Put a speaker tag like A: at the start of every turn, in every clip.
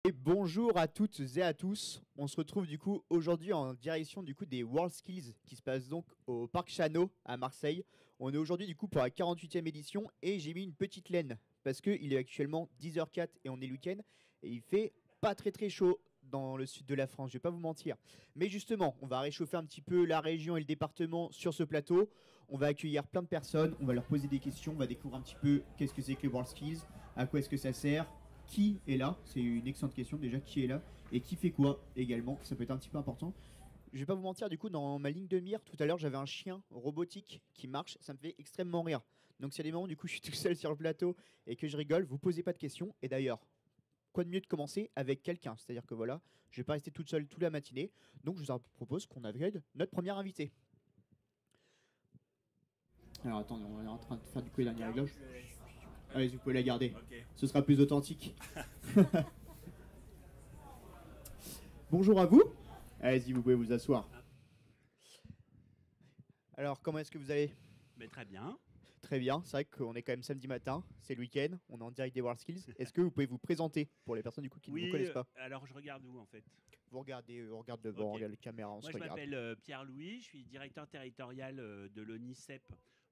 A: Et bonjour à toutes et à tous. On se retrouve du coup aujourd'hui en direction du coup des WorldSkills qui se passe donc au Parc Chano à Marseille. On est aujourd'hui du coup pour la 48e édition et j'ai mis une petite laine parce qu'il est actuellement 10h04 et on est le week-end et il fait pas très chaud dans le sud de la France, je vais pas vous mentir. Mais justement, on va réchauffer un petit peu la région et le département sur ce plateau. On va accueillir plein de personnes, on va leur poser des questions, on va découvrir un petit peu qu'est-ce que c'est que les WorldSkills, à quoi est-ce que ça sert, qui est là, c'est une excellente question déjà, qui est là et qui fait quoi également, ça peut être un petit peu important. Je vais pas vous mentir, du coup, dans ma ligne de mire, tout à l'heure, j'avais un chien robotique qui marche, ça me fait extrêmement rire. Donc, s'il y a des moments, du coup, je suis tout seul sur le plateau et que je rigole, vous posez pas de questions. Et d'ailleurs, quoi de mieux de commencer avec quelqu'un? C'est-à-dire que voilà, je vais pas rester toute seule toute la matinée. Donc, je vous propose qu'on accueille notre premier invité. Alors, attendez, on est en train de faire du coup les derniers réglages. Allez, vous pouvez la garder.
B: Okay.
A: Ce sera plus authentique. Bonjour à vous. Allez-y, vous pouvez vous asseoir. Alors, comment est-ce que vous allez?
B: Mais très bien.
A: Très bien, c'est vrai qu'on est quand même samedi matin, c'est le week-end, on est en direct des WorldSkills. Est-ce que vous pouvez vous présenter pour les personnes du coup qui ne vous connaissent pas?
B: Alors je regarde où en fait?
A: Vous regardez, on regarde devant, on
B: Okay.
A: regarde la caméra, on
B: Moi
A: se
B: je
A: regarde.
B: m'appelle Pierre-Louis, je suis directeur territorial de l'ONICEP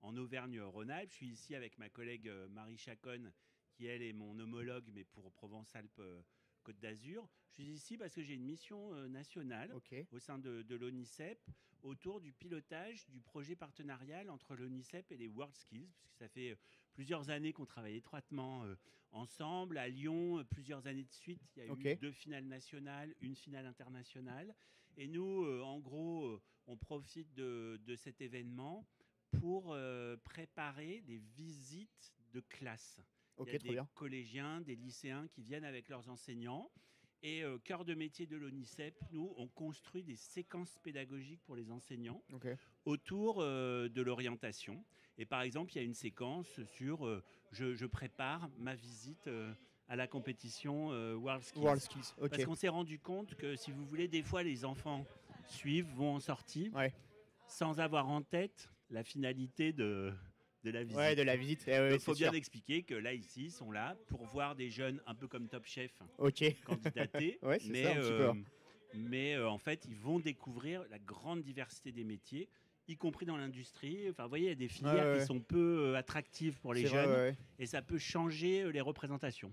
B: en Auvergne-Rhône-Alpes. Je suis ici avec ma collègue Marie Chaconne, qui elle est mon homologue, mais pour Provence-Alpes-Côte d'Azur. Je suis ici parce que j'ai une mission nationale au sein de l'ONICEP autour du pilotage du projet partenarial entre l'ONICEP et les WorldSkills, puisque ça fait plusieurs années qu'on travaille étroitement ensemble. À Lyon, plusieurs années de suite, il y a eu 2 finales nationales, une finale internationale. Et nous, en gros, on profite de cet événement pour préparer des visites de classe. Il y a des collégiens, des lycéens qui viennent avec leurs enseignants. Et cœur de métier de l'ONICEP, nous, on construit des séquences pédagogiques pour les enseignants autour de l'orientation. Et par exemple, il y a une séquence sur je prépare ma visite à la compétition WorldSkills. Parce qu'on s'est rendu compte que, si vous voulez, des fois, les enfants suivent, vont en sortie, sans avoir en tête la finalité de la visite.
A: Ouais, de la visite.
B: Il faut bien expliquer que là, ici, ils sont là pour voir des jeunes un peu comme Top Chef candidater. Mais en fait, ils vont découvrir la grande diversité des métiers, y compris dans l'industrie. Enfin, vous voyez, il y a des filières qui sont peu attractives pour les jeunes et ça peut changer les représentations.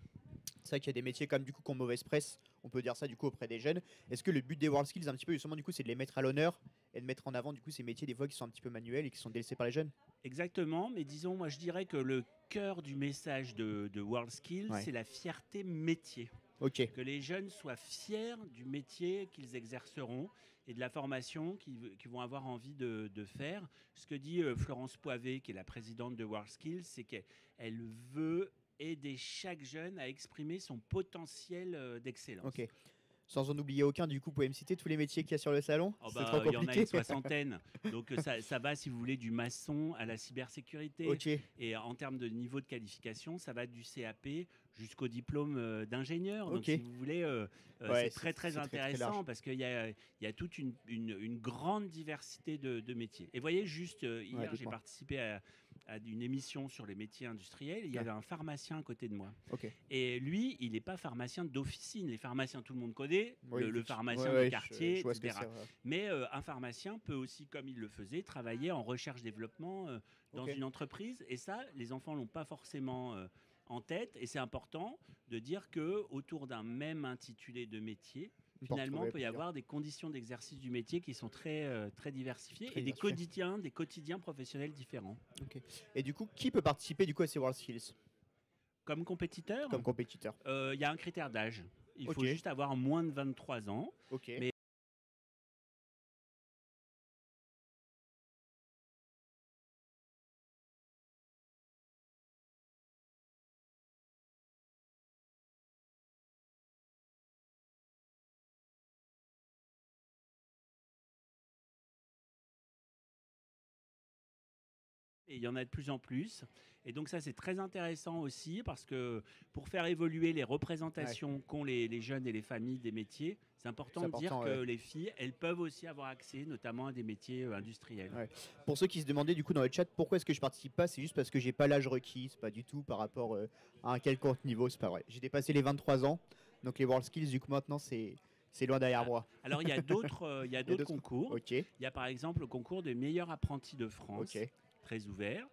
A: C'est vrai qu'il y a des métiers comme du coup qui ont mauvaise presse, on peut dire ça du coup auprès des jeunes. Est-ce que le but des WorldSkills un petit peu justement du coup c'est de les mettre à l'honneur et de mettre en avant du coup ces métiers des fois qui sont un petit peu manuels et qui sont délaissés par les jeunes?
B: Exactement, mais disons, moi je dirais que le cœur du message de WorldSkills, c'est la fierté métier. Que les jeunes soient fiers du métier qu'ils exerceront et de la formation qu'ils vont avoir envie de faire. Ce que dit Florence Poivet, qui est la présidente de WorldSkills, c'est qu'elle veut aider chaque jeune à exprimer son potentiel d'excellence.
A: Sans en oublier aucun, du coup, vous pouvez me citer tous les métiers qu'il y a sur le salon?
B: C'est trop compliqué. Il y en a une soixantaine. Donc ça va, si vous voulez, du maçon à la cybersécurité. Et en termes de niveau de qualification, ça va du CAP jusqu'au diplôme d'ingénieur. Donc si vous voulez, c'est très intéressant parce qu'il y a toute une grande diversité de métiers. Et voyez, juste hier, j'ai participé à une émission sur les métiers industriels. Il y avait un pharmacien à côté de moi. Et lui, il n'est pas pharmacien d'officine. Les pharmaciens, tout le monde connaît. Le pharmacien de quartier, etc. Mais un pharmacien peut aussi, comme il le faisait, travailler en recherche-développement dans une entreprise. Et ça, les enfants ne l'ont pas forcément en tête. Et c'est important de dire qu'autour d'un même intitulé de métier, finalement, il peut y avoir des conditions d'exercice du métier qui sont très diversifiées et des quotidiens professionnels différents.
A: Et du coup, qui peut participer du coup à ces WorldSkills?
B: Comme compétiteur?
A: Comme compétiteur.
B: Il y a un critère d'âge. Il faut juste avoir moins de 23 ans. Mais et il y en a de plus en plus. Et donc ça, c'est très intéressant aussi parce que pour faire évoluer les représentations qu'ont les jeunes et les familles des métiers, c'est important de dire que les filles, elles peuvent aussi avoir accès notamment à des métiers industriels.
A: Pour ceux qui se demandaient du coup dans le chat pourquoi est-ce que je participe pas, c'est juste parce que j'ai pas l'âge requis, c'est pas du tout par rapport à un quelconque niveau, c'est pas vrai. J'ai dépassé les 23 ans, Donc les WorldSkills, du coup, maintenant, c'est loin derrière
B: Ah,
A: moi.
B: Alors il y a d'autres
A: d'autres-
B: concours.
A: Ok,
B: Il y a par exemple le concours des meilleurs apprentis de France,
A: ok,
B: très ouvert.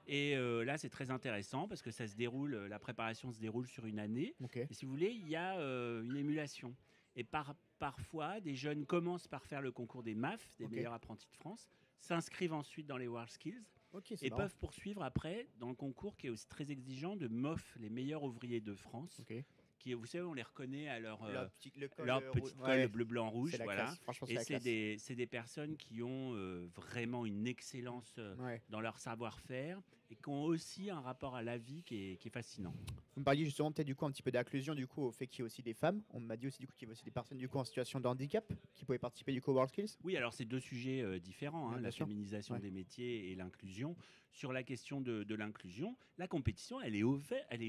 B: Et là, c'est très intéressant parce que ça se déroule, la préparation se déroule sur une année.
A: ok,
B: Et si vous voulez, il y a une émulation. Et parfois, des jeunes commencent par faire le concours des MAF, des
A: ok.
B: meilleurs apprentis de France, s'inscrivent ensuite dans les WorldSkills
A: Ok, c'est
B: et
A: marrant.
B: peuvent poursuivre après dans le concours qui est aussi très exigeant de MOF, les meilleurs ouvriers de France.
A: Ok.
B: Qui, vous savez, on les reconnaît à
A: Le col,
B: leur petit col
A: ouais,
B: bleu, blanc, rouge.
A: c'est la
B: Voilà.
A: classe. Franchement, c'est
B: Et
A: la classe.
B: c'est des personnes qui ont vraiment une excellence
A: Ouais.
B: dans leur savoir-faire et qui ont aussi un rapport à la vie qui est fascinant.
A: Vous me parliez justement peut-être du coup un petit peu d'inclusion du coup au fait qu'il y ait aussi des femmes. On m'a dit aussi du coup qu'il y avait aussi des personnes du coup en situation de handicap qui pouvaient participer du coup aux WorldSkills.
B: Oui, alors c'est deux sujets différents,
A: Ouais,
B: hein,
A: bien
B: la
A: sûr.
B: féminisation
A: Ouais.
B: des métiers et l'inclusion. Sur la question de l'inclusion, la compétition, elle est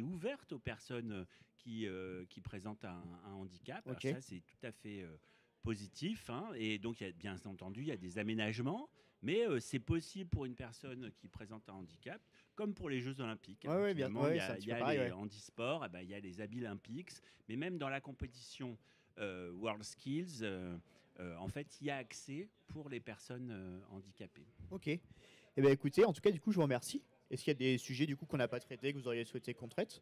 B: ouverte aux personnes qui présentent un handicap. Alors
A: Ok.
B: ça, c'est tout à fait positif, hein. Et donc, bien entendu, il y a des aménagements, mais c'est possible pour une personne qui présente un handicap, comme pour les Jeux Olympiques, hein.
A: Ouais, ouais, bien.
B: Finalement,
A: Ouais, c'est un
B: il
A: petit
B: y
A: peu
B: a
A: pareil.
B: les
A: Ouais.
B: handisports, eh ben, il y a les Olympiques, mais même dans la compétition WorldSkills, en fait, il y a accès pour les personnes handicapées.
A: Ok. Eh bien écoutez, en tout cas du coup je vous remercie. Est-ce qu'il y a des sujets du coup qu'on n'a pas traités que vous auriez souhaité qu'on traite?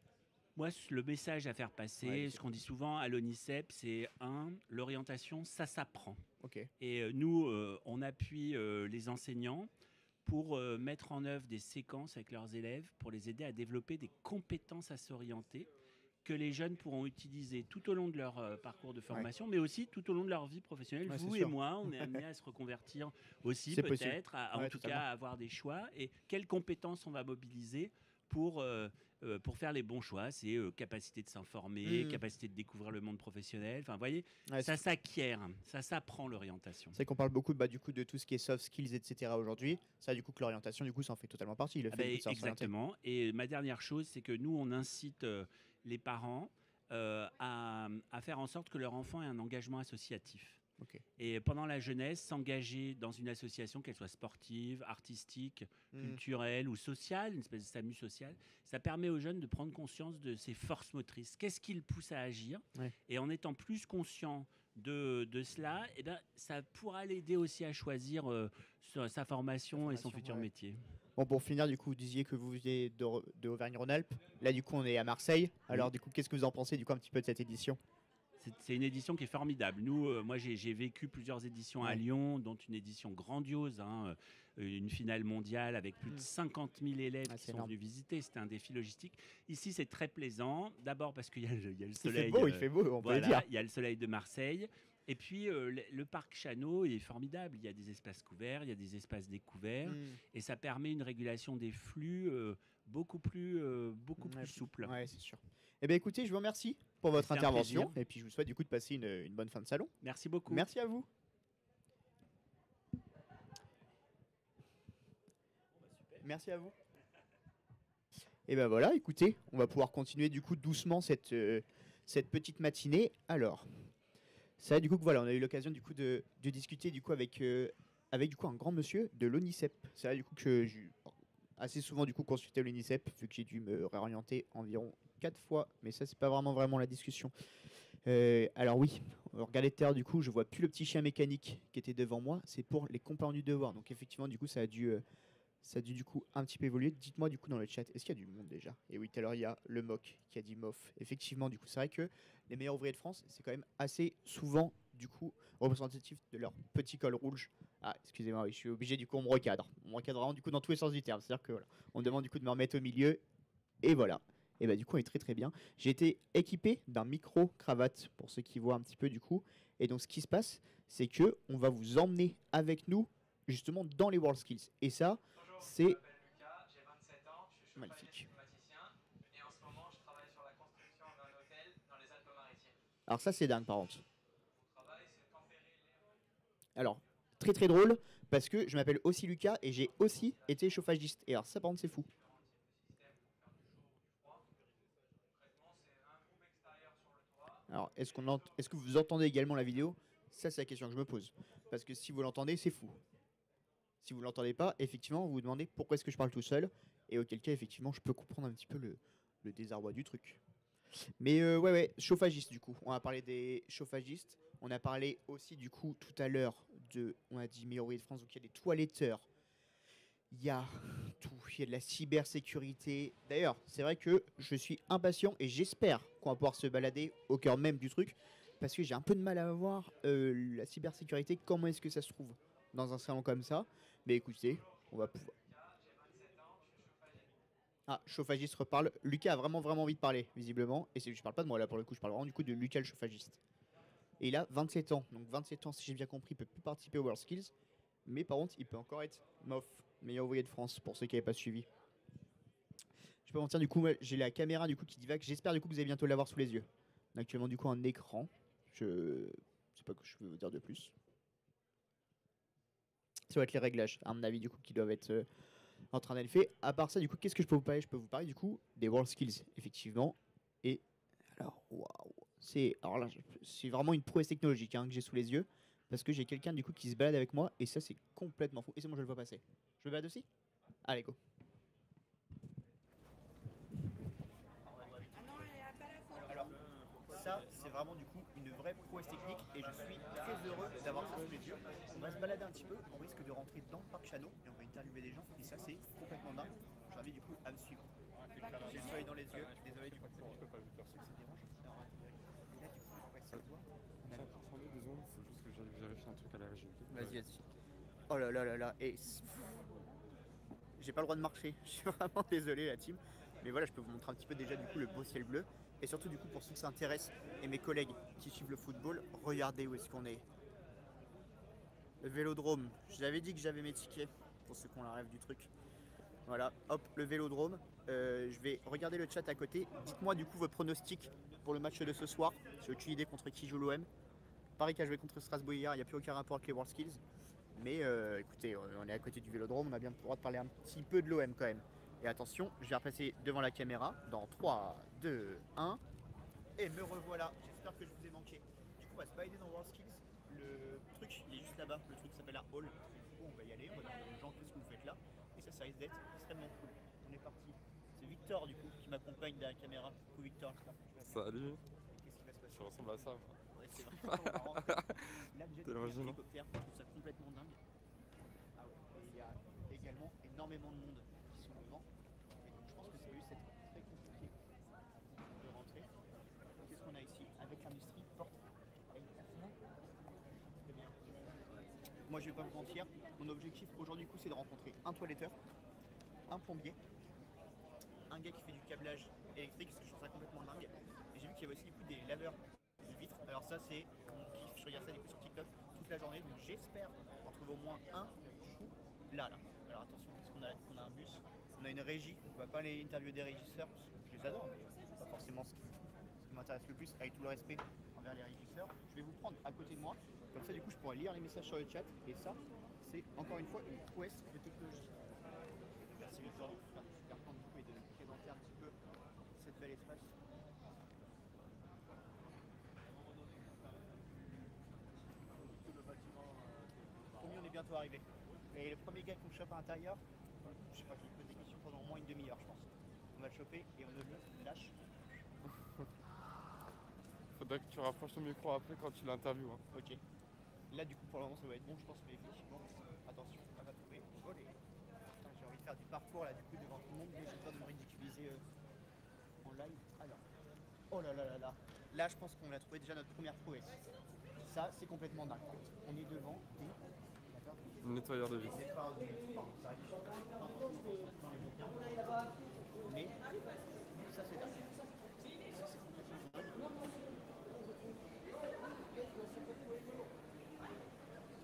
B: Moi, le message à faire
A: Ouais,
B: passer, ce qu'on dit souvent à l'ONICEP, c'est l'orientation, ça s'apprend.
A: Ok.
B: Et nous, on appuie les enseignants pour mettre en œuvre des séquences avec leurs élèves pour les aider à développer des compétences à s'orienter que les jeunes pourront utiliser tout au long de leur parcours de formation, mais aussi tout au long de leur vie professionnelle.
A: Ouais, c'est
B: Vous et
A: sûr.
B: moi, on est amenés à se reconvertir aussi,
A: C'est possible.
B: peut-être, en
A: Ouais,
B: tout
A: totalement.
B: cas, à avoir des choix. Et quelles compétences on va mobiliser pour faire les bons choix? C'est capacité de s'informer,
A: Mm.
B: capacité de découvrir le monde professionnel. Enfin, vous voyez,
A: Ouais,
B: ça s'acquiert, ça s'apprend l'orientation.
A: c'est qu'on parle beaucoup bah, du coup de tout ce qui est soft skills etc. aujourd'hui. Ça du coup que l'orientation du coup ça en fait totalement partie. Le
B: Ah
A: fait du
B: ben,
A: coup de savoir s'orienter.
B: exactement. Et ma dernière chose, c'est que nous, on incite les parents à faire en sorte que leur enfant ait un engagement associatif.
A: Ok.
B: Et pendant la jeunesse, s'engager dans une association, qu'elle soit sportive, artistique,
A: Mm.
B: culturelle ou sociale, une espèce de SAMU social, ça permet aux jeunes de prendre conscience de ses forces motrices. Qu'est-ce qui le pousse à agir?
A: Ouais.
B: Et en étant plus conscient de cela, eh ben, ça pourra l'aider aussi à choisir sa formation et son futur
A: ouais.
B: métier.
A: Bon pour finir du coup vous disiez que vous veniez de Auvergne-Rhône-Alpes. Là du coup on est à Marseille. Alors du coup qu'est-ce que vous en pensez du coup un petit peu de cette édition?
B: C'est une édition qui est formidable. Nous, moi, j'ai vécu plusieurs éditions à
A: Ouais.
B: Lyon, dont une édition grandiose, hein, une finale mondiale avec plus de
A: Mm.
B: 50 000 élèves
A: Ah,
B: qui
A: c'est
B: sont
A: énorme.
B: venus visiter. C'était un défi logistique. Ici, c'est très plaisant. D'abord parce qu'il y a il y a le
A: Il
B: soleil.
A: fait beau, il fait beau, on peut le
B: Voilà,
A: dire.
B: il y a le soleil de Marseille. Et puis, le parc Chano est formidable. Il y a des espaces couverts, il y a des espaces découverts.
A: Mm.
B: Et ça permet une régulation des flux beaucoup plus
A: Ouais,
B: souple.
A: ouais, c'est sûr. Eh bien écoutez, je vous remercie pour votre
B: C'était un
A: intervention
B: plaisir.
A: et puis je vous souhaite du coup de passer une bonne fin de salon.
B: Merci beaucoup.
A: Merci à vous. Merci à vous. Et ben voilà, écoutez, on va pouvoir continuer du coup doucement cette petite matinée. Alors, c'est vrai du coup que voilà, on a eu l'occasion du coup de discuter du coup avec du coup un grand monsieur de l'ONICEP. C'est vrai du coup que j'ai assez souvent du coup consulté l'ONICEP vu que j'ai dû me réorienter environ 4 fois, mais ça c'est pas vraiment la discussion. Alors oui, regardez tout à l'heure du coup, je vois plus le petit chien mécanique qui était devant moi, c'est pour les compagnons du devoir. Donc effectivement du coup ça a dû du coup un petit peu évoluer. Dites-moi du coup dans le chat, est-ce qu'il y a du monde déjà? Et oui, tout à l'heure il y a le moc qui a dit mof. Effectivement du coup c'est vrai que les meilleurs ouvriers de France, c'est quand même assez souvent du coup représentatif de leur petit col rouge. Ah excusez-moi, oui, je suis obligé du coup on me recadre. On me recadre vraiment du coup dans tous les sens du terme. C'est-à-dire que voilà, on me demande du coup de me remettre au milieu et voilà. Et bah du coup on est très très bien. J'ai été équipé d'un micro cravate pour ceux qui voient un petit peu du coup. Et donc ce qui se passe, c'est que on va vous emmener avec nous justement dans les WorldSkills. Et ça, c'est
C: Je m'appelle Lucas, j'ai 27 ans, je suis
A: magnifique.
C: chauffagiste climaticien et en ce moment je travaille sur la construction d'un hôtel dans les Alpes-Maritimes.
A: Alors ça c'est dingue par contre.
C: Mon travail c'est tempérer les...
A: Alors très très drôle parce que je m'appelle aussi Lucas et j'ai aussi été chauffagiste. Et alors ça par contre c'est fou. Alors est-ce que vous entendez également la vidéo? Ça c'est la question que je me pose. Parce que si vous l'entendez c'est fou. Si vous ne l'entendez pas, effectivement vous vous demandez pourquoi est-ce que je parle tout seul. Et auquel cas effectivement je peux comprendre un petit peu le désarroi du truc. Mais ouais, chauffagiste du coup. On a parlé des chauffagistes. On a parlé aussi du coup tout à l'heure on a dit meilleur ouvrier de France, donc il y a des toiletteurs. Il y a tout, il y a de la cybersécurité. D'ailleurs, c'est vrai que je suis impatient et j'espère qu'on va pouvoir se balader au cœur même du truc. Parce que j'ai un peu de mal à voir la cybersécurité, comment est-ce que ça se trouve dans un salon comme ça. Mais écoutez, on va pouvoir. Ah, chauffagiste reparle. Lucas a vraiment vraiment envie de parler, visiblement. Et je parle pas de moi là pour le coup, je parle vraiment du coup de Lucas le chauffagiste. Et il a 27 ans. Donc 27 ans, si j'ai bien compris, il peut plus participer aux World Skills. Mais par contre, il peut encore être MOF, meilleur ouvrier de France, pour ceux qui n'avaient pas suivi. Je peux mentir, du coup, j'ai la caméra du coup qui divague. J'espère du coup que vous allez bientôt l'avoir sous les yeux. On a actuellement du coup un écran. Je sais pas que je peux vous dire de plus. Ça va être les réglages, à mon avis, du coup, qui doivent être en train d'être faits. À part ça, du coup, qu'est-ce que je peux vous parler? Je peux vous parler du coup des World Skills, effectivement. Et alors, waouh, alors là, c'est vraiment une prouesse technologique hein, que j'ai sous les yeux. Parce que j'ai quelqu'un du coup qui se balade avec moi et ça c'est complètement fou. Et c'est moi je le vois passer. Je le balade aussi. Allez go. Alors ça c'est vraiment du coup une vraie prouesse technique et je suis très heureux d'avoir ça sous les yeux. On va se balader un petit peu, on risque de rentrer dans le parc Chano et on va interviewer des gens et ça c'est complètement dingue. J'invite du coup à me suivre. J'ai le soleil dans les yeux, désolé du coup pour ceux que ça dérange. Et là du coup on va essayer de voir.
D: Attendez 2 secondes, faut juste que j'aille vérifier un truc à la régie.
A: Vas-y. Oh là là là là. Et j'ai pas le droit de marcher. Je suis vraiment désolé la team. Mais voilà, je peux vous montrer un petit peu déjà du coup le beau ciel bleu. Et surtout du coup pour ceux qui s'intéressent et mes collègues qui suivent le football, regardez où est-ce qu'on est. Le vélodrome. J'avais dit que j'avais mes tickets pour ceux qui ont la rêve du truc. Voilà, hop, le vélodrome. Je vais regarder le chat à côté. Dites-moi du coup vos pronostics pour le match de ce soir. J'ai aucune idée contre qui joue l'OM. Paris qui a joué contre Strasbourg hier, il n'y a plus aucun rapport avec les World Skills. Mais écoutez, on est à côté du vélodrome, on a bien le droit de parler un petit peu de l'OM quand même. Et attention, je vais repasser devant la caméra dans 3, 2, 1. Et me revoilà, j'espère que je vous ai manqué. Du coup, on va se balader dans World Skills. Le truc, il est juste là-bas, le truc s'appelle un hall. Du coup, on va y aller, on va demander aux gens qu'est-ce que vous faites là. Et ça risque d'être extrêmement cool. On est parti. C'est Victor du coup qui m'accompagne derrière la caméra. Coucou Victor,
D: Salut.
A: qu'est-ce qui va se passer?
D: Ça ressemble à ça.
A: Ouais, c'est vraiment marrant. Là, déjà,
D: T'es
A: il y a un
D: original.
A: hélicoptère, je trouve ça complètement dingue. Ah ouais, et il y a également énormément de monde qui sont devant. Et donc, je pense que ça va juste être très compliqué de rentrer. Qu'est-ce qu'on a ici? Avec l'industrie porte. Très bien. Moi, je vais pas vous mentir, mon objectif aujourd'hui, c'est de rencontrer un toiletteur, un plombier, un gars qui fait du câblage électrique, parce que je trouve ça complètement dingue. Et j'ai vu qu'il y avait aussi du coup des laveurs de vitres. Alors ça c'est mon kiff, je regarde ça du coup sur TikTok toute la journée, donc j'espère en trouver au moins un là. Alors attention, parce qu'on a, on a un bus, on a une régie, on va pas aller interviewer des régisseurs, parce que je les adore, mais c'est pas forcément ce qui m'intéresse le plus, avec tout le respect envers les régisseurs. Je vais vous prendre à côté de moi, comme ça du coup je pourrai lire les messages sur le chat, et ça c'est encore une fois une prouesse de technologie. Merci Victor, super content du coup et de nous présenter un petit peu cette belle espace. Promis, on est bientôt arrivé. Et le premier gars qu'on chope à l'intérieur, je sais pas, je lui pose des questions pendant au moins une demi-heure, je pense. On va le choper et on le lâche.
D: Faudrait que tu rapproches ton micro après quand tu l'interviews. Hein.
A: Ok. Là, du coup, pour le moment, ça va être bon, je pense, mais effectivement, attention, on va trouver voler. Putain, j'ai envie de faire du parcours là, du coup, devant tout le monde, mais j'ai peur de me ridiculiser en live. Alors, oh là là là là. Là, je pense qu'on a trouvé déjà notre première prouesse. Ça, c'est complètement dingue. On est devant des.
D: Nettoyeur de vis.
A: Mais ça c'est dingue. Ça c'est complètement dingue.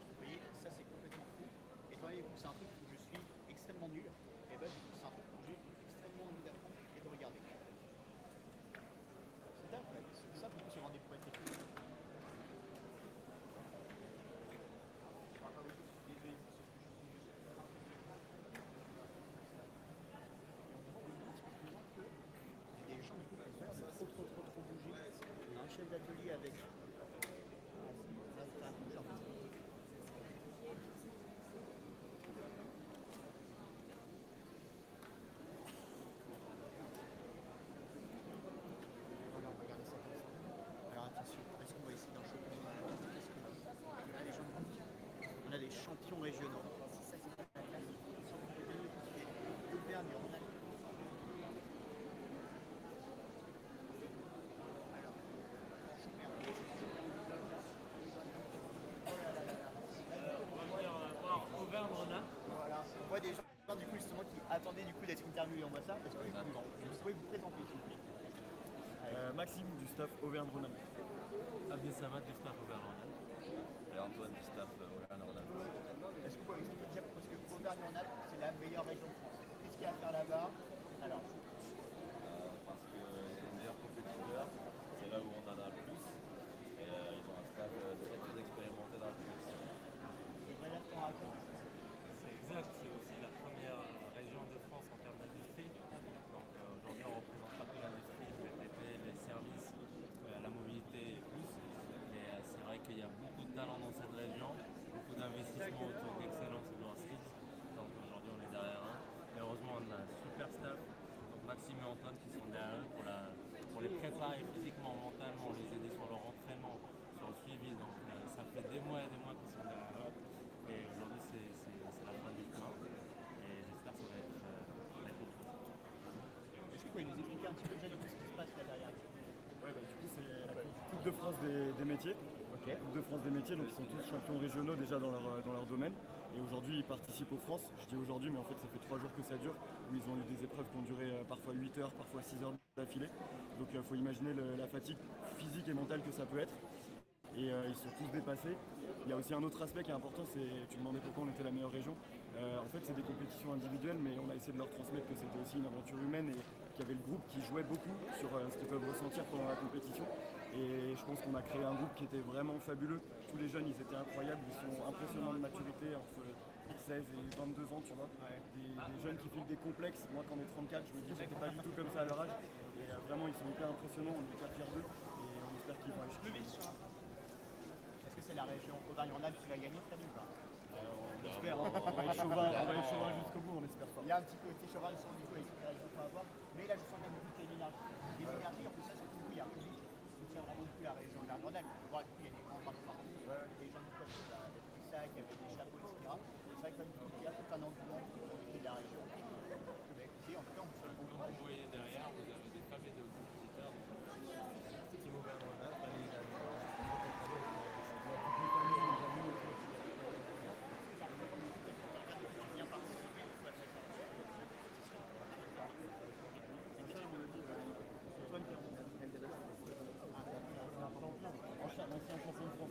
A: Vous voyez, ça c'est complètement fou. Et quand même, c'est un truc où je suis extrêmement nul. Et bah du coup c'est un truc où j'ai extrêmement envie d'apprendre et de regarder. C'est dingue, ouais. C'est ça pour c'est vraiment des prouesses techniques. Trop bouger. Un chef d'atelier avec. Auvergne-Rhône-Alpes. Voilà, on voit des gens du coup justement qui attendaient du coup d'être interviewés. On voit ça. Est-ce que vous pouvez vous présenter s'il vous plaît?
E: Maxime du staff Auvergne-Rhône-Alpes.
F: Abdel Samad du staff Auvergne-Rhône-Alpes.
G: Et Antoine du staff Auvergne-Rhône-Alpes.
A: Est-ce que vous pouvez m'expliquer parce que Auvergne-Rhône-Alpes c'est la meilleure région de France. Qu'est-ce qu'il y a à faire là-bas? Alors,
G: Parce qu'ils sont les meilleurs compétiteurs, c'est là où on en a le plus. Et ils ont un staff très très expérimenté dans la compétition.
A: c'est vrai là ce qu'on raconte.
F: C'est exact, c'est aussi la première région de France en termes d'industrie. Donc aujourd'hui on représente pas que l'industrie, le BTP, les services, la mobilité et plus. Mais c'est vrai qu'il y a beaucoup de talent dans cette région, beaucoup d'investissements autour d'excellence et de leur skills. Donc aujourd'hui on est derrière eux. Mais heureusement on a un super staff, donc Maxime et Antoine qui sont derrière eux pour les préparer physiquement, mentalement, les aider sur leur entraînement, sur le suivi. Donc ça fait des mois et des mois qu'ils sont derrière eux. Et aujourd'hui c'est la fin du chemin. Et j'espère que ça va être positif.
A: Est-ce que vous pouvez nous expliquer un petit peu déjà du coup ce qui se passe là derrière?
E: Ouais, du coup, c'est la Coupe de France des métiers.
A: Ok.
E: Coupe de France des métiers, donc ils sont tous champions régionaux déjà dans leur domaine. Et aujourd'hui, ils participent aux France. Je dis aujourd'hui, mais en fait, ça fait 3 jours que ça dure, où ils ont eu des épreuves qui ont duré parfois 8 heures, parfois 6 heures d'affilée. Donc il faut imaginer la fatigue physique et mentale que ça peut être. Et ils sont tous dépassés. Il y a aussi un autre aspect qui est important, c'est, tu me demandais pourquoi on était la meilleure région. En fait, c'est des compétitions individuelles, mais on a essayé de leur transmettre que c'était aussi une aventure humaine et qu'il y avait le groupe qui jouait beaucoup sur ce qu'ils peuvent ressentir pendant la compétition. Et je pense qu'on a créé un groupe qui était vraiment fabuleux. Tous les jeunes, ils étaient incroyables, ils sont impressionnants de maturité, entre 16 et 22 ans, tu vois. Des jeunes qui filent des complexes. Moi, quand on est 34, je me dis que c'était pas du tout comme ça à leur âge. Et vraiment, ils sont hyper impressionnants, on est hyper fiers d'eux. Et on espère qu'ils vont aller chercher.
A: Est-ce que c'est la région Auvergne-Rhône-Alpes qui va gagner cette année ou pas?
E: On espère, hein. On va être chauvin jusqu'au bout, on espère pas.
A: Il y a un petit côté cheval sur du coup avec cette région qu'on va avoir, mais là je sens qu'il y a beaucoup d'énergie. Des énergies, en plus ça c'est cool, il y a un public qui soutient vraiment beaucoup la région Auvergne-Rhône-Alpes. Bon, du coup il y a des grands drapeaux partout, des gens qui peuvent des sacs avec des chapeaux, etc. C'est vrai que comme il y a tout un engouement qui est de la région. Bah, écoutez, en tout cas on vous souhaite bon courage.
F: Vous voyez derrière, vous avez des familles de compétiteurs. Team Auvergne-Rhône-Alpes, allez également.
E: Ancien champion de France.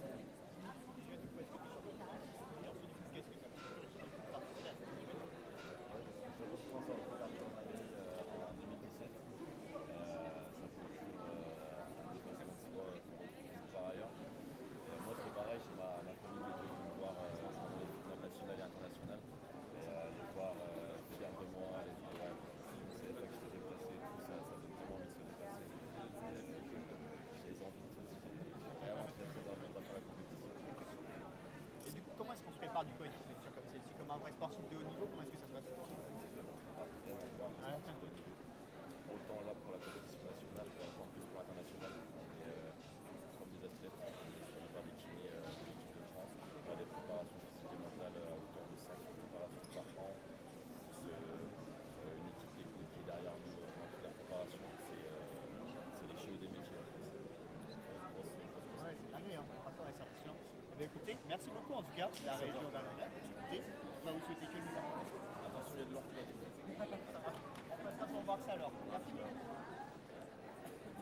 G: Par ailleurs, moi c'est pareil, j'ai ma famille qui veut me voir dans les équipes nationales et internationales. Et les voir fiers de moi, les dire ouais, c'est là que je suis déplacé, tout ça, ça donne vraiment envie de se dépasser. J'ai les envies de tout. Vraiment très très envie de faire la compétition.
A: Et du coup, comment est-ce qu'on se prépare du coup à une compétition comme celle-ci? Comme un vrai sportif de haut niveau, comment est-ce que ça se passe?
G: Autant là pour la compétition nationale, et encore plus pour l'international. On est comme des athlètes, on est pas des kinés de l'équipe de France. On a des préparations physiques et mentales à hauteur de 5 préparations par an. C'est une équipe technique qui est derrière nous dans toute la préparation. C'est les jeux des métiers.
A: Ouais, c'est dingue, hein, par rapport à ça. Eh bien, écoutez, merci beaucoup en tout cas, la région Auvergne-Rhône-Alpes. Écoutez, on va vous souhaiter que le meilleur.
G: Attention, il y a de l'or qui va tomber.
A: On passera pour voir ça alors. Merci.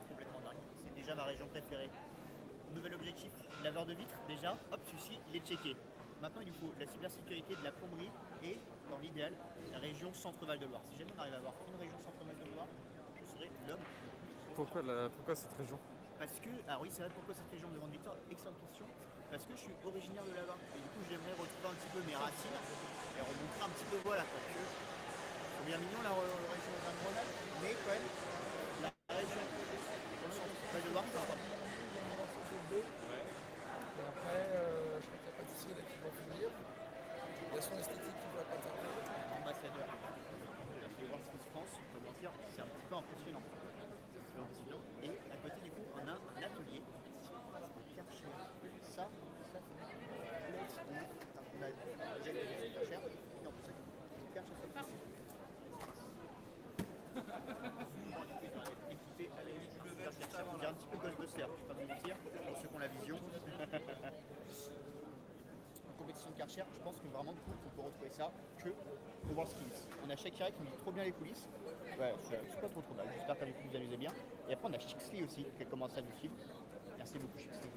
A: Complètement dingue. C'est déjà ma région préférée. Nouvel objectif, laveur de vitres, déjà. Hop, celui-ci, il est checké. Maintenant, il nous faut la cybersécurité de la plomberie et, dans l'idéal, la région Centre-Val de Loire. Si jamais on arrive à avoir une région Centre-Val de Loire, je serai l'homme.
D: Pourquoi cette région?
A: Parce que, ah oui, c'est vrai, pourquoi cette région, me demande Victor? Excellente question. Parce que je suis originaire de là-bas. Et du coup, j'aimerais retrouver un petit peu mes racines et remontrer un petit peu, voilà, quoi. C'est bien mignon la région Auvergne-Rhône-Alpes, mais quand même, la région Val de Loire, c'est sympa.
H: Et après, je crois qu'il n'y a pas de là qui vont venir. Il y a son esthétique qui va pas tarder.
A: Ambassadeur. On a fait voir ce qui se pense, comment dire, c'est un petit peu impressionnant. C'est impressionnant. Et à côté, du coup, on a un atelier. Ça, c'est on a déjà des super cher. Et en plus, ça coûte hyper cher. faire, je vais pas vous mentir, pour ceux qui ont la vision. En compétition de Karcher, je pense que vraiment du coup, on peut retrouver ça que au WorldSkills. On a Shakira qui met trop bien les coulisses. Ouais, c'est pas trop mal. J'espère que vous vous amusez bien. Et après, on a Chixley aussi qui a commencé à nous suivre. Merci beaucoup, Chixley.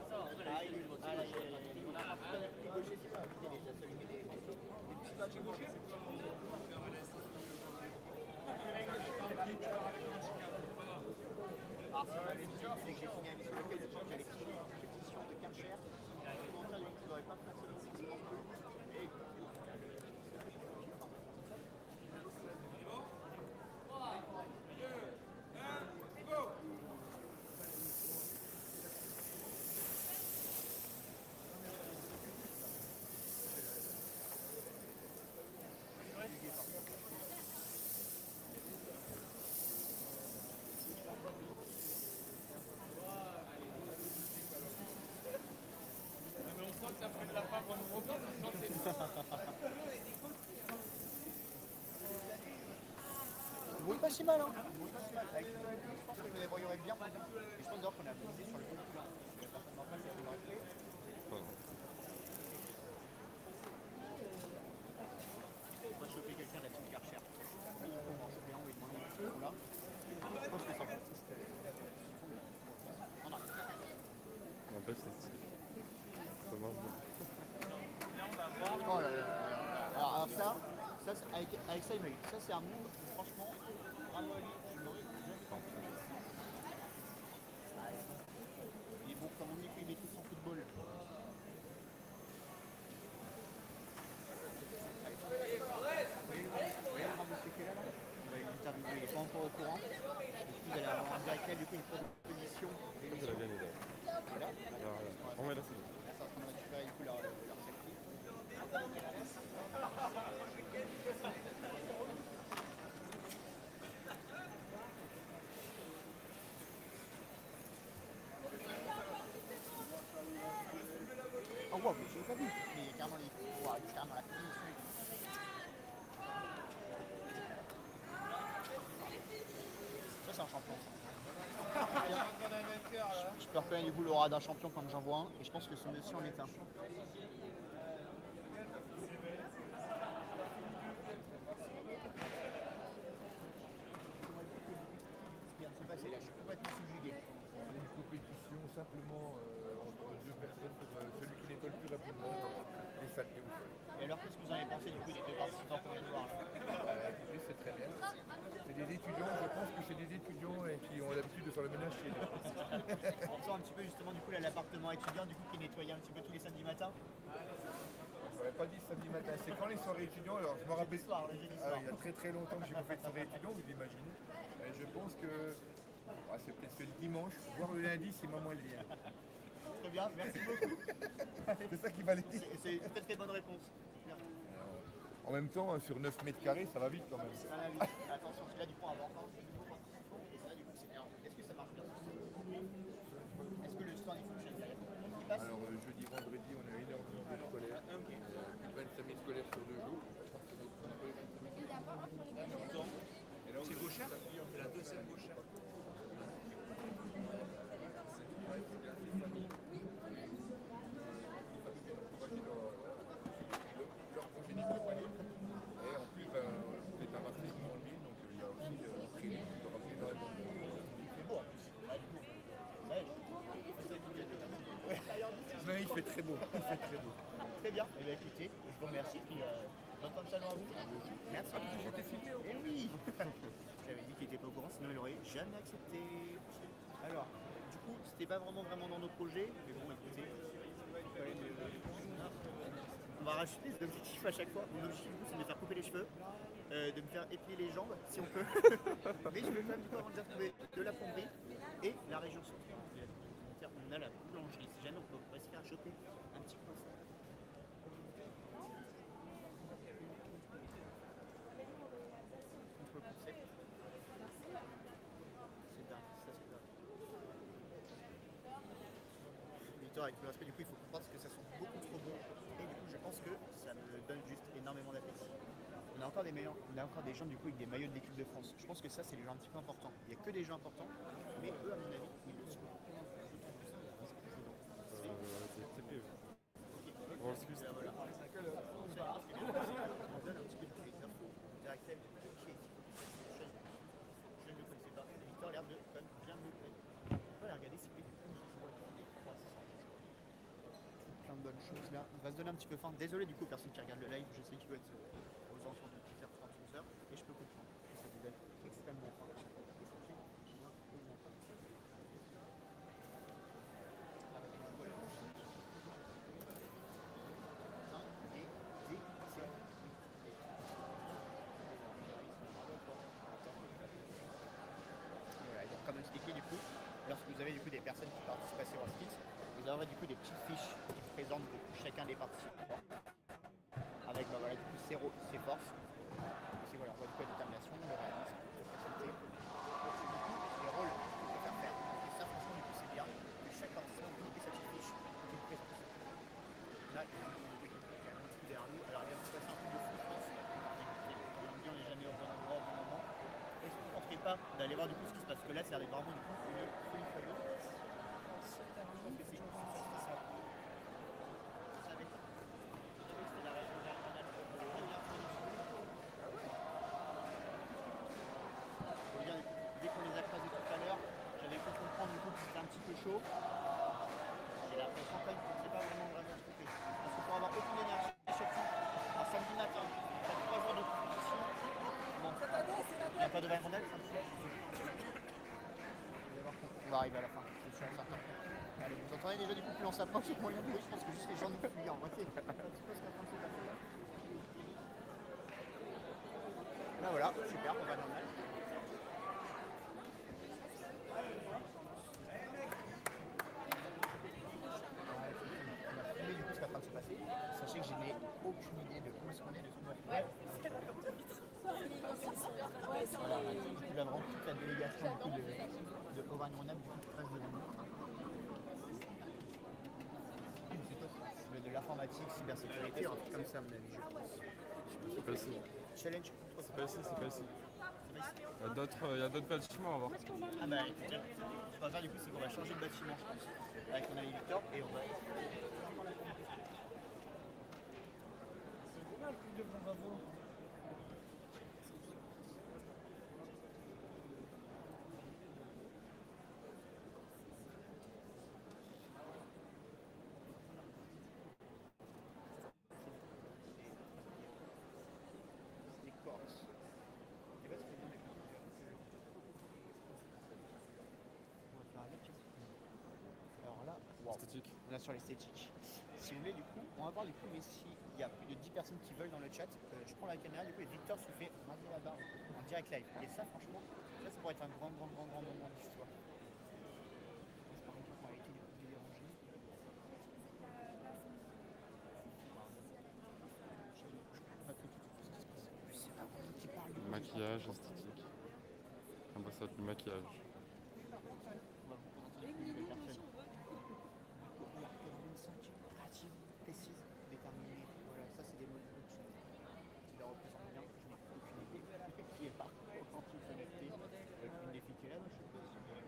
A: Alors, c'est pas c'est que j'ai fini un mission lequel j'allais finir une compétition de Karcher. Comment dire, je n'aurais pas fait et oui, pas si mal, hein. Avec, je pense que je me débrouillerai bien. Et je pense d'ailleurs qu'on a misé sur le bon plan. Il y a certainement pas cette entrée. On va choper quelqu'un de la team Karcher. On va en choper un, on va lui demander un petit peu là. Je pense que ça va. On arrive.
D: En fait, ça marche bien.
A: Oh là là. Alors ça avec ça, il m'a eu. Ça, c'est un move, franchement, bravo à lui. Je l'aurais jamais pensé. Il est bon, comme on dit, il met tout son football. Vous voyez le Bravo qui est là, on va l'interviewer, il n'est pas encore au courant. Du coup, vous allez avoir un direct live, du coup, une proposition.
D: Ça va bien aider.
A: Voilà.
D: On va là, c'est bon.
A: Là, ça va en récupérer du coup leur selfie. Oh wow, je l'ai pas vu. Mais il y a carrément les. Wow, il y a carrément la finition. Ça, c'est un champion. Je peux reconnaître du coup l'aura d'un champion quand j'en vois un. Et je pense que ce monsieur en est un. C'est passé là, je suis complètement subjugué.
I: C'est une compétition simplement entre deux personnes pour celui qui nettoie le plus rapidement les saletés au sol.
A: Et alors, qu'est-ce que vous en avez pensé du coup des deux participants qu'on vient de voir là?
I: Écoutez, c'est très bien. C'est des étudiants, je pense que c'est des étudiants qui ont l'habitude de faire le ménage chez eux.
A: On ressent un petit peu justement du coup là l'appartement étudiant du coup qui est nettoyé un petit peu tous les samedis matins.
I: Je n'aurais pas dit samedi matin, c'est quand les soirées étudiants, alors je me rappelle,
A: Le soir, le jeudi soir.
I: il y a très très longtemps que j'ai pas fait de soirée étudiant, vous imaginez. Je pense que c'est peut-être que le dimanche, voire le lundi, c'est moins le lien.
A: Très bien, merci beaucoup.
I: C'est ça qui va dire.
A: C'est une très très bonne réponse.
I: En même temps, sur 9 mètres carrés, ça va vite quand même.
A: Ça va vite. Attention, là du coup on va avoir encore de nouveaux participants. Et ça du coup c'est bien. Est-ce que ça marche bien? Est-ce que le stand il fonctionne bien? Il passe?
I: Alors jeudi, vendredi, on a 1 heure de scolaire. Plus de 25 000 scolaires sur 2 jours.
B: C'est Gauchard. C'est la deuxième Gauchard.
I: Leur progéniture. Et en plus, c'est un marché de grande ville, donc il y a aussi un prix de ramener dans la bande.
A: C'est beau en plus. Ah, du coup.
I: Non, il fait très beau. Il fait très beau.
A: Très bien. Eh bien écoutez, je vous remercie. Puis bonne fin de salon à vous. Merci.
I: J'étais filmé.
A: Eh oui. J'avais dit qu'il n'était pas au courant, sinon il aurait jamais accepté. Alors, du coup, c'était pas vraiment dans nos projets, mais bon, écoutez, on va rajouter des objectifs à chaque fois. Mon objectif, du coup, c'est de me faire couper les cheveux, de me faire épiler les jambes, si on peut. Mais je vais quand même, du coup, avant de trouver de la plomberie et la région centrale. On a la boulangerie, si jamais on peut se faire choper un petit peu. Contre le concept. C'est dingue, ça c'est dingue. Victor, avec le respect, du coup, il faut comprendre que ça sent beaucoup trop bon. Et du coup, je pense que ça me donne juste énormément d'appétit. On a encore des gens du coup avec des maillots de l'équipe de France. Je pense que ça c'est les gens un petit peu importants. Il n'y a que des gens importants, mais eux à mon avis ils le sont.
D: C'est TPE. Bon, excuse.
A: Voilà. On donne un petit peu toutes les infos directes de qui est je ne le connaissais pas. Victor a l'air de quand même bien me connaître. On va aller regarder si plein de bonnes choses là. On va se donner un petit peu faim. Désolé du coup personne qui regarde le live, je sais qu'il doit être aux alentours de 10h30, 11h et je peux comprendre que ça vous donne extrêmement faim. Voilà, donc comme expliqué du coup, lorsque vous avez du coup des personnes qui participent à ces WorldSkills, vous aurez du coup des petites fiches qui présentent du coup, chacun des participants avec bah, voilà, du coup, ses forces, aussi voilà, on voit du coup la détermination, le réalisme, la facilité, aussi du coup les rôles qu'il faut faire faire. Et ça franchement du coup c'est bien que chaque participant ait sa petite fiche qui est présente. Là, il y a un petit peu derrière nous, alors il va se passer un peu de fou je pense, on n'est jamais au bon endroit au bon moment. Est-ce que vous ne tenterez pas d'aller voir du coup ce qui se passe? Parce que là ça arrive vraiment du coup une folie furieuse. Dès qu'on les a croisés tout à l'heure, j'avais pu comprendre du coup que c'était un petit peu chaud. J'ai l'impression quand même que c'est pas vraiment ce qu'on fait. Parce que pour avoir aucune énergie, surtout un samedi matin, après 3 jours de compétition, bon, il n'y a pas de vraie rondelle, ça me fait. On va arriver à la fin, c'est sûr et certain. Allez, vous entendez déjà du coup plus on s'approche et moins il y a de bruit, je pense que juste les gens nous fuient en voiture. Là voilà, super, on va normal. Du coup, ce qui est en train de se passer, sachez que je n'ai aucune idée de où est-ce qu'on est, de ce qu'on va faire. Voilà, il y a vraiment toute la délégation du coup, de Auvergne-Rhône-Alpes qui passe devant nous. De l'informatique, cybersécurité, un truc comme ça, à mon avis, je pense.
D: C'est pas ici.
A: Challenge.
D: C'est pas ici, c'est pas ici. Il y a d'autres bâtiments à voir.
A: Ah bah écoutez, ce qu'on va faire du coup, c'est qu'on va changer de bâtiment, je pense, avec mon ami Victor, et on va... Alors là, wow.
D: Esthétique.
A: On est sur l'esthétique. Si vous voulez, du coup, on va voir du coup, mais s'il y a plus de 10 personnes qui veulent dans le chat, je prends la caméra du coup et Victor se fait raser la barre en direct live. Et ça, franchement, ça pourrait être un grand moment d'histoire. J'espère qu'on va éviter de déranger.
D: Maquillage, esthétique. Ambassade du maquillage.
A: Précise, déterminée, voilà, ça c'est des mots qui la représentent bien, je n'ai aucune idée qui est par contre connecté avec une des filles qui est là, je sais pas si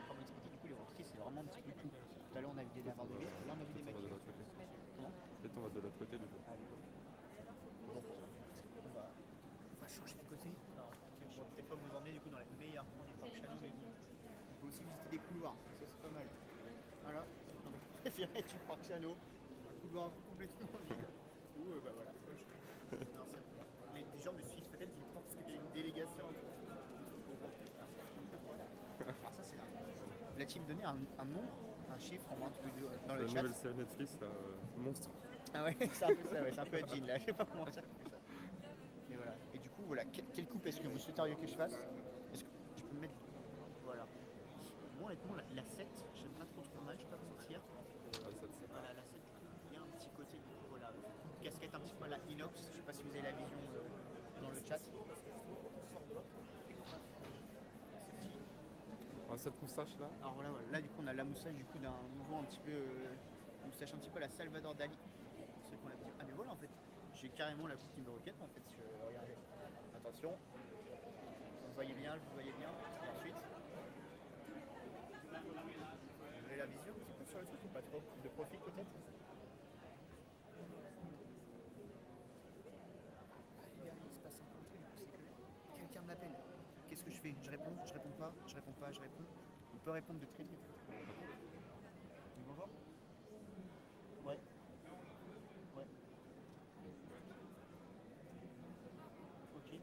A: comme expliqué, du coup les rentrées c'est vraiment un petit peu tout. Tout à l'heure on a vu des laveurs de vitres, là on a vu des
D: Peut-être on va de l'autre côté.
A: Comment?
D: Peut-être on va de l'autre côté du coup.
A: Bon, on va changer de côté. Alors, je vais peut-être pas vous emmener du coup dans les meilleurs coins du parc Chalon, mais on peut aussi visiter des couloirs, ça c'est pas mal. Voilà, préféré du parc Chalon, un couloir complètement vide. Ou bah voilà. Non, les gens me suivent peut-être, ils pensent qu'il y a une délégation. Alors ça c'est là. L'a-t-il donné un nom, un chiffre en moins dans le
D: La
A: chat?
D: nouvelle série Netflix, là, Monstre.
A: Ah ouais, c'est un peu ça, ouais, c'est un peu Jean là, je sais pas comment ça fait ça. Mais voilà. Et du coup, voilà, quelle coupe est-ce que vous souhaiteriez que je fasse? Est-ce que je peux me mettre. Voilà. Moi honnêtement, la 7, j'aime pas trop mal, je vais pas vous mentir. Voilà, la 7, il y a un petit côté, voilà, casquette un petit peu à la inox, je sais pas si vous avez la vision dans le chat.
D: Ah, cette moustache là.
A: Alors voilà, là du coup on a la moustache du coup d'un mouvement un petit peu, moustache un petit peu à la Salvador Dali. Ceux qu'on a dit. Ah mais voilà en fait, j'ai carrément la coupe numéro 4 en fait. Regardez. Attention. Vous voyez bien, je vous voyez bien. Et ensuite. Vous avez la vision un petit peu sur le truc ou pas trop? De profil peut-être? Il se passe un truc, c'est que quelqu'un m'appelle. Qu'est-ce que je fais? Je réponds pas, je réponds pas, je réponds. On peut répondre de très très vite. Bonjour. Ouais. Ouais. Ok.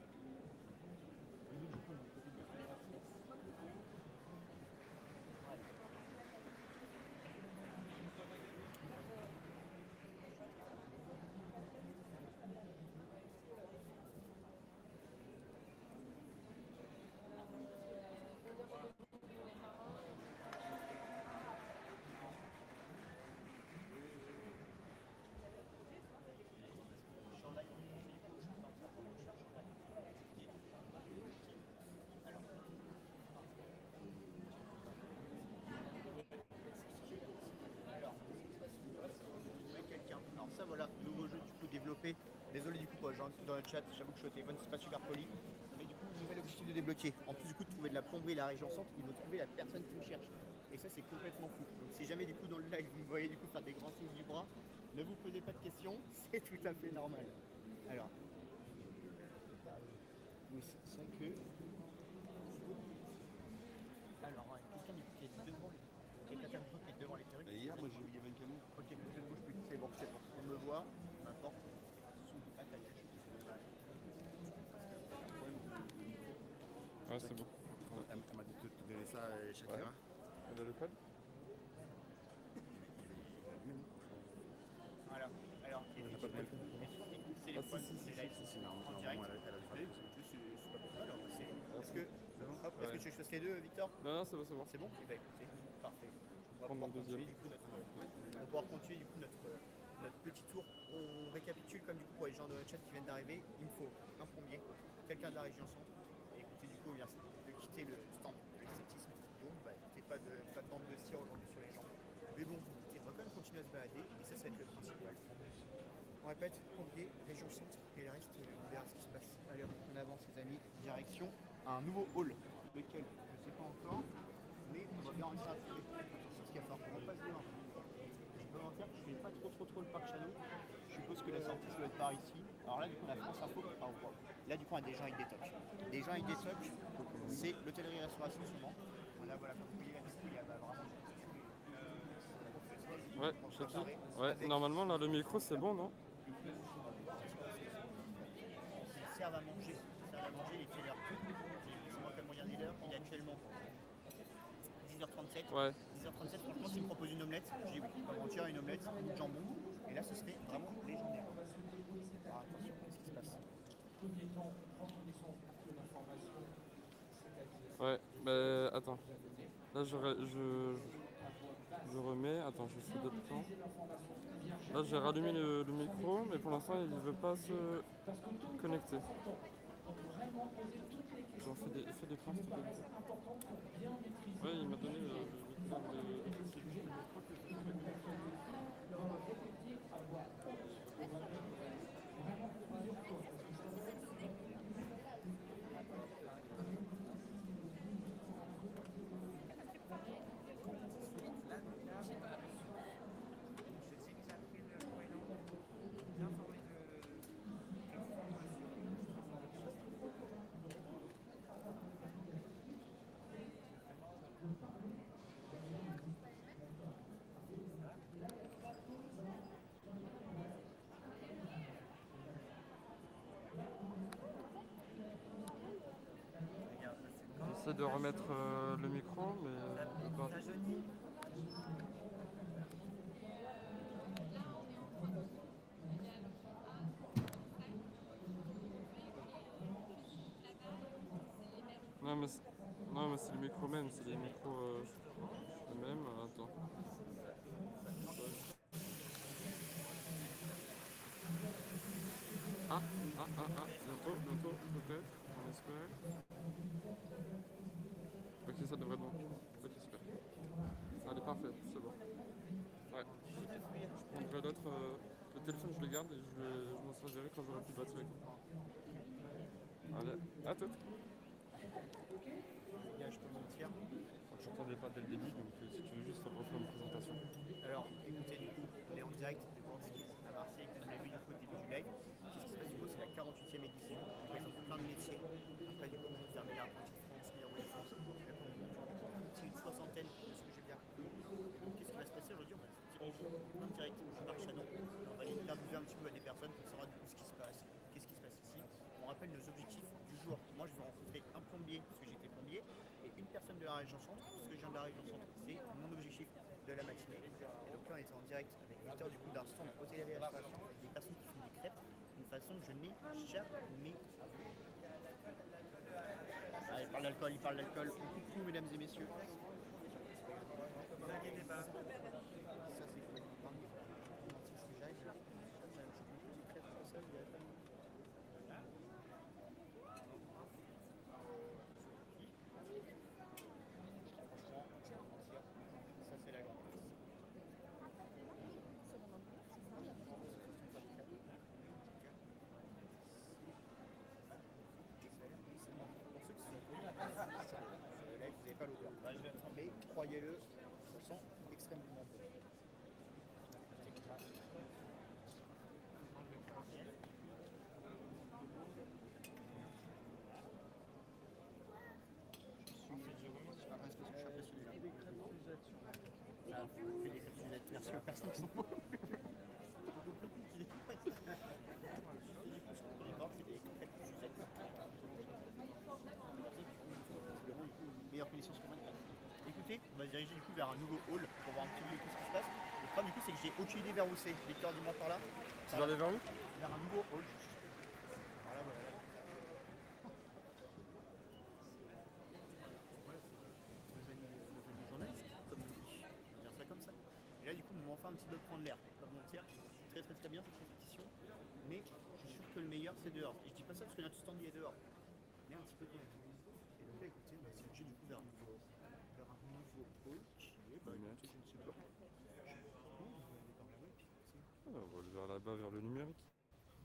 A: Alors ça voilà, nouveau jeu du coup développé. Désolé du coup pour les gens dans le chat, j'avoue que je suis au téléphone, c'est pas super poli. Mais du coup, nouvel objectif de débloquer. En plus du coup de trouver de la plomberie, la région centre, il faut trouver la personne qui me cherche. Et ça c'est complètement fou. Donc si jamais du coup dans le live vous me voyez du coup faire des grands signes du bras, ne vous posez pas de questions, c'est tout à fait normal. Alors. Oui, c'est vrai que. Alors, quelqu'un du coup qui est devant les. Quelqu'un du coup qui est devant les perruques.
J: Et hier, moi j'ai vu, il y avait un camion.
A: Ok, je ne bouge plus, c'est bon, c'est bon. On me voit, n'importe.
D: Ouais, c'est bon.
J: Elle m'a dit de te donner ça, Shakira.
D: Ouais. Elle a le code?
A: Voilà, alors,
J: Elle n'a pas de téléphone.
A: c'est les poils, c'est live. En direct. Est-ce que tu choisis les deux, Victor?
D: Non, non, c'est bon, c'est bon.
A: C'est bon? Eh ben, écoutez, parfait. On va
D: Prendre
A: pouvoir
D: le deuxième.
A: continuer du coup notre petit tour. On récapitule comme du coup pour les gens de chat qui viennent d'arriver. Il me faut un plombier, quelqu'un de la région centre. Et écoutez, du coup, on vient de quitter le stand de l'esthétisme. Donc, bah, écoutez, pas de bande de cire aujourd'hui sur les gens. Mais bon, on va quand même continuer à se balader et ça va être le principal. On répète, plombier, région centre et le reste, on verra ce qui se passe. Allez, on avance les amis, direction un nouveau hall. Lequel? Je ne sais pas encore, mais on va bien réussir à trouver. C'est ce qu'il y a fort. On passe devant. Je peux mentir que je ne fais pas trop le parc Chano. Je suppose que la sortie doit être par ici. Alors là, du coup, on a France Info. Là, du coup, on a des gens avec des tocs. Des gens avec des tocs, c'est l'hôtellerie-restauration souvent. Voilà, comme vous voyez, là, du coup, il y a vraiment.
D: Ouais, Shaki. Ouais, normalement, là, le micro, c'est bon, non?
A: Ils servent à manger. Il est quelle heure? C'est moi comme moyen leader. Il est actuellement 10h37.
D: Ouais.
A: 10h37, franchement, s'il me propose une omelette, je dis oui. Pas mentir, une omelette, du jambon. Et là, ce serait vraiment légendaire. Alors attention, qu'est-ce qui se passe?
D: Ouais, bah attends. Là, je remets. Attends, je fais d'autres plans. Là, j'ai rallumé le micro, mais pour l'instant, il ne veut pas se connecter. J'en fais des plans, s'il te plaît. Ouais, il m'a donné le J'essaie de remettre le micro, mais pas. Non, mais c'est le micro même, c'est les micros eux-mêmes. Attends. Bientôt, peut-être, on espère. Ok, ça devrait être bon. Ok, super. Allez, parfait, c'est bon. Ouais. Je prendrai l'autre Le téléphone, je le garde et je m'en servirai quand j'aurai plus de batterie. Allez, à tout.
J: Les gars, je peux mentir.
D: Je t'entendais pas dès le début, donc si tu veux juste refaire une présentation.
J: Alors, écoutez, du coup, on est en direct de Worldskills à Marseille, comme vous l'avez vu du coup au début du live. Qu'est-ce qui se passe du coup? C'est la 48e édition. On présente plein de métiers. Après, du coup, on fait un meilleur apprenti de France, meilleur de France. C'est une soixantaine de ce que j'ai bien compris. Qu'est-ce qui va se passer aujourd'hui? On va se diriger en direct du Parc Chano. On va aller interviewer un petit peu à des personnes pour savoir du coup ce qui se passe, qu'est-ce qui se passe ici. On rappelle nos objectifs du jour. Moi, je vais rencontrer un plombier, parce que j'étais plombier, et une personne de la région centre, parce que je viens de la région centre. C'est mon objectif de la matinée. Et donc là, on était en direct avec Victor du coup d'un stand hôtellerie-restauration avec des personnes qui font des crêpes d'une façon que je n'ai jamais. Ah, il parle d'alcool, il parle d'alcool. Coucou, mesdames et messieurs. Ne vous inquiétez pas. Ça, c'est cool. Si j'arrive, je fais une petite crêpe comme ça, vous verrez pas. Ça, c'est la grande place. Là, vous n'avez pas l'odeur. Mais croyez-le, ça sent extrêmement bon. Merci aux personnes qui sont beaucoup plus compliquées. Au départ, c'est des crêpes Suzette. Meilleure condition sur 24. Écoutez, on va se diriger du coup vers un nouveau hall pour voir un petit peu tout ce qui se passe. Le problème du coup, c'est que j'ai aucune idée vers où c'est. Victor, dis-moi par là.
D: Tu vas aller vers où?
J: Vers un nouveau hall. Voilà, voilà. Journaliste, comme on dit. Je vais dire ça comme ça. Et là, du coup, on m'a enfin un petit peu prendre l'air. Pas mentir, c'est très bien cette compétition. Mais je suis sûr que le meilleur, c'est dehors. Et je dis pas ça parce que notre stand il est dehors. Mais un petit peu dehors. Et donc là, écoutez, on va se diriger du coup vers un nouveau hall qui est, bah écoutez, je ne sais pas.
D: On va aller vers là-bas, vers le numérique.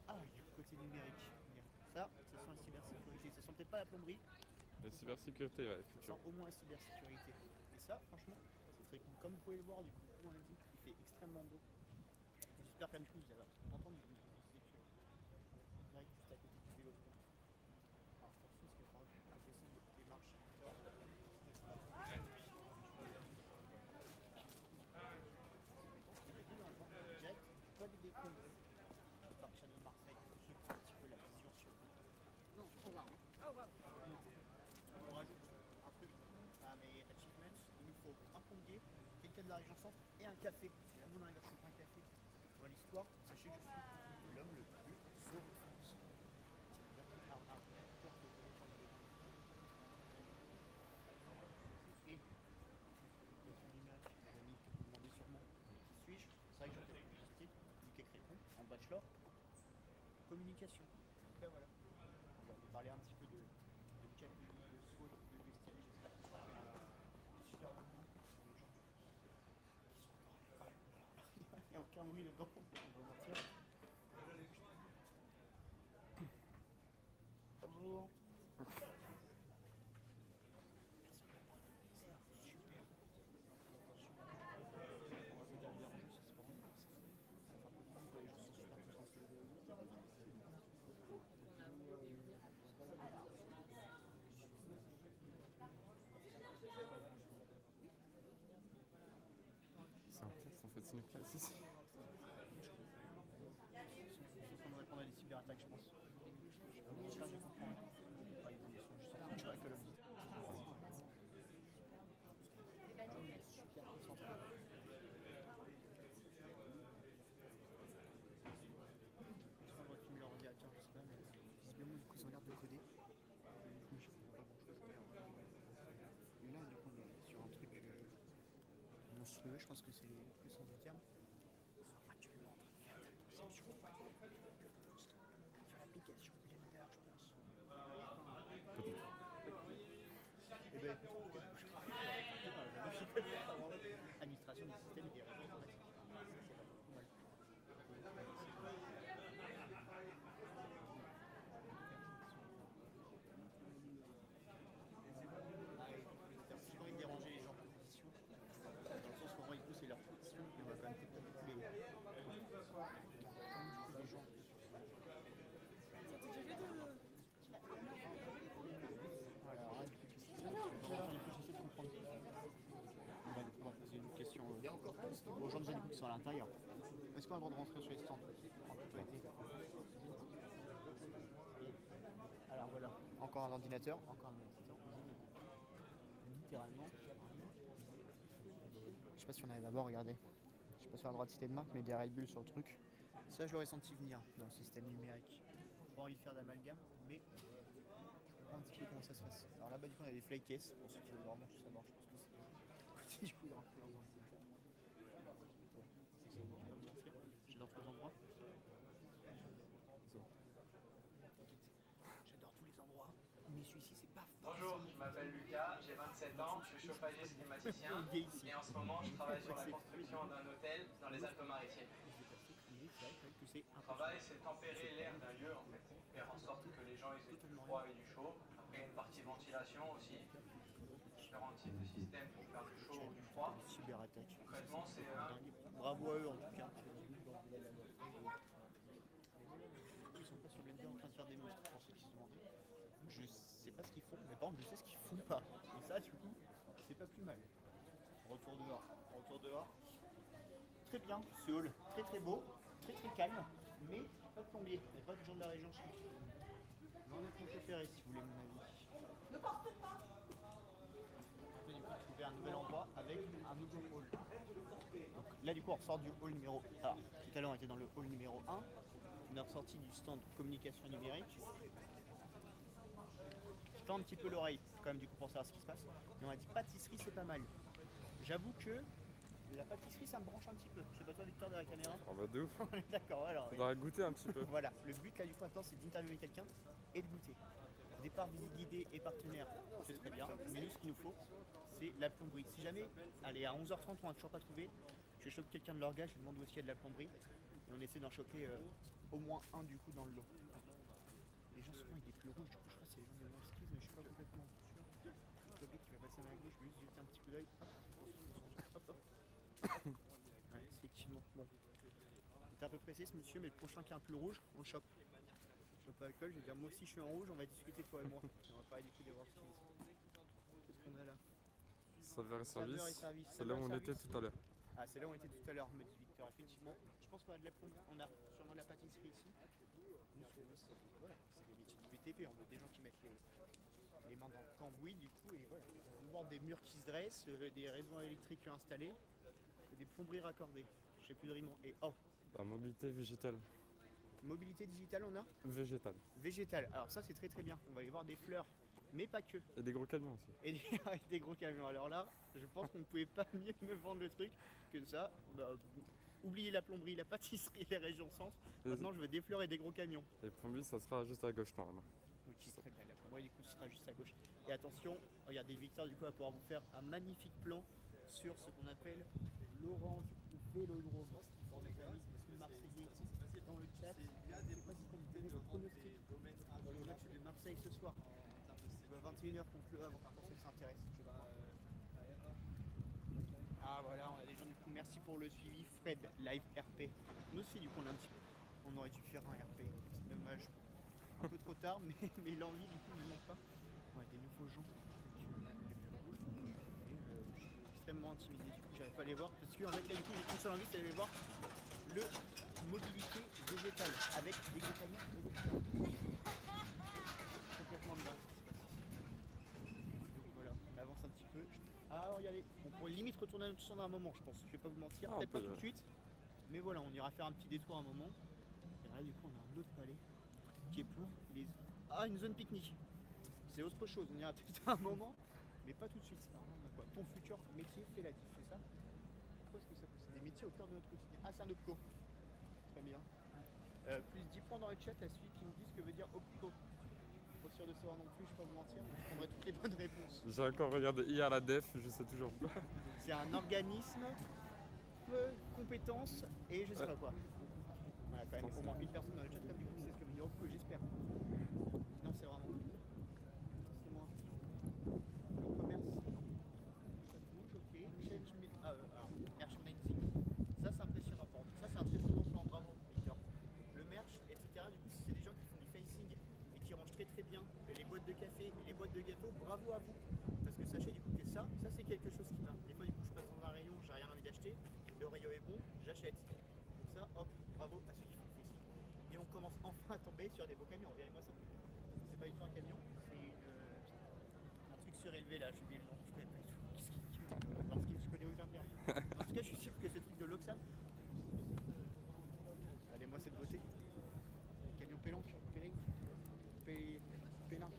J: Ah, il y a le côté numérique. Ça sent la cybersécurité. Ça sent peut-être pas la plomberie.
D: La cybersécurité, ouais,
J: Ça sent au moins la cybersécurité. Et ça, franchement, c'est très cool. Comme vous pouvez le voir, du coup, on l'a dit, il fait extrêmement beau. J'espère qu'un coup, vous allez entendre du bruit. Direct juste à côté du vélo. Alors, je pense qu'il va falloir descendre des marches. Direct, pas des décombres. Le Parc Chano de Marseille, je prends un petit peu la vision sur vous. Non, on va. On rajoute un truc à mes achievements. Il nous faut un plombier, quelqu'un de la région centre et un café. Et là, on arrive à trouver un café. Dans l'histoire, sachez que je suis l'homme le plus sauvé de France. Et question numérique, les amis, vous me demandez sûrement qui suis-je. C'est vrai que j'ai fait une petite répond en bachelor communication. Donc là, voilà. On va vous parler un petit peu de Camille, de SWOT, de Destiny. J'espère que ça va être super bon pour les gens qui sont encore. Il n'y a aucun bruit dedans, on va mentir. Bonjour.
D: C'est un test en fait, c'est une classe ici.
J: Il faut qu'on réponde à des cyberattaques, je pense. Je comprends. Pas les ambitions, je sais pas, je suis économiste. Super concentré. On va filmer leur ordinateur, je sais pas, mais visiblement, du coup, ils ont l'air de coder. Du coup, je comprends pas grand chose. Et là, du coup, on est sur un truc monstrueux, je pense que c'est le sens du terme. Ils sont actuellement en train de faire de la conception sur l'application Blender, je pense. Et bien, administration du système et des réseaux informatiques. Ça, c'est pas mal.
A: aux gens déjà du coup qui sont à l'intérieur. Est-ce qu'on a le droit de rentrer sur les stands en toute honnêteté? Alors voilà, encore un ordinateur, littéralement. Je sais pas si on arrive à voir, regardez. Je sais pas sur la droite cité de marque, mais des Red Bull sur le truc. Ça, je l'aurais senti venir dans le système numérique. J'ai pas envie de faire d'amalgame, mais je comprends un petit peu comment ça se passe. Alors là-bas, du coup, on a des fly cases pour ceux qui veulent vraiment tout savoir. Je pense que c'est du coup, j'adore tous les endroits. J'adore tous les endroits, mais celui-ci, c'est pas
C: Bonjour, je m'appelle Lucas, j'ai 27 ans, je suis chauffagiste climaticien et en ce moment je travaille sur la construction d'un hôtel dans les Alpes-Maritimes. Mon travail, c'est tempérer l'air d'un lieu en fait, faire en sorte que les gens aient du froid et du chaud. Après, il y a une partie ventilation aussi, différents types de systèmes pour faire du chaud ou du froid. Concrètement, c'est
A: bravo à eux en tout cas. Ils sont pas sur Blender en train de faire des monstres pour ceux qui se demandaient. Je sais pas ce qu'ils font, mais par contre je sais ce qu'ils font pas. Et ça du coup, c'est pas plus mal. Retour dehors. Très bien, ce hall, très très beau, très très calme, mais pas de plombier, il n'y a pas de gens de la région chic. J'en ai préféré si vous voulez mon avis. Ne partez pas. On peut du coup trouver un nouvel endroit avec un nouveau hall. Donc, là du coup on ressort du hall numéro 1. Alors, tout à l'heure on était dans le hall numéro 1. On est ressorti du stand communication numérique. Je tends un petit peu l'oreille quand même du coup pour savoir ce qui se passe. Mais on a dit pâtisserie c'est pas mal. J'avoue que la pâtisserie ça me branche un petit peu. Je sais pas toi Victor de la caméra.
D: On va de ouf.
A: D'accord, alors.
D: Faudra goûter un petit peu.
A: Voilà, le but là du coup maintenant c'est d'interviewer quelqu'un et de goûter. Départ, visite guidée et partenaire, c'est très bien. Mais nous ce qu'il nous faut, c'est la plomberie. Si jamais, allez à 11h30 on n'a toujours pas trouvé, je chope quelqu'un de l'orga, je lui demande où il y a de la plomberie. Et on essaie d'en choper au moins un du coup dans le lot. Les gens souvent avec des pneus rouges, du coup je crois que c'est les gens de Wolfskis, mais je suis pas complètement sûr. Le mec qui va passer à ma gauche, je vais juste jeter un petit coup d'œil. Ouais, effectivement. Bon. Il est un peu pressé ce monsieur, mais le prochain qui a un pneu rouge, on le chope. Je chope pas l'alcool, je vais dire moi aussi je suis en rouge, on va discuter toi et moi. On va parler du coup des Wolfskis. Qu'est-ce qu'on a là?
D: Serveur et service. C'est là où on était tout à l'heure.
A: Ah, c'est là où on était tout à l'heure, me dit Victor. Effectivement, je pense qu'on a de la plomberie, on a sûrement de la pâtisserie ici. Nous, voilà, c'est les métiers du BTP, on a des gens qui mettent les mains dans le cambouis du coup, et voilà. On voit des murs qui se dressent, des réseaux électriques installés, et des plomberies raccordées. Je sais plus de rime. Et oh,
D: La mobilité végétale.
A: mobilité digitale, on a
D: Végétale.
A: végétale. Alors ça, c'est très très bien. On va aller voir des fleurs, mais pas que.
D: Et des gros camions aussi.
A: Et avec des gros camions. Alors là, je pense qu'on ne pouvait pas mieux me vendre le truc que ça. Bah, oubliez la plomberie, la pâtisserie, les régions centre. Maintenant, je veux des fleurs et des gros camions.
D: Et plombier, ça sera juste à gauche normalement.
A: Ok, très bien. La plomberie, du coup, ce sera juste à gauche. Et attention, regardez, Victor, du coup, va pouvoir vous faire un magnifique plan sur ce qu'on appelle l'Orange Vélodrome. Pour les amis marseillais dans le chat, je ne sais pas si vous avez vos pronostics dans le match de Marseille ce soir. À 21h contre le Havre, pour ceux qui s'intéressent. Ah voilà, on a des gens du coup, merci pour le suivi. Fred, live RP. Nous aussi du coup on aurait dû faire un RP, c'est dommage. Un peu trop tard, mais l'envie du coup ne manque pas. Ouais, des nouveaux gens. Je suis extrêmement intimidé, du coup j'arrive pas à les voir. Parce qu'en fait là du coup j'ai une seule envie, c'est d'aller voir le mobilité végétale avec des gros camions. Complètement dedans. Voilà, on avance un petit peu. Ah, regardez, on pourrait limite retourner à notre stand à un moment, je pense. Je vais pas vous mentir, peut-être pas tout de suite. Mais voilà, on ira faire un petit détour à un moment. Et là, du coup, on a un autre palais qui est pour les. Ah, une zone pique-nique. C'est autre chose, on ira peut-être à un moment, mais pas tout de suite. Quoi. Ton futur métier fait la diff, c'est ça? Pourquoi est-ce que ça c'est des métiers au cœur de notre quotidien? Ah, c'est un opco. Très bien. Plus 10 points dans le chat à celui qui nous dit ce que veut dire opco. Pas sûr de savoir non plus, je vais pas vous mentir, je prendrai toutes les bonnes réponses.
D: J'ai encore regardé hier la def, je sais toujours pas.
A: C'est un organisme, compétence et je sais pas quoi. Voilà, quand même au moins une personne dans le chat là, du coup c'est ce que veut dire opco, j'espère. Sinon c'est vraiment cool. C'est moi. Le commerce. Ça bouge, ok. Merchandising. Ça c'est impressionnant. Ça c'est un très très bon plan, bravo Victor. Le merch, etc. Du coup c'est des gens qui font du facing et qui rangent très très bien les boîtes de café, les boîtes de gâteaux, bravo à vous. Parce que sachez du coup que ça c'est quelque chose qui va. Des fois du coup je passe dans un rayon, j'ai rien envie d'acheter.
J: le rayon est bon, j'achète. Comme ça, hop, bravo à ceux qui font ici. Et on commence enfin à tomber sur des beaux camions. Regardez-moi ça. C'est pas du tout un camion, c'est un truc surélevé là, je sais bien le nom, je connais pas du tout. Parce que je connais aucun bien. En tout cas, je suis sûr que ce truc de l'Oxam. Regardez-moi cette beauté. Camion pélanque, pélin.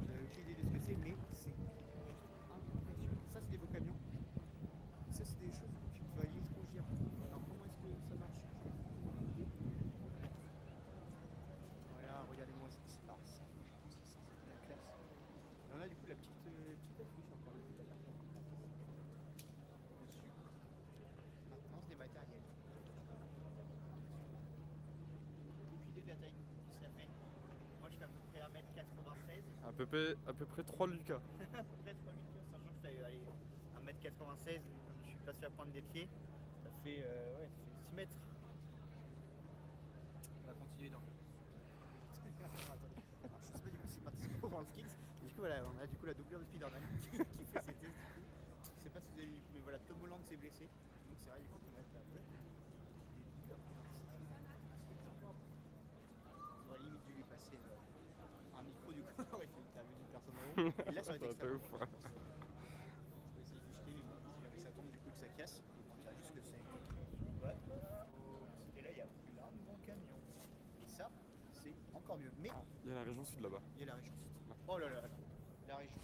J: J'ai aucune idée de ce que c'est, mais c'est impressionnant. Ça, c'est des beaux camions. Ça, c'est des choses que tu peux aller trop dire. Alors, comment est-ce que ça marche? Voilà, regardez-moi ce qui se passe. Je pense que ça, c'est la classe. Et on a du coup la petite affiche encore là, tout à l'heure. Dessus. Maintenance des matériels. Aucune idée de la taille que ça fait. Moi, je fais à peu près 1m96.
D: À peu près 3 Lucas.
J: À peu près 3 000 sachant que je fais 1m96, je suis passé à pointe des pieds, ça fait, ouais, ça fait 6 mètres. On va continuer dans. Alors, je sais pas du coup si c'est participé au World Skills. Du coup voilà, on a du coup la doublure de Spider-Man qui fait ses tests du coup. Je sais pas si vous avez vu, mais voilà, Tom Holland s'est blessé. Donc c'est vrai du coup qu'on va être là. On aurait limite dû lui passer un micro du coup, on aurait fait une interview d'une personne en haut. Et là ça aurait été extrêmement
D: ouf.
J: on va essayer de jeter les mots, si jamais ça tombe du coup que ça casse. On dirait juste que c'est. Ouais. Et là il y a plein de bons camions. Et ça, c'est encore mieux. Mais
D: Il y a la région sud là-bas.
J: il y a la région sud. Oh là là, la région sud.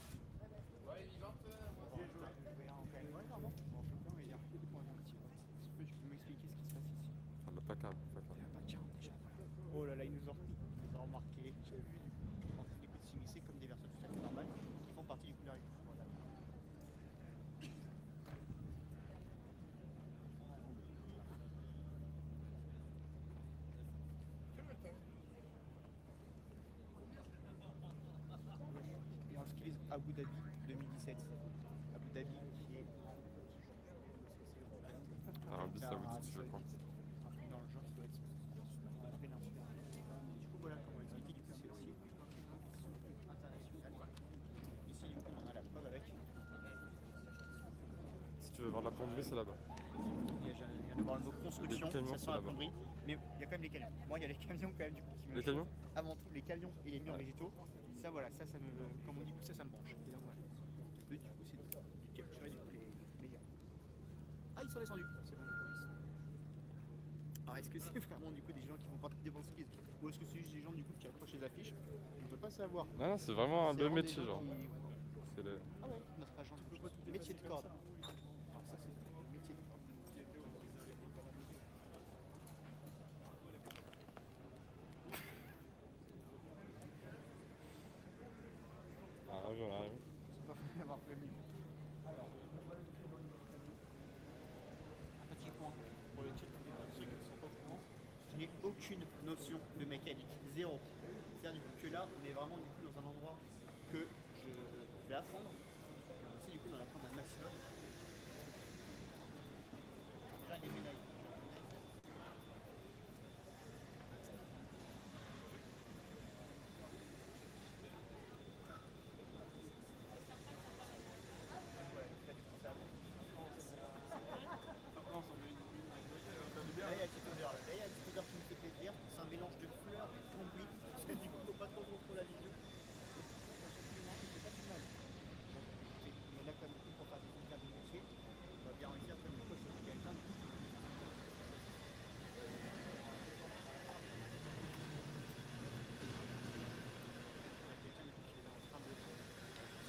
J: Ouais, vivante. Ouais, vraiment. Bon, faut pas me dire. On va un petit peu. Tu peux m'expliquer ce qui se passe ici?
D: Ah, le PACA.
J: Il y a pas de charme déjà. Oh là là, ils nous ont remarqué. J'ai vu du coup, les coups de s'immiscer comme des versions tout à fait normales qui font partie du coup de la région. Voilà. Et en skills Abu Dhabi 2017. Abu Dhabi qui est.
D: Arabie Saoudite, je crois.
J: Un truc dans le genre qui doit être péninsulaire. Du coup, voilà comment expliquer. Du coup, c'est aussi un international. Ici, du coup, on en a la preuve avec.
D: Si tu veux voir la plomberie, c'est là-bas.
J: Il y a de voir le mot construction,
D: Les camions,
J: ça
D: c'est
J: sent la
D: là-bas.
J: plomberie. Mais il y a quand même les camions. Moi, il y a les camions quand même du coup qui me
D: Les camions?
J: avant tout les camions et les murs
D: Ouais.
J: végétaux. Ça, voilà, ça me. Comme on dit, ça me branche. Et donc, voilà. Le, du coup, c'est de capturer du coup les gars. Ah, ils sont descendus. C'est bon. Alors, est-ce que c'est vraiment du coup des gens qui font partie des bons skis ou est-ce que c'est juste des gens du coup qui accrochent les affiches? On ne peut pas savoir.
D: Non, c'est vraiment un
J: C'est
D: beau
J: vraiment des
D: métier,
J: gens
D: genre.
J: qui-
D: C'est le...
J: Ah ouais, notre agent métier de corde. Alors ça c'est le métier de corde.
D: Ah, j'en arrive.
J: C'est pas fait avoir prévu. Alors, un petit point pour le titre pour ceux qui ne sont pas au courant. Je n'ai aucune notion de mécanique, zéro. C'est-à-dire du coup que là, on est vraiment du coup dans un endroit que je vais apprendre. Et on essaie du coup d'en apprendre un maximum. Là, les médailles. Là, il y a la petite odeur. Là, il y a la petite odeur qui me fait plaisir. C'est un mélange de fleurs et de plomberie. Parce que du coup, il ne faut pas trop la vision. C'est pas plus mal. Bon, écoutez, on est là comme pour faire des interviews de métier. On va bien réussir comme une chose. Il y a plein de quelqu'un qui est en train de se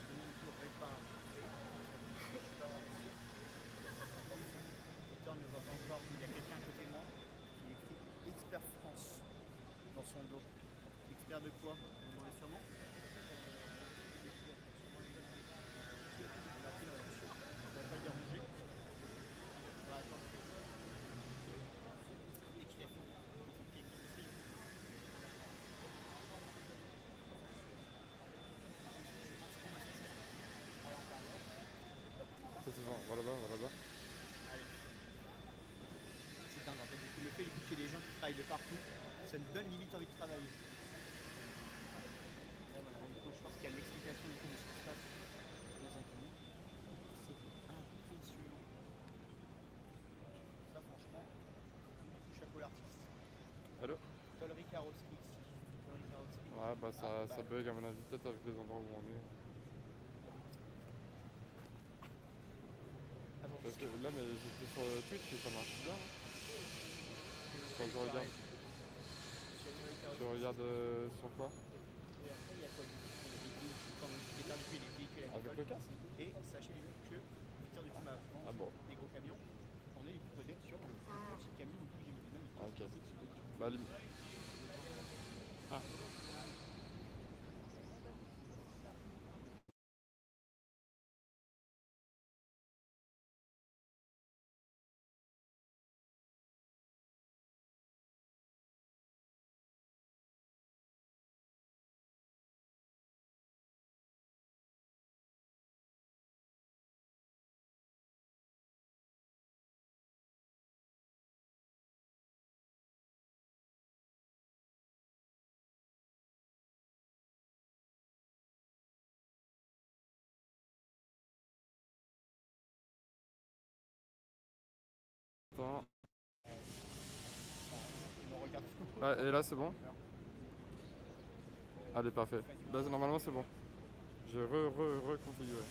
J: donner une tour réparation. L'auteur ne voit pas encore, il y a quelqu'un à côté de moi qui écrit Expert France dans son dos. Expert de quoi? Vous me demandez sûrement. On va pas dire bouger. On va attendre. Et qu'il y a tout. Et qu'il suit.
D: C'est bon, va là-bas, va là-bas.
J: C'est dingue en fait, du coup, le fait qu'il y ait des gens qui travaillent de partout, ça nous donne limite envie de travailler. Là, voilà, du coup, je pense qu'il y a l'explication du coup de ce qui se passe dans un pays. C'est impressionnant.
D: bah ça bug à mon avis, peut-être avec les endroits où on est. Parce que là, mais j'étais sur Twitch et ça marche bien. Quand je regarde. Tu regardes sur quoi?
J: Et après, il y a quoi du coup? Il y a des véhicules
D: Avec le casque?
J: Et sachez du coup que Victor du coup m'a
D: Ah bon.
J: des gros camions. On est du coup peut-être sur le petit camion du coup j'ai mis même.
D: Ah, ok. Bah, ah. Attends. Ouais, et là c'est bon? Allez, parfait. Là normalement c'est bon. J'ai reconfiguré.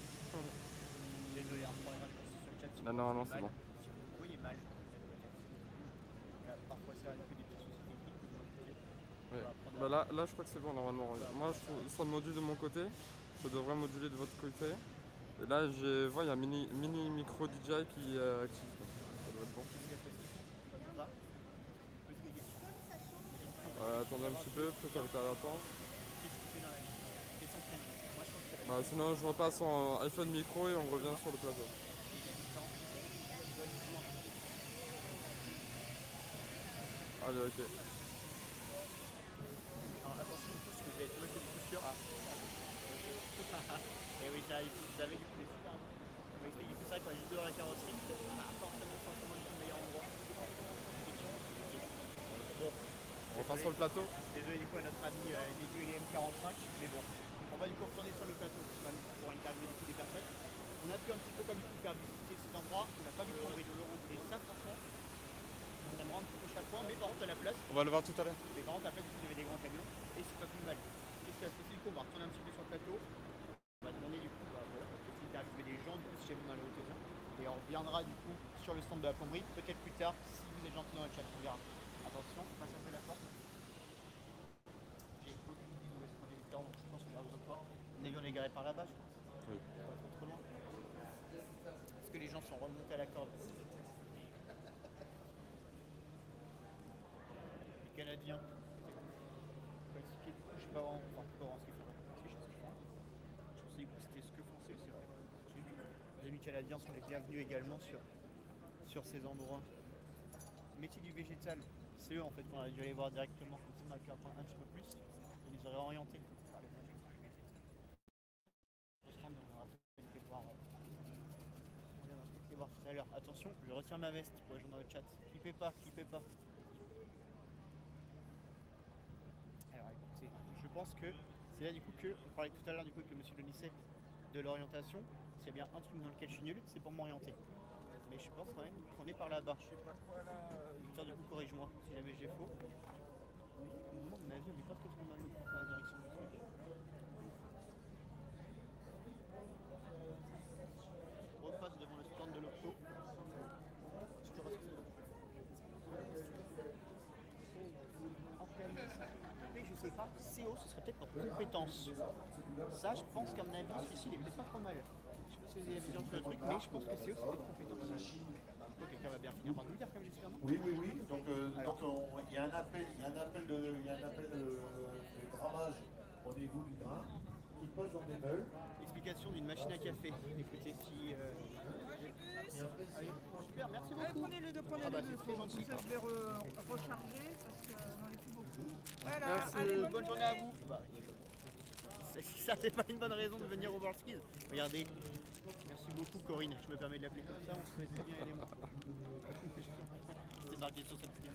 J: Désolé, pour les raccourcis sur le chat.
D: Là normalement c'est bon.
J: Si vous voyez mal, parfois ça a des petits soucis techniques.
D: Ouais. Bah là je crois que c'est bon normalement. Moi je trouve ça module de mon côté. Ça devrait moduler de votre côté. Et là je vois il y a mini micro DJI qui est actif. Ça doit être bon. Attendez un petit peu, peut-être avec la latence. Bah, sinon je repasse en iPhone micro et on revient sur le plateau. Allez, ok.
J: Alors attention, parce que je vais être bloqué des coups sûrs. Et oui, ça arrive, vous avez du coup des super. On va expliquer tout ça quand j'ai dehors la carrosserie. On a forcément du meilleur endroit. Bon.
D: On repasse sur le plateau.
J: Désolé du coup à notre ami Dédieu et M45, mais bon. On va du coup retourner sur le plateau pour interviewer du coup des personnes. On a pu un petit peu comme il faut faire visiter cet endroit. On n'a pas vu de Cambridge de l'euro. Et ça franchement, on aimerait un petit peu chaque fois, mais par contre à la place.
D: On va le voir tout à l'heure.
J: Mais par contre à la place, il y avait des grands camions et c'est pas plus mal. Qu'est-ce qu'il y a possible? On va retourner un petit peu sur le plateau. On va demander du coup, voilà, peut-être interviewer des gens du coup si jamais on a le haut. Et on reviendra du coup sur le stand de la plomberie, peut-être plus tard si vous êtes gentil dans le chat, on verra. Attention, passe un peu la porte. J'ai aucune idée où est-ce qu'on est donc je pense qu'on va besoin de toi. On est garé par là-bas, je pense.
D: Oui.
J: Pas trop loin. Est-ce que les gens sont remontés à la corde? Les Canadiens. Je sais pas vraiment, enfin, pas vraiment ce qu'ils font. Je pensais que c'était ce que font, c'est vrai. Les amis canadiens sont les bienvenus également sur ces endroits. Métier du végétal, c'est eux en fait qu'on a dû aller voir directement, comme ça on a pu apprendre un petit peu plus. Ils nous auraient orientés. Voir tout à l'heure. Attention, je retire ma veste pour les gens dans le chat. Clippez pas, clippez pas. Alors écoutez, je pense que c'est là du coup que on parlait tout à l'heure du coup avec le monsieur Denisset de l'orientation. S'il y a bien un truc dans lequel je suis nul, c'est pour m'orienter. Mais je pense quand même qu'on est par là-bas. Je sais pas quoi là. Victor du coup corrige-moi si jamais j'ai faux. Au moment de mon avis, on n'est pas trop dans la direction du truc. Je repasse devant le stand de l'Opto. Mais je sais pas, CO ce serait peut-être pour compétence. Ça, je pense qu'à mon avis, celui-ci il est peut-être pas trop mal. Je sais pas si vous avez bien sur le truc, mais je pense que CO c'est peut-être compétence. Quelqu'un va bien finir par nous dire comme j'espère.
K: Oui. Donc il y a un appel, de grammage au niveau du grain qui pose dans des meules.
J: Explication d'une machine à café. Écoutez, si. Allez, super, merci beaucoup.
L: Prenez-les deux,
J: C'est très gentil.
L: Je vais recharger parce que j'en ai plus beaucoup. Voilà,
J: merci,
L: allez,
J: bonne journée à vous. Ça, c'est pas une bonne raison de venir au World Skills. Regardez. Merci beaucoup, Corinne. Je me permets de l'appeler comme ça. On se connaît très bien, elle et moi. C'est marqué sur cette fiche.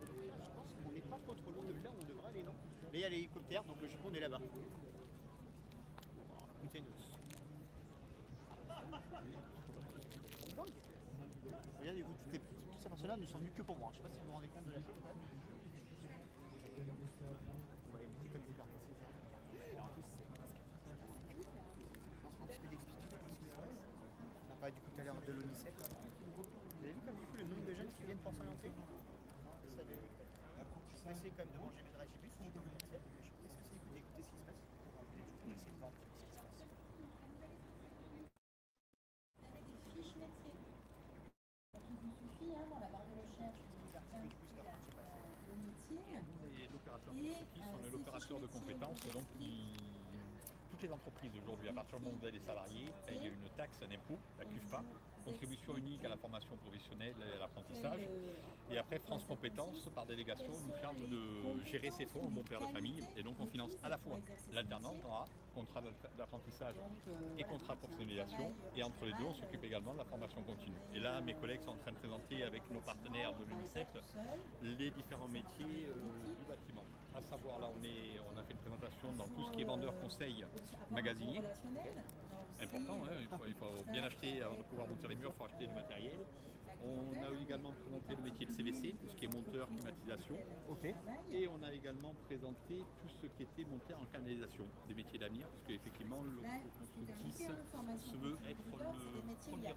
J: Je pense qu'on n'est pas trop loin de là où on devrait aller, non? Là, il y a l'hélicoptère, donc je pense qu'on est là-bas. Écoutez-nous. Regardez, vous, toutes ces personnes-là ne sont venues que pour moi. Je sais pas si vous vous rendez compte de la chose. On va les mettre comme des de l'ONICEP. Vous avez vu comme du coup le nombre de jeunes qui viennent pour s'orienter? Ça devait essayer quand même de manger mes dragibus au niveau de l'ONICEP. Qu'est-ce que c'est? Écoutez ce qui se passe. On va essayer de voir un petit peu ce qui se passe.
M: Et l'opérateur qui sont l'opérateur de compétences, donc toutes les entreprises aujourd'hui, à partir du moment où vous avez des salariés, il y a une taxe, un impôt, la CUFA, contribution unique à la formation professionnelle et à l'apprentissage. Et après, France Compétences, par délégation, nous charge de gérer ces fonds au bon père de famille. Et donc on finance à la fois l'alternance, contrat d'apprentissage et contrat de professionnalisation. Et entre les deux, on s'occupe également de la formation continue. Et là, mes collègues sont en train de présenter avec nos partenaires de l'UNICEF les différents métiers du bâtiment. À savoir, là, on a fait une présentation dans tout ce qui est vendeur, conseil, magasinier. Important, hein, il faut bien acheter avant de pouvoir monter les murs, il faut acheter du matériel. On a également présenté le métier de CVC, tout ce qui est monteur, climatisation. Et on a également présenté tout ce qui était monté en canalisation, des métiers d'avenir, parce qu'effectivement, le constructif se veut être le premier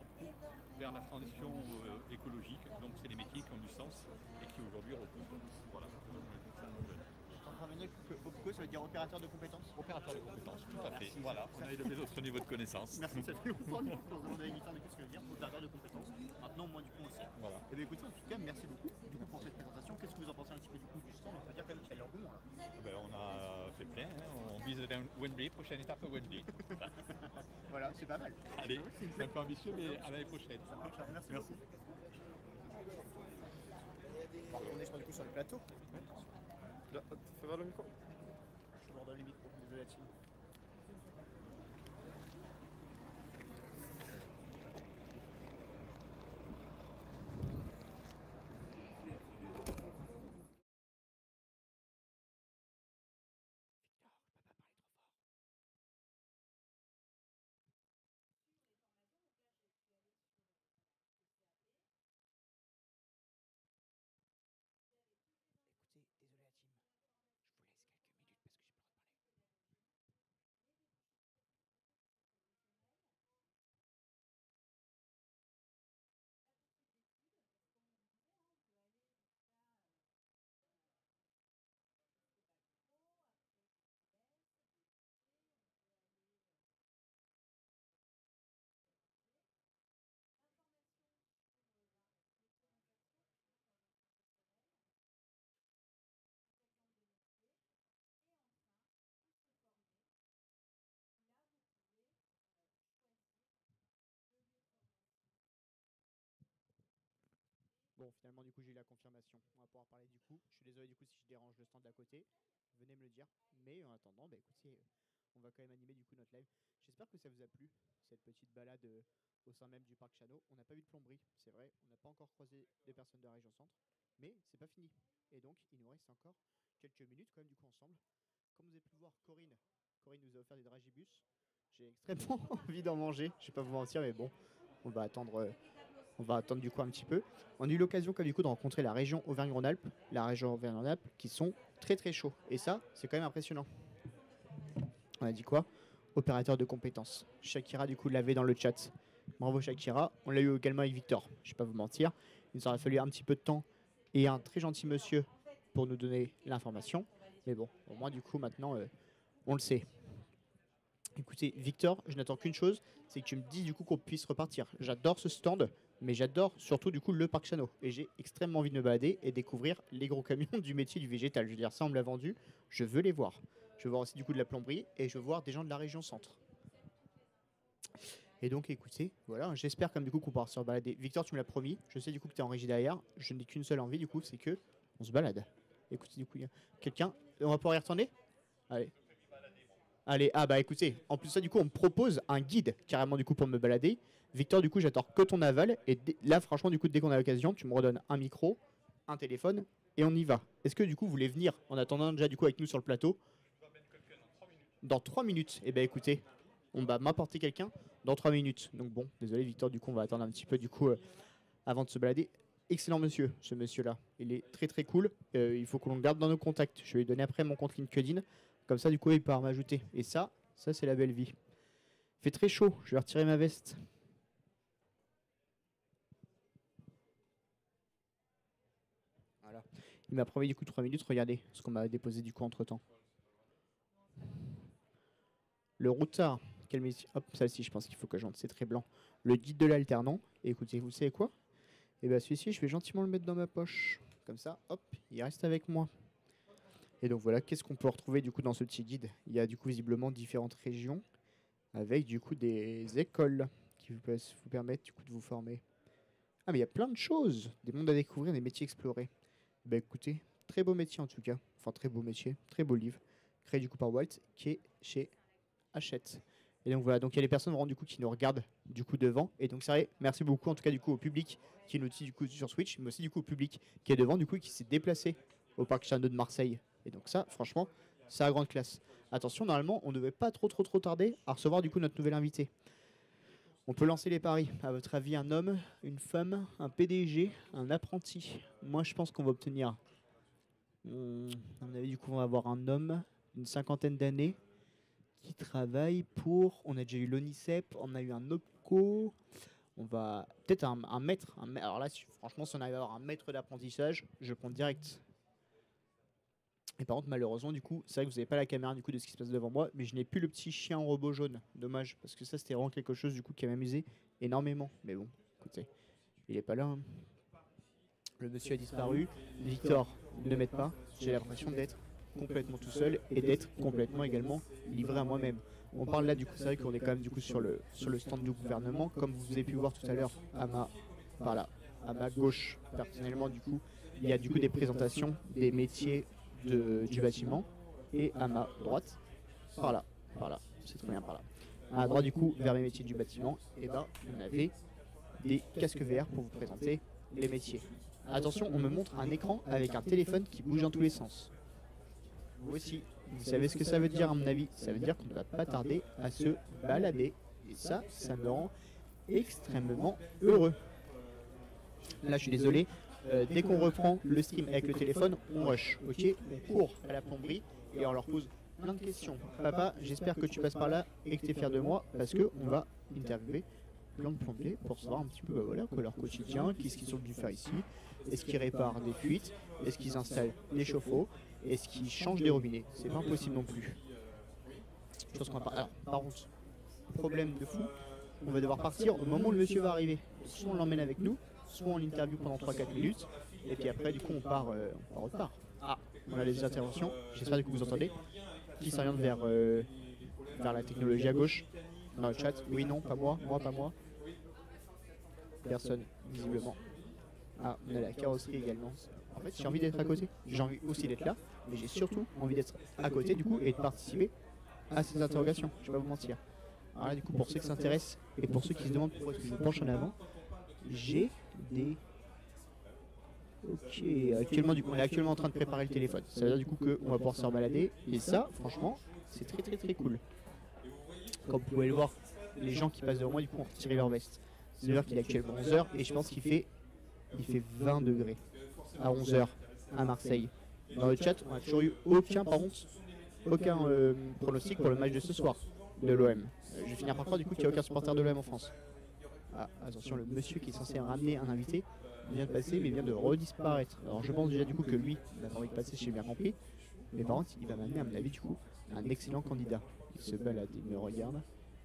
M: vers la transition écologique. Donc c'est des métiers qui ont du sens et qui aujourd'hui recoupent. Voilà.
J: Que OPCO, ça veut dire opérateur de compétences?
M: Opérateur de compétences, tout à fait. Voilà, on a élevé notre niveau de connaissance.
J: Merci, ça fait longtemps que vous avez une ce que je veux dire, opérateur de compétences. Maintenant, moi, du coup, aussi.
M: Voilà.
J: Et bien, écoutez, en tout cas, merci beaucoup du coup, pour cette présentation. Qu'est-ce que vous en pensez un petit peu du coup du stand? On peut dire quand même qu'il a l'air bon.
M: Ben, on a fait plein, hein. On vise Wembley, prochaine étape à Wembley.
J: Voilà, c'est pas mal.
M: Allez, c'est un peu ambitieux, mais à l'année prochaine.
J: Ça marche, merci. On va retourner, je crois, du coup, sur le plateau.
D: Là, fais voir le micro.
J: Je vous redonne le micro, désolé là-dessus. Bon, finalement, du coup, j'ai eu la confirmation. On va pouvoir parler du coup. Je suis désolé du coup si je dérange le stand d'à côté. Venez me le dire. Mais en attendant, bah, écoutez, on va quand même animer du coup notre live. J'espère que ça vous a plu, cette petite balade au sein même du parc Chano. On n'a pas vu de plomberie, c'est vrai. On n'a pas encore croisé des personnes de la région centre. Mais c'est pas fini. Et donc, il nous reste encore quelques minutes quand même du coup ensemble. Comme vous avez pu le voir, Corinne nous a offert des dragibus. J'ai extrêmement envie d'en manger. Je vais pas vous mentir, mais bon, on va attendre du coup un petit peu. On a eu l'occasion du coup de rencontrer la région Auvergne-Rhône-Alpes, qui sont très très chauds. Et ça, c'est quand même impressionnant. On a dit quoi? Opérateur de compétences. Shakira du coup l'avait dans le chat. Bravo Shakira. On l'a eu également avec Victor. Je vais pas vous mentir. Il nous aura fallu un petit peu de temps et un très gentil monsieur pour nous donner l'information. Mais bon, au moins du coup maintenant, on le sait. Écoutez, Victor, je n'attends qu'une chose, c'est que tu me dises du coup qu'on puisse repartir. J'adore ce stand, mais j'adore surtout du coup le parc Chano. Et j'ai extrêmement envie de me balader et découvrir les gros camions du métier du végétal. Je veux dire, ça on me l'a vendu, je veux les voir. Je veux voir aussi du coup de la plomberie et je veux voir des gens de la région centre. Et donc écoutez, voilà, j'espère comme du coup qu'on pourra se balader. Victor, tu me l'as promis, je sais du coup que tu es en régie derrière. Je n'ai qu'une seule envie du coup, c'est que on se balade. Écoutez, du coup, il y a quelqu'un, on va pouvoir y retourner? Allez. Allez, ah bah écoutez, en plus de ça du coup on me propose un guide carrément du coup pour me balader. Victor du coup j'attends que ton aval et là franchement du coup dès qu'on a l'occasion tu me redonnes un micro, un téléphone et on y va. Est-ce que du coup vous voulez venir en attendant déjà du coup avec nous sur le plateau? Dans 3 minutes. Eh ben écoutez, on va m'apporter quelqu'un dans 3 minutes. Donc bon, désolé Victor du coup on va attendre un petit peu du coup avant de se balader. Excellent monsieur, ce monsieur là, il est très très cool, il faut qu'on le garde dans nos contacts. Je vais lui donner après mon compte LinkedIn. Comme ça, du coup, il peut m'ajouter. Et ça c'est la belle vie. Il fait très chaud. Je vais retirer ma veste.
A: Il m'a promis du coup 3 minutes. Regardez ce qu'on m'a déposé du coup entre temps. Le routard. Quel métier? Hop, celle-ci, je pense qu'il faut que j'entre. C'est très blanc. Le guide de l'alternant. Et écoutez, vous savez quoi? Et bien celui-ci, je vais gentiment le mettre dans ma poche. Comme ça, hop, il reste avec moi. Et donc voilà, qu'est-ce qu'on peut retrouver du coup dans ce petit guide? Il y a du coup visiblement différentes régions avec du coup des écoles qui vous permettent du coup de vous former. Ah mais il y a plein de choses, des mondes à découvrir, des métiers explorés. Bah écoutez, très beau métier en tout cas. Enfin très beau métier, très beau livre. Créé du coup par Walt qui est chez Hachette. Et donc voilà, donc il y a les personnes vraiment, du coup qui nous regardent du coup devant. Et donc c'est vrai, merci beaucoup en tout cas du coup au public qui nous dit du coup sur Switch, mais aussi du coup au public qui est devant du coup et qui s'est déplacé au Parc Chano de Marseille. Et donc ça, franchement, c'est à grande classe. Attention, normalement, on ne devait pas trop tarder à recevoir du coup notre nouvel invité. On peut lancer les paris. À votre avis, un homme, une femme, un PDG, un apprenti? Moi, je pense qu'on va obtenir... à mon avis, du coup, on va avoir un homme d'une 50aine d'années qui travaille pour... On a déjà eu l'ONICEP, on a eu un OPCO, on va... Peut-être un maître. Alors là, franchement, si on arrive à avoir un maître d'apprentissage, je prends direct. Et par contre, malheureusement, du coup, c'est vrai que vous n'avez pas la caméra du coup de ce qui se passe devant moi, mais je n'ai plus le petit chien en robot jaune. Dommage, parce que ça, c'était vraiment quelque chose du coup qui m'amusait énormément. Mais bon, écoutez, il est pas là. Hein. Le monsieur a disparu. Victor, ne m'aide pas. J'ai l'impression d'être complètement tout seul et d'être complètement également livré à moi-même. On parle là du coup, c'est vrai qu'on est quand même du coup sur le stand du gouvernement, comme vous avez pu voir tout à l'heure à ma gauche. Personnellement, du coup, il y a du coup des présentations des métiers du bâtiment, et à ma droite, par là, c'est très bien par là. À droite du coup, vers les métiers du bâtiment, et ben on avait des casques VR pour vous présenter les métiers. Attention, on me montre un écran avec un téléphone qui bouge dans tous les sens. Voici, vous savez ce que ça veut dire à mon avis? Ça veut dire qu'on ne va pas tarder à se balader, et ça me rend extrêmement heureux. Là, je suis désolé. Dès qu'on reprend le stream avec le téléphone, on rush, ok? On court à la plomberie et on leur pose plein de questions. Papa, j'espère que tu passes par là et que tu es fier de moi parce qu'on va interviewer plein de plombiers pour savoir un petit peu voilà, quoi, leur quotidien, qu'est-ce qu'ils sont venus faire ici, est-ce qu'ils réparent des fuites, est-ce qu'ils installent des chauffe-eau, est-ce qu'ils changent des robinets. C'est pas impossible non plus. Chose qu'on va alors, par contre, problème de fou, on va devoir partir au moment où le monsieur va arriver. Soit on l'emmène avec nous, soit on l'interview pendant 3-4 minutes, et puis après du coup on part autre part. Ah, on a les interventions, j'espère du coup vous entendez, qui s'orientent vers la technologie à gauche, dans le chat. Oui, non, pas moi, pas moi. Personne, visiblement. Ah, on a la carrosserie également. En fait, j'ai envie d'être à côté, j'ai envie aussi d'être là, mais j'ai surtout envie d'être à côté du coup et de participer à ces interrogations, je vais pas vous mentir. Alors là du coup pour ceux qui s'intéressent et pour ceux qui se demandent pourquoi est-ce que je me penche en avant, j'ai des... Ok, actuellement, du coup, on est actuellement en train de préparer le téléphone. Ça veut dire du coup qu'on va pouvoir se balader. Et ça, franchement, c'est très cool. Comme vous pouvez le voir, les gens qui passent devant moi, du coup, ont retiré leur veste. C'est-à-dire qu'il est actuellement 11h et je pense qu'il fait 20 degrés à 11h à Marseille. Dans le chat, on n'a toujours eu aucun pronostic pour le match de ce soir de l'OM. Je vais finir par croire du coup qu'il n'y a aucun supporter de l'OM en France. Ah, attention, le monsieur qui est censé ramener un invité vient de passer mais vient de redisparaître. Alors je pense déjà du coup que lui, il n'a pas envie de passer, j'ai bien compris. Mais par contre, il va m'amener à mon avis du coup un excellent candidat. Il se balade, il me regarde,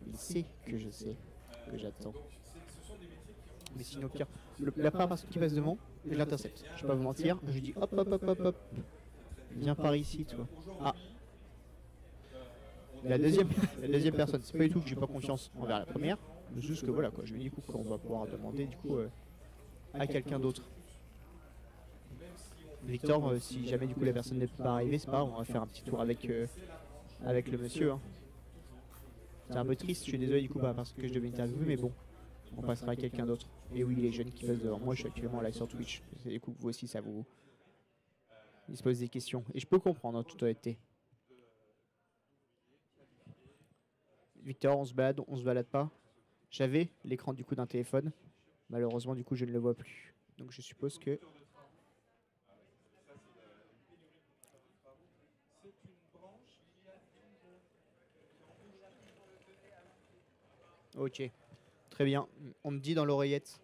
A: il sait que je sais, que j'attends. Mais sinon pire, la première personne qui passe devant, je l'intercepte. Je vais pas vous mentir, je dis hop. Viens par ici toi. Ah. La deuxième personne, c'est pas du tout que j'ai pas confiance envers la première. Juste que voilà quoi, je me dis du coup qu'on va pouvoir demander du coup à quelqu'un d'autre. Victor, si jamais du coup la personne n'est pas arrivée, c'est pas grave, on va faire un petit tour avec le monsieur. Hein. C'est un peu triste, je suis désolé du coup parce que je devais interviewer, mais bon, on passera à quelqu'un d'autre. Et oui, les jeunes qui passent devant moi, je suis actuellement live sur Twitch. Du coup, vous aussi, ça vous... Ils se posent des questions. Et je peux comprendre en toute honnêteté. Victor, on se balade pas. J'avais l'écran du coup d'un téléphone. Malheureusement, du coup, je ne le vois plus. Donc, je suppose que... Ok. Très bien. On me dit dans l'oreillette.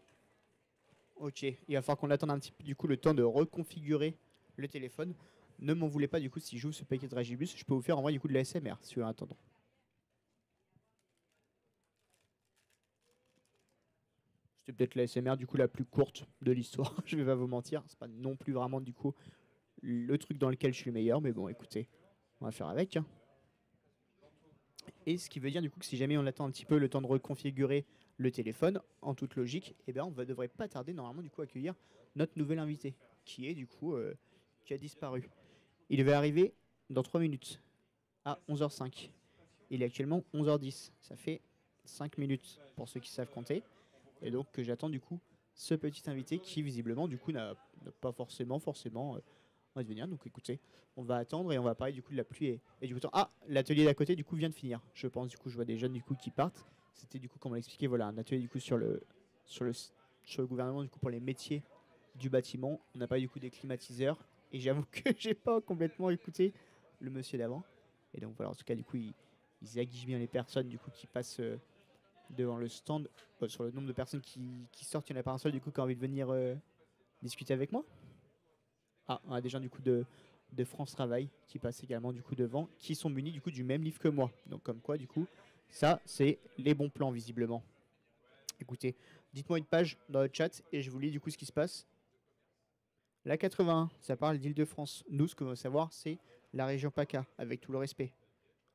A: Ok. Il va falloir qu'on attende un petit peu du coup le temps de reconfigurer le téléphone. Ne m'en voulez pas du coup si j'ouvre ce paquet de Dragibus. Je peux vous faire en vrai du coup de la SMR si vous voulez en attendant. C'était peut-être la SMR du coup la plus courte de l'histoire. Je vais pas vous mentir. C'est pas non plus vraiment du coup le truc dans lequel je suis le meilleur. Mais bon écoutez, on va faire avec. Hein. Et ce qui veut dire du coup que si jamais on attend un petit peu le temps de reconfigurer le téléphone, en toute logique, eh ben, on ne devrait pas tarder normalement du coup à accueillir notre nouvel invité, qui est du coup qui a disparu. Il devait arriver dans 3 minutes, à 11h05. Il est actuellement 11h10. Ça fait 5 minutes pour ceux qui savent compter. Et donc que j'attends du coup ce petit invité qui visiblement du coup n'a pas forcément on va venir. Donc écoutez, on va attendre et on va parler du coup de la pluie et du temps. Ah, l'atelier d'à côté du coup vient de finir. Je pense du coup je vois des jeunes du coup qui partent. C'était du coup comme on l'a expliqué, voilà, un atelier du coup sur le gouvernement du coup pour les métiers du bâtiment. On n'a pas du coup des climatiseurs et j'avoue que j'ai pas complètement écouté le monsieur d'avant. Et donc voilà, en tout cas du coup ils aiguisent bien les personnes du coup qui passent devant le stand. Sur le nombre de personnes qui sortent, il n'y en a pas un seul du coup qui a envie de venir discuter avec moi. Ah, on a des gens du coup de France Travail qui passent également du coup devant, qui sont munis du coup du même livre que moi. Donc comme quoi du coup, ça c'est les bons plans visiblement. Écoutez, dites-moi une page dans le chat et je vous lis du coup ce qui se passe. La 81, ça parle d'Île-de-France. Nous, ce qu'on veut savoir, c'est la région PACA, avec tout le respect.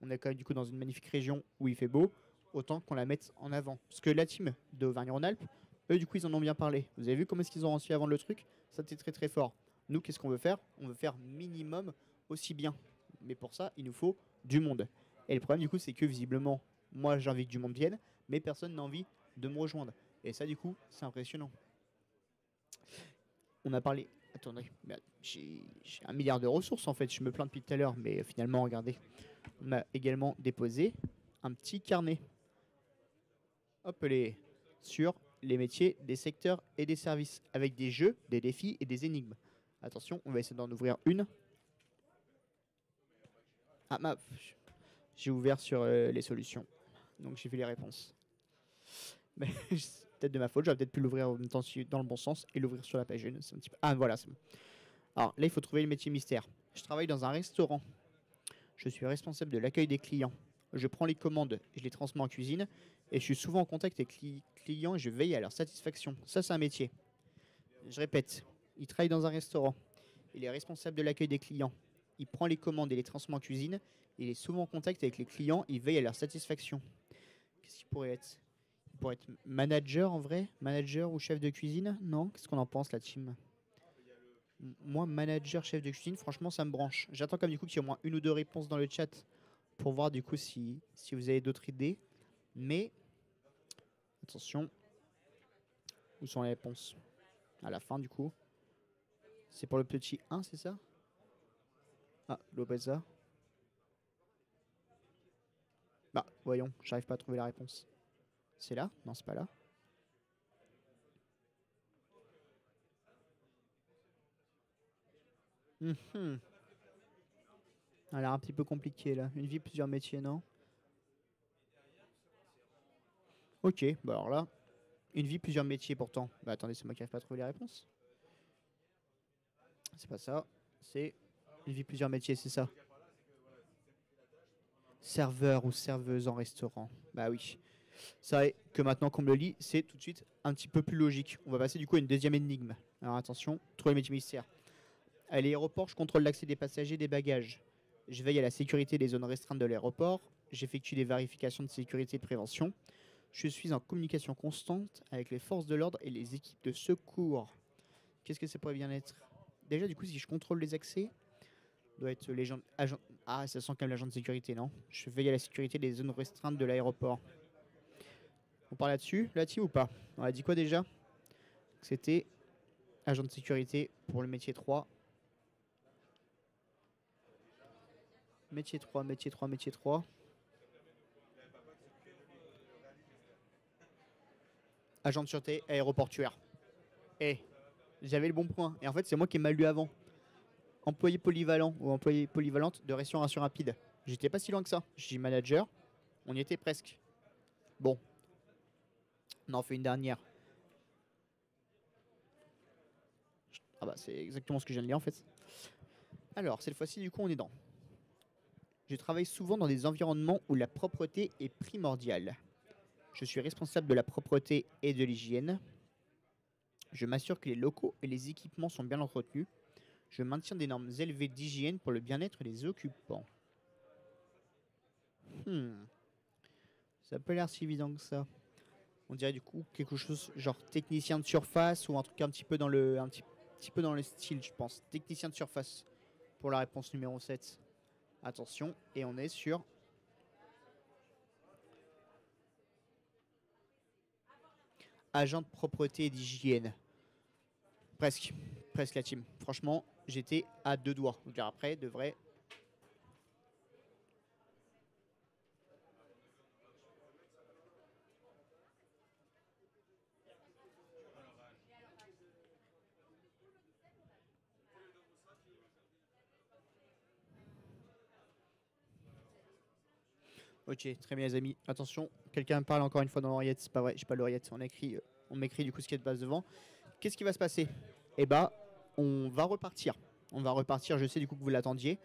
A: On est quand même du coup dans une magnifique région où il fait beau, autant qu'on la mette en avant. Parce que la team d'Auvergne-Rhône-Alpes, eux du coup ils en ont bien parlé. Vous avez vu comment est-ce qu'ils ont réussi à vendre le truc? Ça c'était très très fort. Nous, qu'est-ce qu'on veut faire? On veut faire minimum aussi bien. Mais pour ça, il nous faut du monde. Et le problème, du coup, c'est que visiblement, moi, j'ai envie que du monde vienne, mais personne n'a envie de me rejoindre. Et ça, du coup, c'est impressionnant. On a parlé... Attendez, j'ai 1 milliard de ressources, en fait. Je me plains depuis tout à l'heure, mais finalement, regardez. On a également déposé un petit carnet. Hop, sur les métiers, des secteurs et des services, avec des jeux, des défis et des énigmes. Attention, on va essayer d'en ouvrir une. Ah, j'ai ouvert sur les solutions. Donc j'ai vu les réponses. Mais c'est peut-être de ma faute, j'aurais peut-être pu l'ouvrir en même temps dans le bon sens et l'ouvrir sur la page 1. C'est un petit peu... Ah voilà, c'est bon. Alors là, il faut trouver le métier mystère. Je travaille dans un restaurant. Je suis responsable de l'accueil des clients. Je prends les commandes, je les transmets en cuisine et je suis souvent en contact avec les clients et je veille à leur satisfaction. Ça, c'est un métier. Je répète, il travaille dans un restaurant. Il est responsable de l'accueil des clients. Il prend les commandes et les transmet en cuisine. Il est souvent en contact avec les clients. Il veille à leur satisfaction. Qu'est-ce qu'il pourrait être? Il pourrait être manager en vrai? Manager ou chef de cuisine? Non? Qu'est-ce qu'on en pense la team? Moi, manager, chef de cuisine, franchement, ça me branche. J'attends comme du coup qu'il y ait au moins 1 ou 2 réponses dans le chat pour voir du coup si vous avez d'autres idées. Mais, attention. Où sont les réponses? À la fin du coup. C'est pour le petit 1, c'est ça? Ah, Lopeza. Bah, voyons, j'arrive pas à trouver la réponse. C'est là? Non, c'est pas là. Elle a l'air un petit peu compliqué là. Une vie, plusieurs métiers, non? Ok, bah alors là, une vie, plusieurs métiers pourtant. Bah attendez, c'est moi qui n'arrive pas à trouver les réponses. C'est pas ça. C'est une vie, plusieurs métiers, c'est ça. Serveur ou serveuse en restaurant. Bah oui. C'est vrai que maintenant qu'on me le lit, c'est tout de suite un petit peu plus logique. On va passer du coup à une deuxième énigme. Alors attention, trouver le métier mystère. À l'aéroport, je contrôle l'accès des passagers et des bagages. Je veille à la sécurité des zones restreintes de l'aéroport. J'effectue des vérifications de sécurité et de prévention. Je suis en communication constante avec les forces de l'ordre et les équipes de secours. Qu'est-ce que ça pourrait bien être? Déjà, du coup, si je contrôle les accès, doit être les gens... Ah, ça sent quand même l'agent de sécurité, non? Je veille à la sécurité des zones restreintes de l'aéroport. On parle là-dessus, la team ou pas? On a dit quoi déjà? C'était agent de sécurité pour le métier 3. Métier 3, métier 3, métier 3. Agent de sûreté aéroportuaire. J'avais le bon point. Et en fait, c'est moi qui ai mal lu avant. Employé polyvalent ou employé polyvalente de restauration rapide. J'étais pas si loin que ça. J'ai dit manager. On y était presque. Bon. On en fait une dernière. Ah bah c'est exactement ce que je viens de lire en fait. Alors, cette fois-ci, du coup, on est dans. Je travaille souvent dans des environnements où la propreté est primordiale. Je suis responsable de la propreté et de l'hygiène. Je m'assure que les locaux et les équipements sont bien entretenus. Je maintiens des normes élevées d'hygiène pour le bien-être des occupants. Ça a pas l'air si évident que ça. On dirait du coup quelque chose genre technicien de surface ou un truc un petit peu dans le, petit peu dans le style, je pense. Technicien de surface pour la réponse numéro 7. Attention, et on est sur agent de propreté et d'hygiène. Presque la team. Franchement, j'étais à 2 doigts. On dirait après, devrait. Ok, très bien les amis. Attention, quelqu'un me parle encore une fois dans l'oreillette. C'est pas vrai, j'ai pas l'oreillette. On m'écrit du coup ce qui est de base devant. Qu'est-ce qui va se passer? Eh bah, on va repartir. On va repartir, je sais du coup que vous l'attendiez.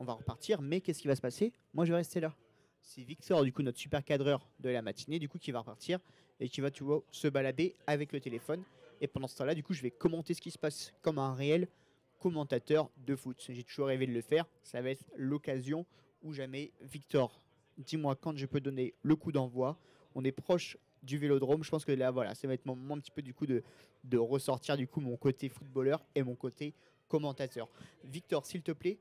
A: On va repartir, mais qu'est-ce qui va se passer? Moi, je vais rester là. C'est Victor, du coup, notre super cadreur de la matinée, du coup, qui va repartir et qui va, tu vois, se balader avec le téléphone. Et pendant ce temps-là, du coup, je vais commenter ce qui se passe comme un réel commentateur de foot. J'ai toujours rêvé de le faire. Ça va être l'occasion ou jamais. Victor, dis-moi quand je peux donner le coup d'envoi. On est proche du Vélodrome. Je pense que là, voilà, ça va être mon moment un petit peu du coup de ressortir du coup mon côté footballeur et mon côté commentateur. Victor, s'il te plaît,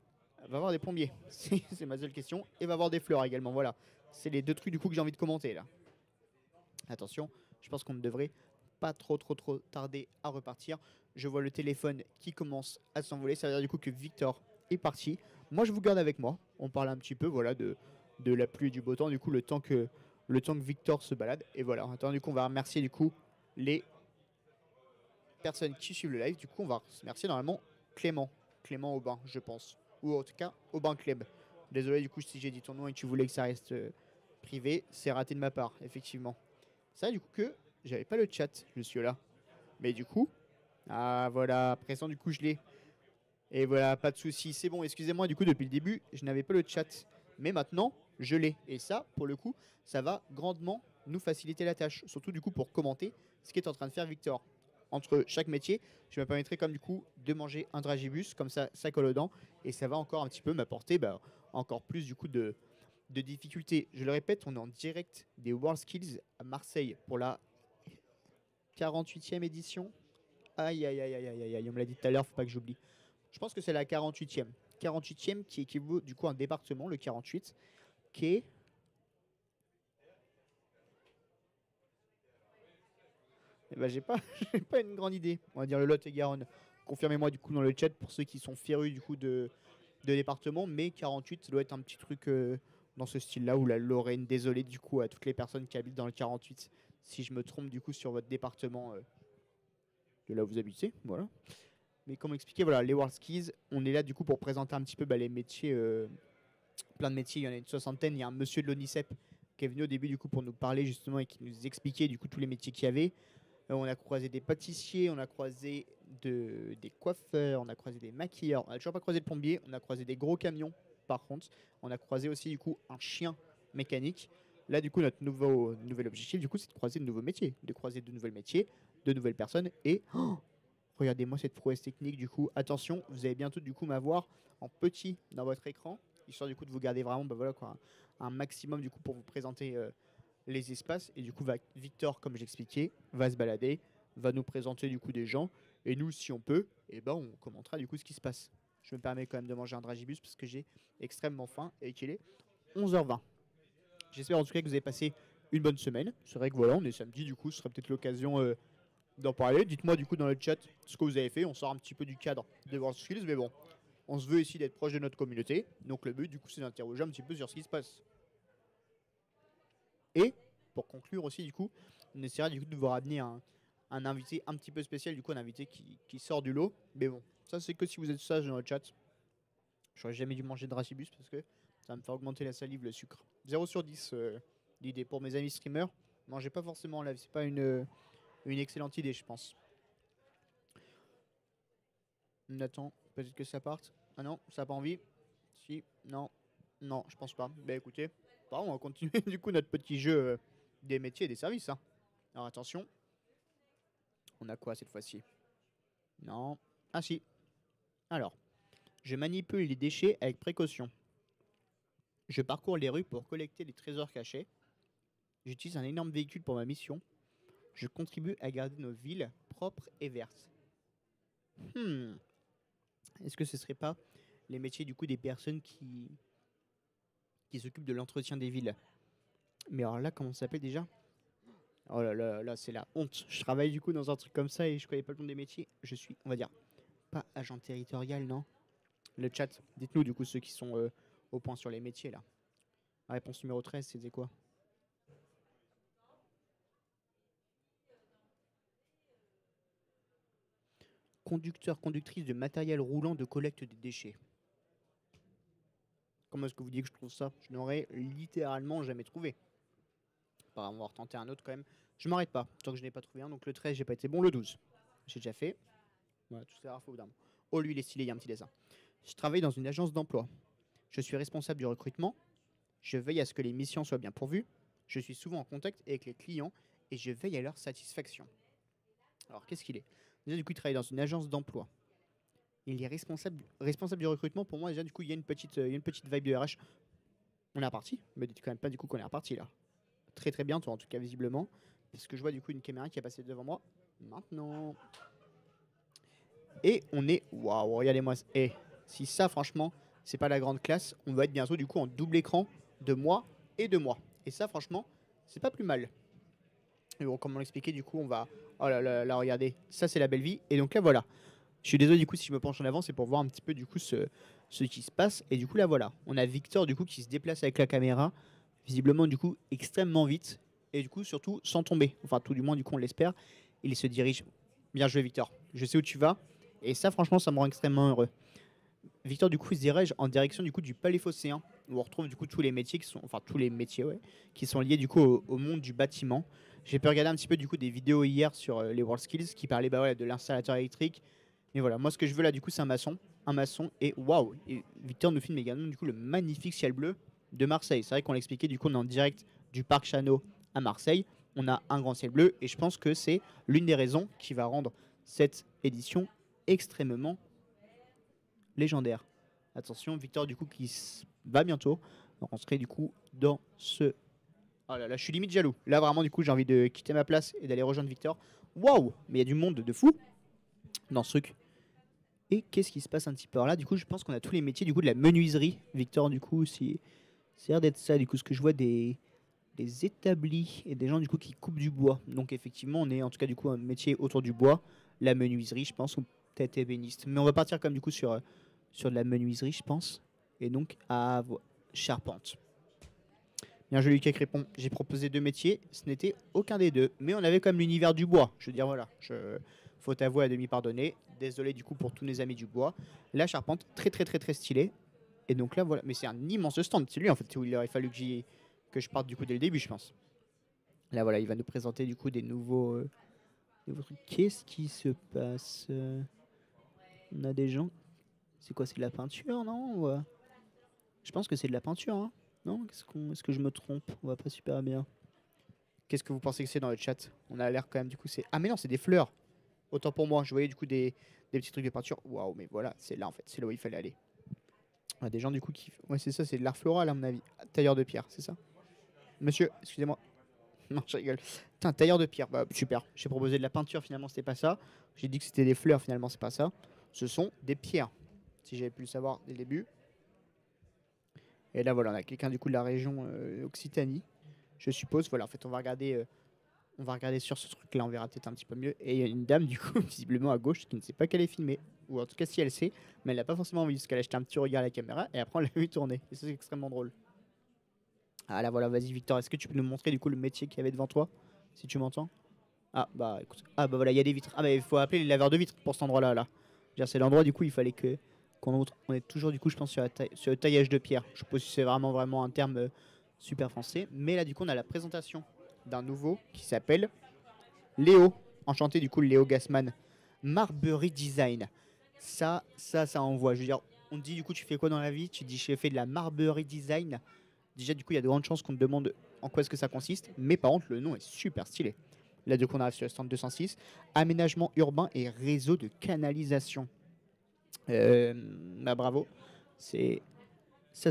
A: va voir des plombiers. C'est ma seule question. Et va voir des fleurs également. Voilà, c'est les deux trucs du coup que j'ai envie de commenter là. Attention, je pense qu'on ne devrait pas trop tarder à repartir. Je vois le téléphone qui commence à s'envoler. Ça veut dire du coup que Victor est parti. Moi, je vous garde avec moi. On parle un petit peu, voilà, de la pluie et du beau temps. Du coup, le temps que Victor se balade. Et voilà. Attends, du coup, on va remercier du coup les personnes qui suivent le live. Du coup, on va remercier normalement Clément Aubin, je pense. Ou en tout cas, Aubin Kleb. Désolé du coup si j'ai dit ton nom et que tu voulais que ça reste privé. C'est raté de ma part, effectivement. Ça, du coup, que j'avais pas le chat, monsieur là. Mais du coup, ah voilà, présent, du coup, je l'ai. Et voilà, pas de souci. C'est bon, excusez-moi, du coup, depuis le début, je n'avais pas le chat. Mais maintenant, je l'ai. Et ça, pour le coup, ça va grandement nous faciliter la tâche. Surtout, du coup, pour commenter ce qu'est en train de faire Victor. Entre chaque métier, je me permettrai comme du coup de manger un dragibus, comme ça colle aux dents, et ça va encore un petit peu m'apporter encore plus du coup de difficultés. Je le répète, on est en direct des WorldSkills à Marseille pour la 48e édition. Aïe, on me l'a dit tout à l'heure, faut pas que j'oublie. Je pense que c'est la 48e. 48e qui équivaut du coup à un département, le 48, qui est... Eh ben, j'ai pas une grande idée. On va dire le Lot-et-Garonne. Confirmez-moi du coup dans le chat pour ceux qui sont férus du coup de département. Mais 48, ça doit être un petit truc dans ce style-là, ou la Lorraine. Désolé du coup à toutes les personnes qui habitent dans le 48. Si je me trompe du coup sur votre département de là où vous habitez. Voilà. Mais comment expliquer, voilà, les WorldSkills, on est là du coup pour présenter un petit peu les métiers. Plein de métiers, il y en a une soixantaine. Il y a un monsieur de l'ONICEP qui est venu au début du coup pour nous parler justement et qui nous expliquait du coup tous les métiers qu'il y avait. On a croisé des pâtissiers, on a croisé des coiffeurs, on a croisé des maquilleurs. On n'a toujours pas croisé de plombier, on a croisé des gros camions par contre. On a croisé aussi du coup un chien mécanique. Là du coup notre nouvel objectif du coup c'est de croiser de nouveaux métiers, de croiser de nouveaux métiers, de nouvelles personnes et regardez-moi cette prouesse technique du coup. Attention, vous allez bientôt du coup m'avoir en petit dans votre écran, histoire du coup de vous garder vraiment voilà, quoi, un maximum du coup pour vous présenter les espaces. Et du coup Victor, comme j'expliquais, va se balader, va nous présenter du coup des gens, et nous si on peut, et on commentera du coup ce qui se passe. Je me permets quand même de manger un dragibus parce que j'ai extrêmement faim et qu'il est 11h20. J'espère en tout cas que vous avez passé une bonne semaine. C'est vrai que voilà, on est samedi, du coup ce serait peut-être l'occasion d'en parler. Dites-moi du coup dans le chat ce que vous avez fait. On sort un petit peu du cadre de WorldSkills, mais bon, on se veut ici d'être proche de notre communauté, donc le but du coup c'est d'interroger un petit peu sur ce qui se passe. Et pour conclure aussi du coup, on essaiera du coup de vous ramener un invité un petit peu spécial, du coup un invité qui sort du lot. Mais bon, ça c'est que si vous êtes sage dans le chat. J'aurais jamais dû manger de dragibus parce que ça va me faire augmenter la salive, le sucre. 0 sur 10 l'idée pour mes amis streamers. Mangez pas forcément en live, c'est pas une excellente idée je pense. On attend peut-être que ça parte. Ah non, ça n'a pas envie. Si, non, non, je pense pas. Bah écoutez, bon, on va continuer du coup notre petit jeu des métiers et des services. Hein. Alors attention. On a quoi cette fois-ci? Non. Ah si. Alors, je manipule les déchets avec précaution. Je parcours les rues pour collecter les trésors cachés. J'utilise un énorme véhicule pour ma mission. Je contribue à garder nos villes propres et vertes. Est-ce que ce serait pas les métiers du coup des personnes qui s'occupent de l'entretien des villes? Mais alors là, comment ça s'appelle déjà? Oh là là, là c'est la honte. Je travaille du coup dans un truc comme ça et je connais pas le nom des métiers. Je suis, on va dire, pas agent territorial, non? Le chat, dites-nous du coup ceux qui sont au point sur les métiers là. La réponse numéro 13, c'était quoi? Conducteur, conductrice de matériel roulant de collecte des déchets. Comment est-ce que vous dites que je trouve ça? Je n'aurais littéralement jamais trouvé. On va retenter un autre quand même. Je m'arrête pas, tant que je n'ai pas trouvé un. Donc le 13, j'ai pas été bon. Le 12, j'ai déjà fait. Voilà, tout ça, faut d'un. Oh, lui, il est stylé, il y a un petit dessin. Je travaille dans une agence d'emploi. Je suis responsable du recrutement. Je veille à ce que les missions soient bien pourvues. Je suis souvent en contact avec les clients et je veille à leur satisfaction. Alors, qu'est-ce qu'il est? Déjà, du coup, il travaille dans une agence d'emploi. Il est responsable du recrutement. Pour moi, déjà, du coup, il y a une petite vibe de RH. On est reparti. Mais dites quand même pas, du coup, qu'on est reparti, là. Très, très bientôt, en tout cas, visiblement. Parce que je vois, du coup, une caméra qui est passée devant moi. Maintenant. Et on est... Waouh, regardez-moi. Et si ça, franchement, c'est pas la grande classe, on va être bientôt, du coup, en double écran de moi et de moi. Et ça, franchement, c'est pas plus mal. Et bon, comment l'expliquer, du coup, on va... Oh là là, là, regardez. Ça, c'est la belle vie. Et donc là, voilà. Je suis désolé, du coup, si je me penche en avant, c'est pour voir un petit peu, du coup, ce qui se passe. Et du coup, là, voilà. On a Victor, du coup, qui se déplace avec la caméra. Visiblement, du coup, extrêmement vite. Et du coup, surtout, sans tomber. Enfin, tout du moins, du coup, on l'espère. Il se dirige. Bien joué, Victor. Je sais où tu vas. Et ça, franchement, ça me rend extrêmement heureux. Victor, du coup, il se dirige en direction, du coup, du Palais Phocéen, où on retrouve, du coup, tous les métiers qui sont... Enfin, tous les métiers, ouais. Qui sont liés, du coup, au monde du bâtiment. J'ai pu regarder un petit peu, du coup, des vidéos hier sur les WorldSkills qui parlaient, bah, voilà, de l'installateur électrique. Mais voilà, moi, ce que je veux, là, du coup, c'est un maçon. Un maçon. Et waouh! Victor nous filme également, du coup, le magnifique ciel bleu de Marseille. C'est vrai qu'on l'expliquait, du coup, on est en direct du Parc Chano à Marseille. On a un grand ciel bleu et je pense que c'est l'une des raisons qui va rendre cette édition extrêmement légendaire. Attention, Victor, du coup, qui va bientôt rentrer, du coup, dans ce... Oh là là, je suis limite jaloux. Là, vraiment, du coup, j'ai envie de quitter ma place et d'aller rejoindre Victor. Waouh! Mais il y a du monde de fou dans ce truc. Et qu'est-ce qui se passe un petit peu? Alors là, du coup, je pense qu'on a tous les métiers, du coup, de la menuiserie. Victor, du coup, c'est l'air d'être ça, du coup, ce que je vois des établis et des gens, du coup, qui coupent du bois. Donc, effectivement, on est, en tout cas, du coup, un métier autour du bois. La menuiserie, je pense, ou peut-être ébéniste. Mais on va partir, comme du coup, sur de la menuiserie, je pense. Et donc, à charpente. Bien joué, Lucas Crépon. J'ai proposé 2 métiers. Ce n'était aucun des deux. Mais on avait quand même l'univers du bois. Je veux dire, voilà. Faut avouer à demi pardonner. Désolé, du coup, pour tous nos amis du bois. La charpente, très, très, très, très stylée. Et donc là, voilà. Mais c'est un immense stand. C'est lui, en fait, où il aurait fallu que je parte, du coup, dès le début, je pense. Là, voilà. Il va nous présenter, du coup, des nouveaux trucs. Qu'est-ce qui se passe? On a des gens... C'est quoi? C'est de la peinture, non? Ouais. Je pense que c'est de la peinture, hein. Non? Est-ce que je me trompe? On va pas super bien. Qu'est-ce que vous pensez que c'est dans le chat? On a l'air quand même, du coup, c'est... Ah, mais non, c'est des fleurs. Autant pour moi. Je voyais, du coup, des petits trucs de peinture. Waouh, mais voilà, c'est là, en fait. C'est là où il fallait aller. On a des gens, du coup, qui... Ouais, c'est ça, c'est de l'art floral, à mon avis. Tailleur de pierre, c'est ça? Monsieur, excusez-moi. Non, je rigole. Putain, tailleur de pierre. Bah, super. J'ai proposé de la peinture, finalement, c'était pas ça. J'ai dit que c'était des fleurs, finalement, c'est pas ça. Ce sont des pierres. Si j'avais pu le savoir dès le début. Et là, voilà, on a quelqu'un, du coup, de la région Occitanie, je suppose. Voilà, en fait, on va regarder sur ce truc-là, on verra peut-être un petit peu mieux. Et il y a une dame, du coup, visiblement à gauche, qui ne sait pas qu'elle est filmée. Ou en tout cas, si elle sait, mais elle n'a pas forcément envie, parce qu'elle a jeté un petit regard à la caméra, et après, on l'a vu tourner. Et ça, c'est extrêmement drôle. Ah là, voilà, vas-y, Victor, est-ce que tu peux nous montrer, du coup, le métier qu'il y avait devant toi, si tu m'entends? Ah, bah, écoute. Ah, bah voilà, il y a des vitres. Ah, bah, il faut appeler les laveurs de vitres pour cet endroit-là, là. C'est l'endroit, du coup, il fallait qu'on est toujours, du coup, je pense, sur le taillage de pierre. Je sais pas si c'est vraiment un terme super français. Mais là, du coup, on a la présentation d'un nouveau qui s'appelle Léo. Enchanté, du coup, Léo Gassman. Marbury Design. Ça envoie. Je veux dire, on te dit du coup tu fais quoi dans la vie, tu dis j'ai fait de la Marbury Design. Déjà du coup il y a de grandes chances qu'on te demande en quoi est-ce que ça consiste, mais par contre le nom est super stylé. Là du coup on arrive sur le stand 206, aménagement urbain et réseau de canalisation. Bah, bravo, c'est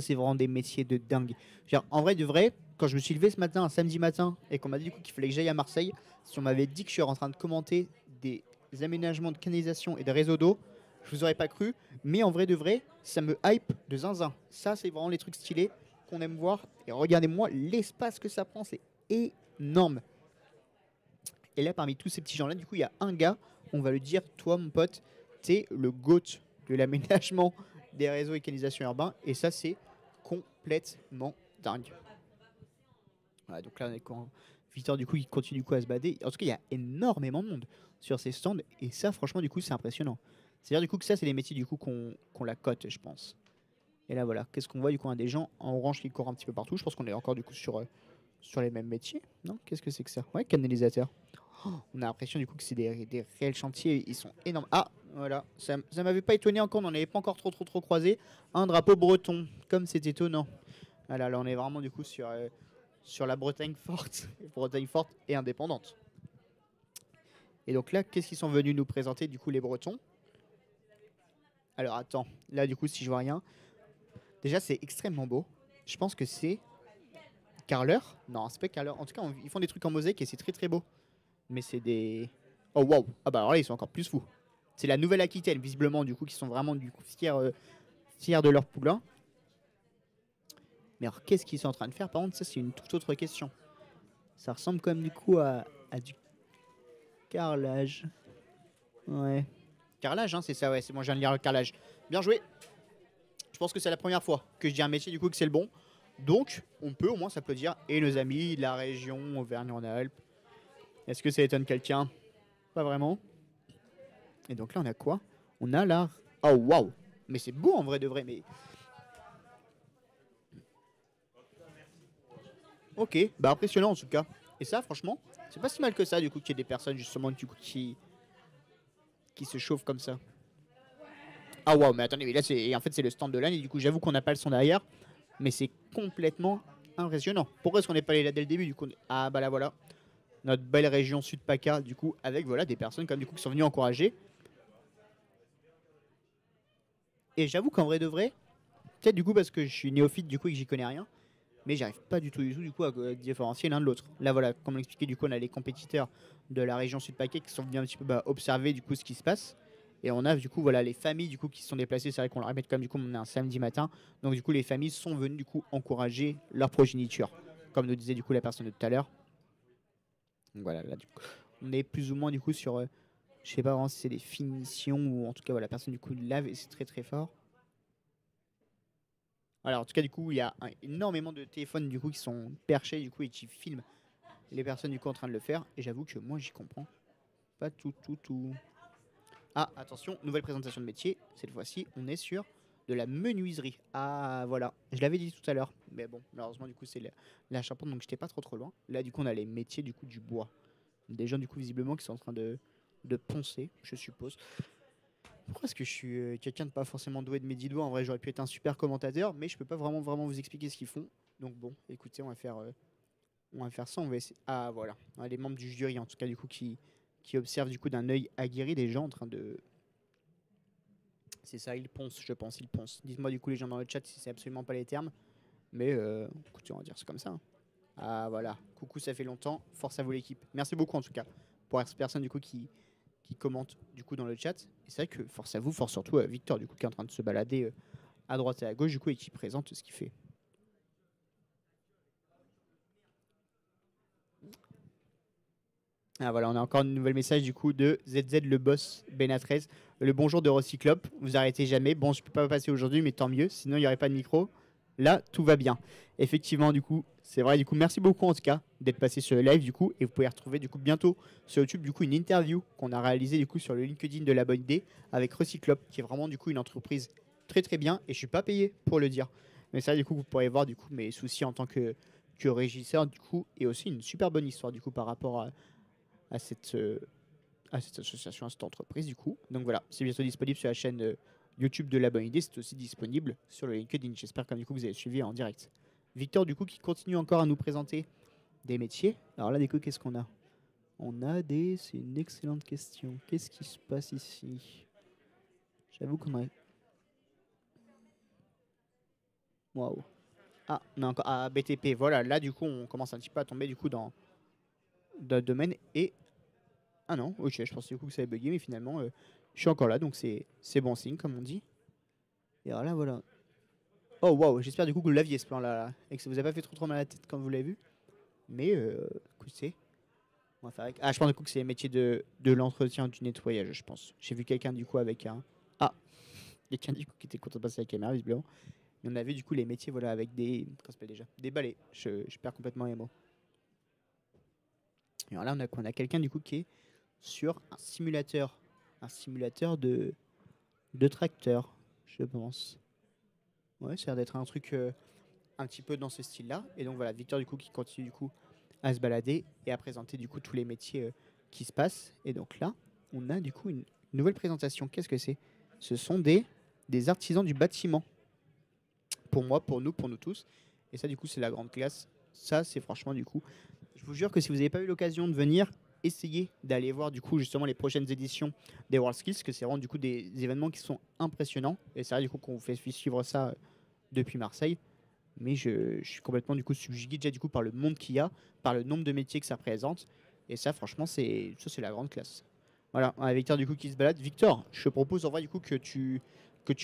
A: vraiment des métiers de dingue. Genre, en vrai de vrai, quand je me suis levé ce matin, un samedi matin, et qu'on m'a dit du coup qu'il fallait que j'aille à Marseille, si on m'avait dit que je suis en train de commenter des aménagements de canalisation et de réseaux d'eau, je vous aurais pas cru. Mais en vrai de vrai, ça me hype de zinzin. Ça, c'est vraiment les trucs stylés qu'on aime voir. Et regardez-moi l'espace que ça prend, c'est énorme. Et là, parmi tous ces petits gens-là, du coup, il y a un gars, on va le dire, toi, mon pote, t'es le GOAT de l'aménagement des réseaux et canalisations urbains. Et ça, c'est complètement dingue. Voilà, donc là, on est quand Victor, du coup, il continue du coup à se balader. En tout cas, il y a énormément de monde sur ces stands. Et ça, franchement, du coup, c'est impressionnant. C'est-à-dire, du coup, que ça, c'est les métiers, du coup, qu'on la cote, je pense. Et là, voilà. Qu'est-ce qu'on voit, du coup, on a des gens en orange qui courent un petit peu partout. Je pense qu'on est encore, du coup, sur les mêmes métiers. Non? Qu'est-ce que c'est que ça? Ouais, canalisateur. Oh, on a l'impression, du coup, que c'est des réels chantiers. Ils sont énormes. Ah, voilà. Ça m'avait pas étonné encore. On n'en avait pas encore trop croisé. Un drapeau breton. Comme c'est étonnant. Voilà, là, on est vraiment, du coup, sur la Bretagne forte. Bretagne forte et indépendante. Et donc là, qu'est-ce qu'ils sont venus nous présenter, du coup, les Bretons? Alors, attends. Là, du coup, si je vois rien. Déjà, c'est extrêmement beau. Je pense que c'est Carler. Non, c'est pas Carler. En tout cas, ils font des trucs en mosaïque et c'est très très beau. Mais c'est des... Oh, waouh. Ah bah alors là, ils sont encore plus fous. C'est la Nouvelle-Aquitaine, visiblement, du coup, qui sont vraiment, du coup, fiers de leur poulain. Mais alors, qu'est-ce qu'ils sont en train de faire? Par contre, ça, c'est une toute autre question. Ça ressemble quand même, du coup, à du carrelage. Ouais. Carrelage, hein, c'est ça, ouais. C'est moi, je viens de lire le carrelage. Bien joué. Je pense que c'est la première fois que je dis un métier, du coup, que c'est le bon. Donc, on peut au moins s'applaudir. Et nos amis de la région Auvergne-Rhône-Alpes. Est-ce que ça étonne quelqu'un? Pas vraiment. Et donc là, on a quoi? On a là... Oh, waouh! Mais c'est beau en vrai de vrai, mais... Ok, bah impressionnant en tout cas. Et ça, franchement, c'est pas si mal que ça, du coup, qu'il y ait des personnes, justement, du coup, qui se chauffent comme ça. Ah, waouh, mais attendez, mais là, en fait, c'est le stand de l'année. Du coup, j'avoue qu'on n'a pas le son derrière. Mais c'est complètement impressionnant. Pourquoi est-ce qu'on n'est pas allé là dès le début, du coup? Ah, bah là, voilà. Notre belle région Sud PACA, du coup, avec voilà, des personnes comme, du coup, qui sont venues encourager. Et j'avoue qu'en vrai de vrai, peut-être du coup parce que je suis néophyte du coup et que j'y connais rien, mais j'arrive pas du tout du coup à différencier l'un de l'autre. Là voilà, comme on l'expliquait, du coup on a les compétiteurs de la région Sud-Paquet qui sont venus un petit peu observer du coup ce qui se passe. Et on a du coup voilà les familles du coup qui se sont déplacées. C'est vrai qu'on le répète comme du coup on est un samedi matin, donc du coup les familles sont venues du coup encourager leur progéniture, comme nous disait du coup la personne de tout à l'heure. Donc voilà, là du coup on est plus ou moins du coup sur je sais pas vraiment si c'est des finitions ou en tout cas voilà, la personne du coup lave et c'est très très fort. Alors en tout cas du coup il y a énormément de téléphones du coup qui sont perchés du coup et qui filment les personnes du coup en train de le faire et j'avoue que moi j'y comprends pas tout. Ah attention, nouvelle présentation de métier, cette fois-ci on est sur de la menuiserie. Ah voilà, je l'avais dit tout à l'heure, mais bon malheureusement du coup c'est la charpente donc j'étais pas trop loin. Là du coup on a les métiers du coup du bois. Des gens du coup visiblement qui sont en train de poncer, je suppose. Pourquoi est-ce que je suis quelqu'un de pas forcément doué de mes 10 doigts? En vrai, j'aurais pu être un super commentateur, mais je peux pas vraiment vous expliquer ce qu'ils font. Donc bon, écoutez, on va faire ça. On va essayer. Ah voilà, les membres du jury, en tout cas du coup, qui observent du coup d'un œil aguerri des gens en train de. C'est ça, ils poncent, je pense, ils poncent. Dites-moi du coup les gens dans le chat si c'est absolument pas les termes, mais écoutez, on va dire c'est comme ça. Hein. Ah voilà, coucou, ça fait longtemps. Force à vous l'équipe. Merci beaucoup en tout cas pour ces personnes du coup qui commente du coup dans le chat. Et c'est vrai que force à vous, force surtout à Victor du coup qui est en train de se balader à droite et à gauche du coup et qui présente ce qu'il fait. Ah voilà, on a encore un nouvel message du coup de ZZ le boss Benatrez. Le bonjour de Recyclope, vous arrêtez jamais. Bon, je peux pas passer aujourd'hui, mais tant mieux, sinon il n'y aurait pas de micro. Là, tout va bien. Effectivement, du coup, c'est vrai. Du coup, merci beaucoup en tout cas d'être passé sur le live du coup, et vous pouvez retrouver du coup bientôt sur YouTube du coup une interview qu'on a réalisée du coup sur le LinkedIn de La Bonne Idée avec Recyclope, qui est vraiment du coup une entreprise très très bien. Et je suis pas payé pour le dire, mais ça du coup vous pourrez voir du coup mes soucis en tant que régisseur du coup, et aussi une super bonne histoire du coup par rapport à cette association, à cette entreprise du coup. Donc voilà, c'est bientôt disponible sur la chaîne YouTube de La Bonne Idée, c'est aussi disponible sur le LinkedIn. J'espère que du coup vous avez suivi en direct. Victor du coup qui continue encore à nous présenter des métiers. Alors là du coup qu'est-ce qu'on a? C'est une excellente question. Qu'est-ce qui se passe ici? J'avoue qu'on a... Waouh. Ah, on a encore BTP. Voilà, là du coup on commence un petit peu à tomber du coup dans le domaine et... Ah non, ok, je pensais du coup que ça avait bugué, mais finalement je suis encore là, donc c'est bon signe comme on dit. Et alors là voilà. Oh waouh, j'espère du coup que vous l'aviez ce plan là, et que ça vous a pas fait trop mal à la tête quand vous l'avez vu. Mais écoutez, on va faire avec... Ah, je pense du coup que c'est les métiers de l'entretien, du nettoyage, je pense. J'ai vu quelqu'un du coup avec un... Ah, quelqu'un du coup qui était content de passer la caméra visiblement. Et on a vu du coup les métiers voilà avec des... Comment ça s'appelle déjà? Des balais. Je perds complètement les mots. Et alors là on a quelqu'un du coup qui est sur un simulateur de tracteur, je pense. Ouais, ça a l'air d'être un truc un petit peu dans ce style-là. Et donc voilà, Victor du coup qui continue du coup à se balader et à présenter du coup tous les métiers qui se passent. Et donc là, on a du coup une nouvelle présentation. Qu'est-ce que c'est? Ce sont des artisans du bâtiment. Pour moi, pour nous tous. Et ça du coup c'est la grande classe. Ça c'est franchement du coup, je vous jure que si vous n'avez pas eu l'occasion de venir, essayez d'aller voir du coup justement les prochaines éditions des WorldSkills, parce que c'est vraiment du coup des événements qui sont impressionnants. Et c'est vrai du coup qu'on vous fait suivre ça depuis Marseille. Mais je suis complètement du coup subjugué déjà du coup par le monde qu'il y a, par le nombre de métiers que ça représente. Et ça franchement c'est la grande classe. Voilà, on a Victor du coup qui se balade. Victor, je te propose en vrai du coup que tu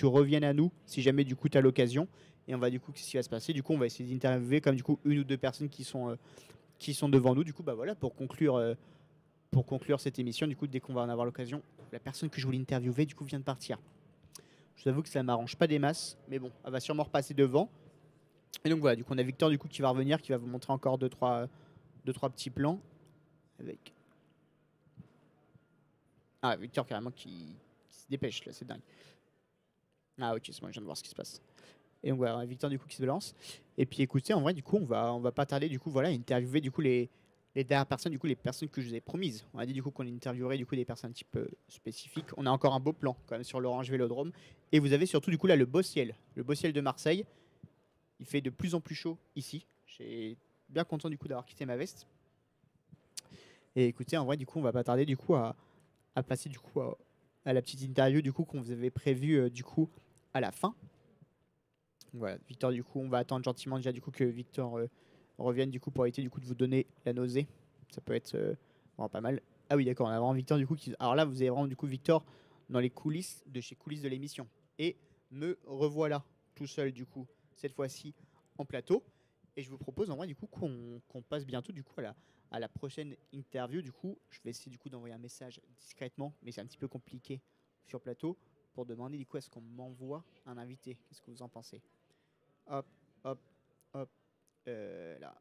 A: reviennes à nous si jamais du coup tu as l'occasion. Et on va du coup, qu'est-ce qui va se passer? Du coup on va essayer d'interviewer comme du coup une ou deux personnes qui sont devant nous. Du coup bah voilà, pour conclure cette émission, du coup dès qu'on va en avoir l'occasion, la personne que je voulais interviewer du coup vient de partir. Je vous avoue que ça m'arrange pas des masses, mais bon, elle va sûrement repasser devant. Et donc voilà, du coup on a Victor du coup qui va revenir, qui va vous montrer encore deux trois petits plans avec... Ah, Victor carrément qui se dépêche là, c'est dingue. Ah ok, c'est bon, je viens de voir ce qui se passe. Et donc voilà, Victor du coup qui se balance. Et puis écoutez, en vrai du coup on va pas tarder du coup voilà, interviewer du coup les dernières personnes, du coup les personnes que je vous ai promises. On a dit du coup qu'on interviewerait du coup des personnes un petit peu spécifiques. On a encore un beau plan quand même sur l'Orange Vélodrome. Et vous avez surtout du coup là le beau ciel de Marseille. Il fait de plus en plus chaud ici. J'ai bien content du coup d'avoir quitté ma veste. Et écoutez, en vrai du coup on va pas tarder du coup à passer du coup à la petite interview du coup qu'on vous avait prévu du coup à la fin. Voilà, Victor du coup on va attendre gentiment déjà du coup que Victor revienne du coup pour éviter du coup de vous donner la nausée. Ça peut être vraiment pas mal. Ah oui d'accord, on a vraiment Victor du coup qui... Alors là vous avez vraiment du coup Victor dans les coulisses de l'émission. Et me revoilà tout seul du coup cette fois-ci en plateau. Et je vous propose en vrai du coup qu'on passe bientôt du coup à la prochaine interview. Du coup je vais essayer du coup d'envoyer un message discrètement, mais c'est un petit peu compliqué sur plateau, pour demander du coup est-ce qu'on m'envoie un invité. Qu'est-ce que vous en pensez? Hop, hop, hop. Là.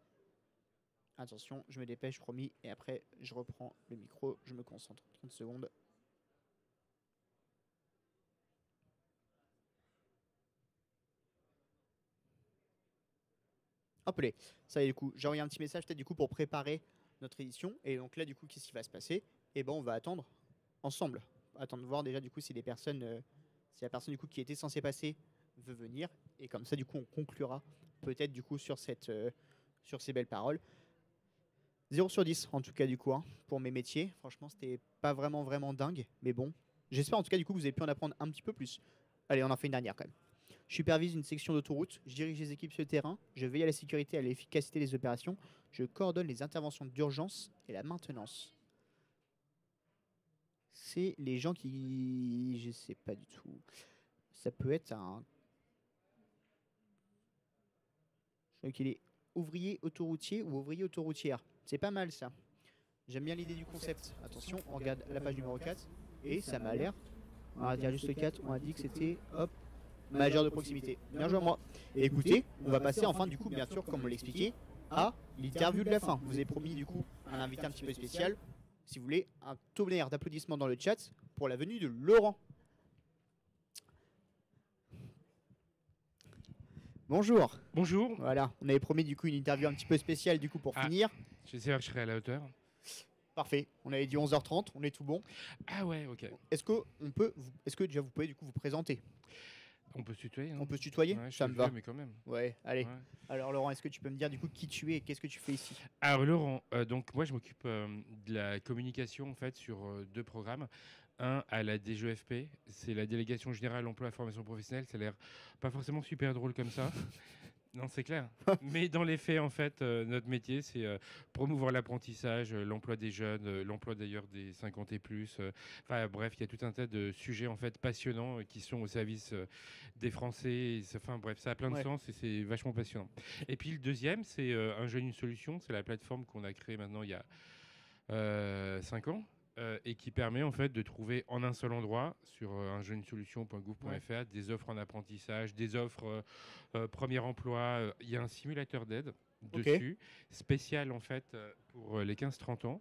A: Attention, je me dépêche, promis. Et après, je reprends le micro. Je me concentre. 30 secondes. Hop là. Ça y est, du coup, j'ai envoyé un petit message peut-être du coup pour préparer notre édition. Et donc là, du coup, qu'est-ce qui va se passer? Eh ben, on va attendre ensemble. Attendre de voir déjà du coup si les personnes, si la personne du coup qui était censée passer veut venir. Et comme ça, du coup, on conclura peut-être du coup sur ces belles paroles. 0 sur 10 en tout cas du coup pour mes métiers. Franchement c'était pas vraiment dingue. Mais bon, j'espère en tout cas du coup que vous avez pu en apprendre un petit peu plus. Allez, on en fait une dernière quand même. Je supervise une section d'autoroute, je dirige les équipes sur le terrain, je veille à la sécurité et à l'efficacité des opérations, je coordonne les interventions d'urgence et la maintenance. C'est les gens qui... Je sais pas du tout. Ça peut être un... Je crois qu'il est ouvrier autoroutier ou ouvrier autoroutière. C'est pas mal ça. J'aime bien l'idée du concept. Attention, on regarde la page numéro 4. Et ça m'a l'air... On va dire juste le 4, on a dit que c'était... Hop, majeur de proximité. Bien joué à moi. Et écoutez, on va passer enfin du coup, bien sûr, comme on l'expliquait, à l'interview de la fin. Vous avez promis du coup un invité un petit peu spécial. Si vous voulez, un tonnerre d'applaudissements dans le chat pour la venue de Laurent. Bonjour.
N: Bonjour.
A: Voilà, on avait promis du coup une interview un petit peu spéciale du coup pour finir.
N: J'espère que je serai à la hauteur.
A: Parfait. On avait dit 11h30, on est tout bon.
N: Ah ouais, ok.
A: Est-ce que déjà vous pouvez du coup vous présenter?
N: On peut se tutoyer.
A: On peut se tutoyer,
N: Ouais, je
A: ça
N: suis
A: me va.
N: vieux, mais quand même.
A: Ouais, allez.
N: Ouais.
A: Alors Laurent, est-ce que tu peux me dire du coup qui tu es et qu'est-ce que tu fais ici?
N: Alors Laurent, donc moi je m'occupe de la communication en fait sur 2 programmes. Un à la DGEFP, c'est la délégation générale emploi et formation professionnelle. Ça a l'air pas forcément super drôle comme ça. Non, c'est clair. Mais dans les faits, en fait, notre métier, c'est promouvoir l'apprentissage, l'emploi des jeunes, l'emploi d'ailleurs des 50 et plus. Enfin, bref, il y a tout un tas de sujets en fait passionnants qui sont au service des Français. Enfin, bref, ça a plein de
A: Ouais.
N: sens et c'est vachement passionnant. Et puis le deuxième, c'est Un jeune, une solution. C'est la plateforme qu'on a créée maintenant il y a 5 ans. Et qui permet en fait de trouver en un seul endroit sur unjeuneunesolution.gouv.fr des offres en apprentissage, des offres premier emploi. Il y a un simulateur d'aide
A: Ok.
N: dessus, spécial en fait pour les 15-30 ans,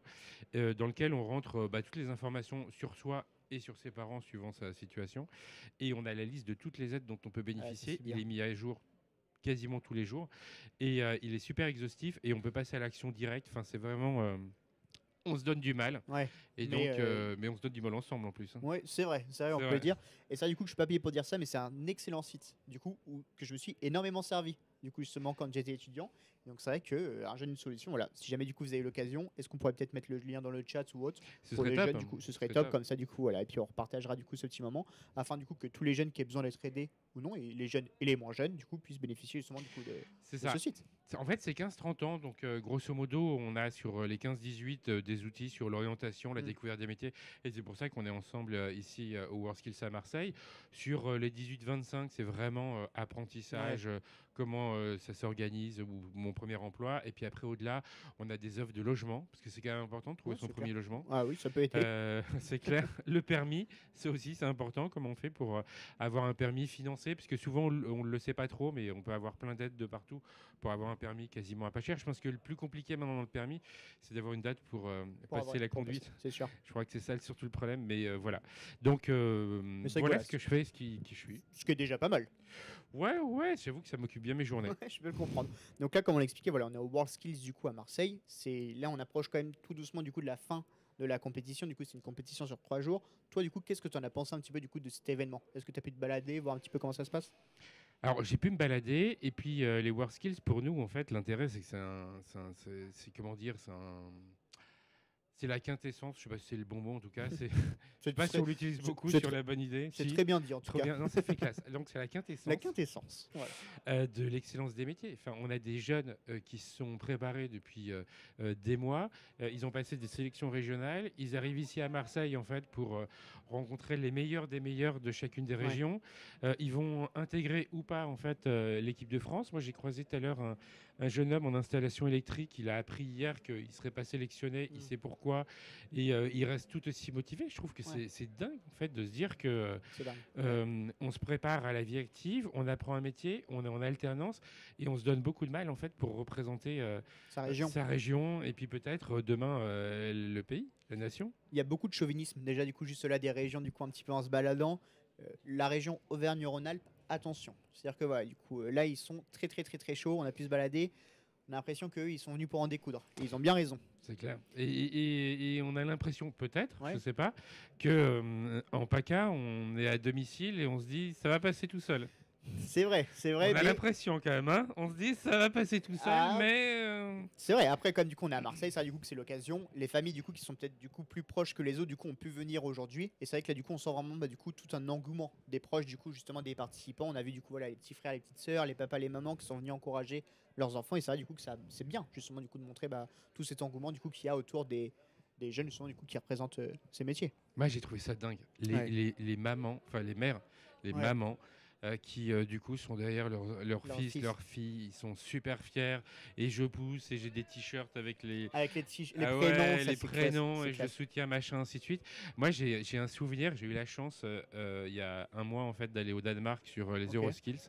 N: dans lequel on rentre toutes les informations sur soi et sur ses parents suivant sa situation. Et on a la liste de toutes les aides dont on peut bénéficier.
A: c'est bien.
N: Il est mis à jour quasiment tous les jours et il est super exhaustif et on peut passer à l'action directe. Enfin, c'est vraiment... on se donne du mal.
A: Ouais.
N: Et
A: Mais,
N: donc, mais on se donne du mal ensemble en plus. Hein.
A: Ouais, c'est vrai, on
N: C'est
A: peut
N: vrai.
A: le dire. Et ça, du coup, je suis pas payé pour dire ça, mais c'est un excellent site, du coup, que je me suis énormément servi, du coup, justement, quand j'étais étudiant. Donc, c'est vrai que Un jeune, une solution, voilà. Si jamais, du coup, vous avez l'occasion, est-ce qu'on pourrait peut-être mettre le lien dans le chat ou autre
N: Ce
A: pour
N: serait
A: les
N: top,
A: jeunes,
N: hein.
A: du coup, ce
N: Ce
A: serait
N: serait
A: top,
N: top.
A: comme ça, du coup, voilà. Et puis, on repartagera, du coup, ce petit moment, afin, du coup, que tous les jeunes qui aient besoin d'être aidés ou non, et les jeunes et les moins jeunes, du coup, puissent bénéficier, justement, du coup,
N: C'est
A: de
N: ça.
A: ce site.
N: En fait, c'est 15-30 ans. Donc, grosso modo, on a sur les 15-18 des outils sur l'orientation, la découverte des métiers. Et c'est pour ça qu'on est ensemble ici au WorldSkills à Marseille. Sur les 18-25, c'est vraiment apprentissage, comment ça s'organise, ou mon premier emploi. Et puis après, au-delà, on a des offres de logement, parce que c'est quand même important de trouver
A: Ouais,
N: son
A: c'est
N: premier
A: clair.
N: logement.
A: Ah oui, ça peut aider.
N: C'est clair. Le permis, c'est important. Comment on fait pour avoir un permis financé? Parce que souvent, on ne le sait pas trop, mais on peut avoir plein d'aides de partout pour avoir un permis quasiment à pas cher. Je pense que le plus compliqué maintenant dans le permis, c'est d'avoir une date pour passer la conduite.
A: C'est sûr.
N: Je crois que c'est ça surtout le problème, mais voilà. Donc,
A: Mais c'est
N: voilà
A: clair.
N: ce que je fais, qui je suis.
A: Ce qui est déjà pas mal.
N: Ouais, j'avoue que ça m'occupe bien mes journées.
A: Ouais, je peux le comprendre. Donc là, comme on l'expliquait, voilà, on est au WorldSkills du coup à Marseille. Là, on approche quand même tout doucement du coup de la fin de la compétition. Du coup, c'est une compétition sur 3 jours. Toi, du coup, qu'est-ce que tu en as pensé un petit peu du coup de cet événement? Est-ce que tu as pu te balader, voir un petit peu comment ça se passe?
N: Alors, j'ai pu me balader, et puis les WorldSkills, pour nous, en fait, l'intérêt, c'est que c'est comment dire, c'est la quintessence, je sais pas si c'est le bon mot en tout cas, je sais pas si on l'utilise beaucoup sur la bonne idée.
A: C'est
N: Si.
A: très bien dit en tout
N: Trop
A: cas.
N: bien. Non, ça fait classe. Donc c'est la quintessence.
A: La quintessence. Voilà.
N: De l'excellence des métiers. Enfin, on a des jeunes qui se sont préparés depuis des mois. Ils ont passé des sélections régionales. Ils arrivent ici à Marseille en fait pour rencontrer les meilleurs des meilleurs de chacune des
A: Ouais.
N: régions. Ils vont intégrer ou pas en fait l'équipe de France. Moi, j'ai croisé tout à l'heure un jeune homme en installation électrique. Il a appris hier qu'il ne serait pas sélectionné. Il sait pourquoi. Et il reste tout aussi motivé. Je trouve que c'est dingue en fait de se dire que
A: C'est dingue.
N: on se prépare à la vie active, on apprend un métier, on est en alternance et on se donne beaucoup de mal en fait pour représenter
A: Sa région.
N: et puis peut-être demain le pays, la nation.
A: Il y a beaucoup de chauvinisme déjà du coup juste là des régions du coup un petit peu en se baladant. La région Auvergne-Rhône-Alpes, attention. C'est-à-dire que voilà, du coup là ils sont très très très très chauds. On a pu se balader. On a l'impression qu'eux ils sont venus pour en découdre. Et ils ont bien raison.
N: C'est clair. Et on a l'impression, peut-être,
A: Ouais.
N: je sais pas, que en PACA, on est à domicile et on se dit ça va passer tout seul.
A: C'est vrai.
N: On a
A: mais-
N: l'impression quand même, hein. On se dit ça va passer tout seul,
A: Ah.
N: mais
A: C'est vrai, après comme du coup on est à Marseille, ça du coup que c'est l'occasion. Les familles du coup qui sont peut-être du coup plus proches que les autres du coup ont pu venir aujourd'hui. Et c'est vrai que là du coup on sent vraiment du coup tout un engouement des proches du coup justement des participants. On a vu du coup voilà les petits frères, les petites sœurs, les papas, les mamans qui sont venus encourager leurs enfants. Et c'est vrai du coup que ça c'est bien justement du coup de montrer tout cet engouement du coup qu'il y a autour des jeunes justement du coup qui représentent ces métiers.
N: moi j'ai trouvé ça dingue.
A: Ouais.
N: Les mamans, enfin les mères, les
A: Ouais.
N: mamans qui du coup sont derrière leur fils,
A: fils.
N: leurs filles, ils sont super fiers et je pousse et j'ai des t-shirts avec les
A: Les
N: Ah
A: prénoms,
N: ouais,
A: ça,
N: les
A: c'est classe,
N: prénoms
A: c'est
N: et je
A: classe.
N: soutiens machin ainsi de suite. Moi j'ai un souvenir, j'ai eu la chance il y a un mois en fait d'aller au Danemark sur les
A: Ok.
N: Euroskills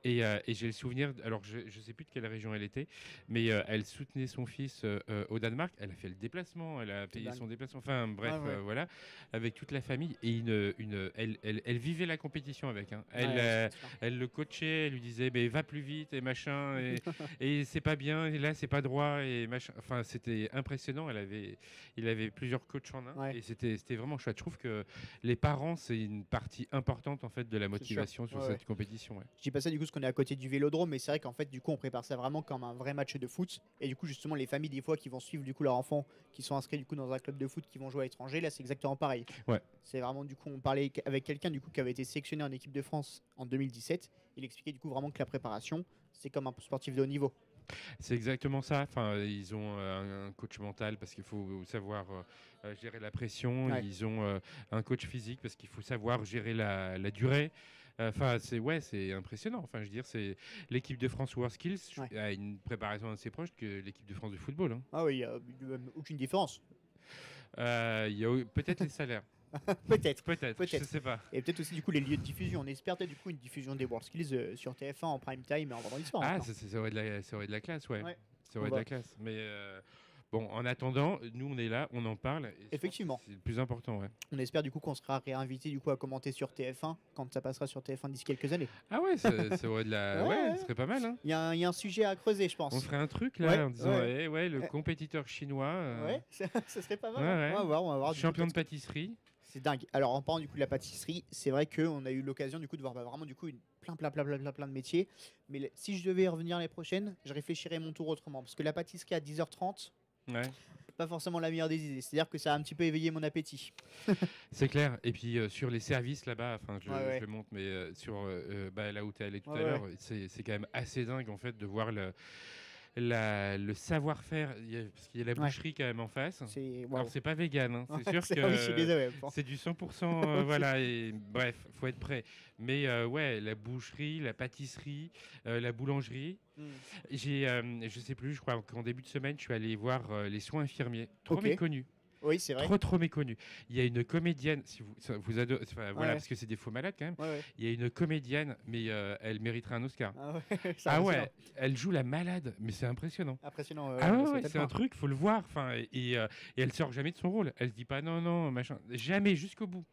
N: et j'ai le souvenir, alors je sais plus de quelle région elle était, mais elle soutenait son fils au Danemark, elle a fait le déplacement, elle a payé
A: dingue.
N: son déplacement, enfin bref
A: Ouais.
N: voilà, avec toute la famille et elle vivait la compétition avec, hein. Elle,
A: Ouais.
N: elle le coachait, elle lui disait mais va plus vite et machin et c'est pas bien et là c'est pas droit et machin. Enfin c'était impressionnant. Il avait plusieurs coachs en un et c'était vraiment chouette. Je trouve que les parents c'est une partie importante en fait de la motivation sur cette compétition. Ouais.
A: Je dis pas ça du coup parce qu'on est à côté du Vélodrome, mais c'est vrai qu'en fait du coup on prépare ça vraiment comme un vrai match de foot et du coup justement les familles des fois qui vont suivre du coup leurs enfants qui sont inscrits du coup dans un club de foot qui vont jouer à l'étranger, là c'est exactement pareil.
N: Ouais.
A: C'est vraiment du coup on parlait avec quelqu'un du coup qui avait été sélectionné en équipe de France en 2017. Il expliquait du coup vraiment que la préparation c'est comme un sportif de haut niveau.
N: C'est exactement ça. Enfin, ils ont un coach mental parce qu'il faut savoir gérer la pression.
A: Ouais.
N: Ils ont un coach physique parce qu'il faut savoir gérer la durée. Enfin, c'est impressionnant. Enfin, je veux dire, c'est l'équipe de France World Skills a une préparation assez proche que l'équipe de France de football. Hein.
A: Ah oui, il n'y a aucune différence.
N: Il y a peut-être les salaires.
A: Peut-être,
N: je sais pas.
A: Et peut-être aussi du coup les lieux de diffusion. On espère peut-être du coup une diffusion des World Skills sur TF1 en prime time et en vendredi soir.
N: Ah, ça aurait de la classe, ouais. Ça aurait de la classe. Mais bon, en attendant, nous on est là, on en parle.
A: Effectivement.
N: C'est le plus important, ouais.
A: On espère du coup qu'on sera réinvité du coup à commenter sur TF1 quand ça passera sur TF1 d'ici quelques années.
N: Ah ouais, ça aurait de la, ouais, ce serait pas mal. Hein.
A: Il y a un sujet à creuser, je pense.
N: On ferait un truc là en disant le compétiteur chinois.
A: Ouais, ça serait pas mal.
N: Ouais.
A: On va voir.
N: Champion de pâtisserie.
A: C'est dingue. Alors en parlant du coup de la pâtisserie, c'est vrai qu'on a eu l'occasion du coup de voir vraiment du coup plein de métiers. Mais si je devais y revenir l'année prochaine, je réfléchirais mon tour autrement parce que la pâtisserie à 10h30.
N: Ouais.
A: Pas forcément la meilleure des idées. C'est-à-dire que ça a un petit peu éveillé mon appétit.
N: C'est clair. Et puis sur les services là-bas, enfin je le montre, mais sur là où tu es allé tout à l'heure, c'est quand même assez dingue en fait de voir le savoir-faire, parce qu'il y a la boucherie quand même en face. Alors c'est pas vegan, hein. C'est sûr que c'est du 100%, voilà. Et bref, faut être prêt. Mais la boucherie, la pâtisserie, la boulangerie. Je sais plus, je crois qu'en début de semaine, je suis allé voir les soins infirmiers, trop méconnus.
A: Oui, c'est vrai.
N: Trop méconnu. Il y a une comédienne, si vous adorez, voilà, parce que c'est des faux malades quand même. Il y a une comédienne, mais elle mériterait un Oscar. Elle joue la malade, mais c'est impressionnant.
A: Impressionnant.
N: C'est un truc, faut le voir. Enfin, et elle sort jamais de son rôle. Elle se dit pas non, machin, jamais jusqu'au bout.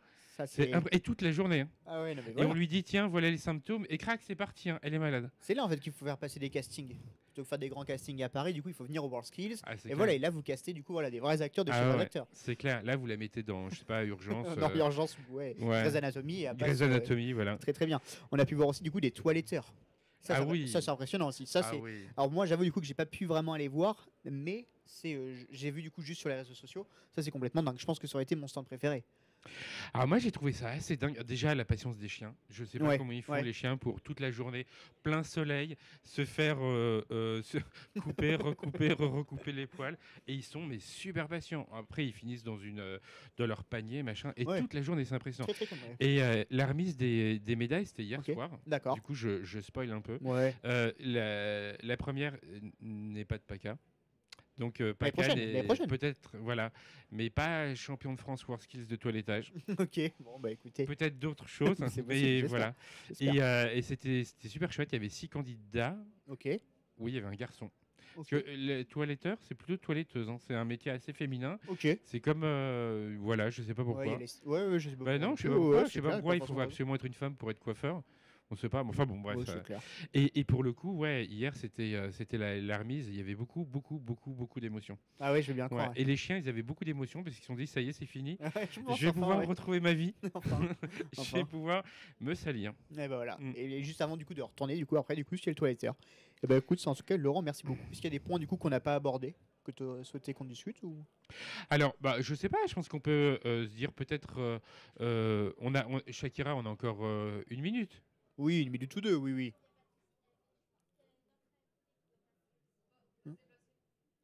N: Et toute la journée. Hein. Et on lui dit tiens, voilà les symptômes, et crac, c'est parti. Hein, elle est malade.
A: C'est là en fait qu'il faut faire passer des castings. Plutôt que faire des grands castings à Paris, du coup, il faut venir au World Skills. Et voilà, et là, vous castez du coup des vrais acteurs de chez vrais acteurs.
N: C'est clair. Là, vous la mettez dans, je sais pas, Urgence.
A: Dans Urgence, Grey's Anatomy.
N: Grey's Anatomy, voilà.
A: Très bien. On a pu voir aussi du coup des toiletteurs. Ça, c'est impressionnant aussi. Alors moi, j'avoue du coup que j'ai pas pu vraiment aller voir, mais j'ai vu du coup juste sur les réseaux sociaux. Ça, c'est complètement dingue. Je pense que ça aurait été mon stand préféré.
N: Alors moi j'ai trouvé ça assez dingue. Déjà la patience des chiens. Je sais pas comment ils font les chiens pour toute la journée, plein soleil, se faire couper, recouper les poils. Et ils sont mais super patients. Après ils finissent dans leur panier machin. Et toute la journée c'est impressionnant. Et la remise des médailles c'était hier soir.
A: D'accord.
N: Du coup je spoil un peu. La première n'est pas de PACA. Donc PACA peut-être, voilà, mais pas champion de France World Skills de toilettage.
A: Ok, bon bah écoutez.
N: Peut-être d'autres choses, mais voilà. Et c'était super chouette, il y avait 6 candidats.
A: Ok.
N: Oui, il y avait un garçon. Parce que les toiletteurs, c'est plutôt toiletteuse, hein. C'est un métier assez féminin.
A: Ok.
N: C'est comme, voilà, je sais pas pourquoi.
A: Je sais pas pourquoi.
N: Non, je sais pas pourquoi il faut absolument être une femme pour être coiffeur. On sait pas, enfin bon, bref. Et pour le coup, hier c'était la remise. Il y avait beaucoup d'émotions.
A: Ah ouais, je veux bien croire.
N: Et les chiens, ils avaient beaucoup d'émotions parce qu'ils se sont dit ça y est, c'est fini. Je vais pouvoir retrouver ma vie. Je vais pouvoir me salir.
A: Et ben voilà. Et juste avant du coup de retourner du coup après du coup chez le toiletteur. Et ben écoute, en tout cas Laurent, merci beaucoup. Est-ce qu'il y a des points du coup qu'on n'a pas abordés que tu souhaitais qu'on discute ou...
N: Alors, je sais pas. Je pense qu'on peut se dire peut-être. Shakira, on a encore 1 minute.
A: Oui, 1 minute ou 2, oui.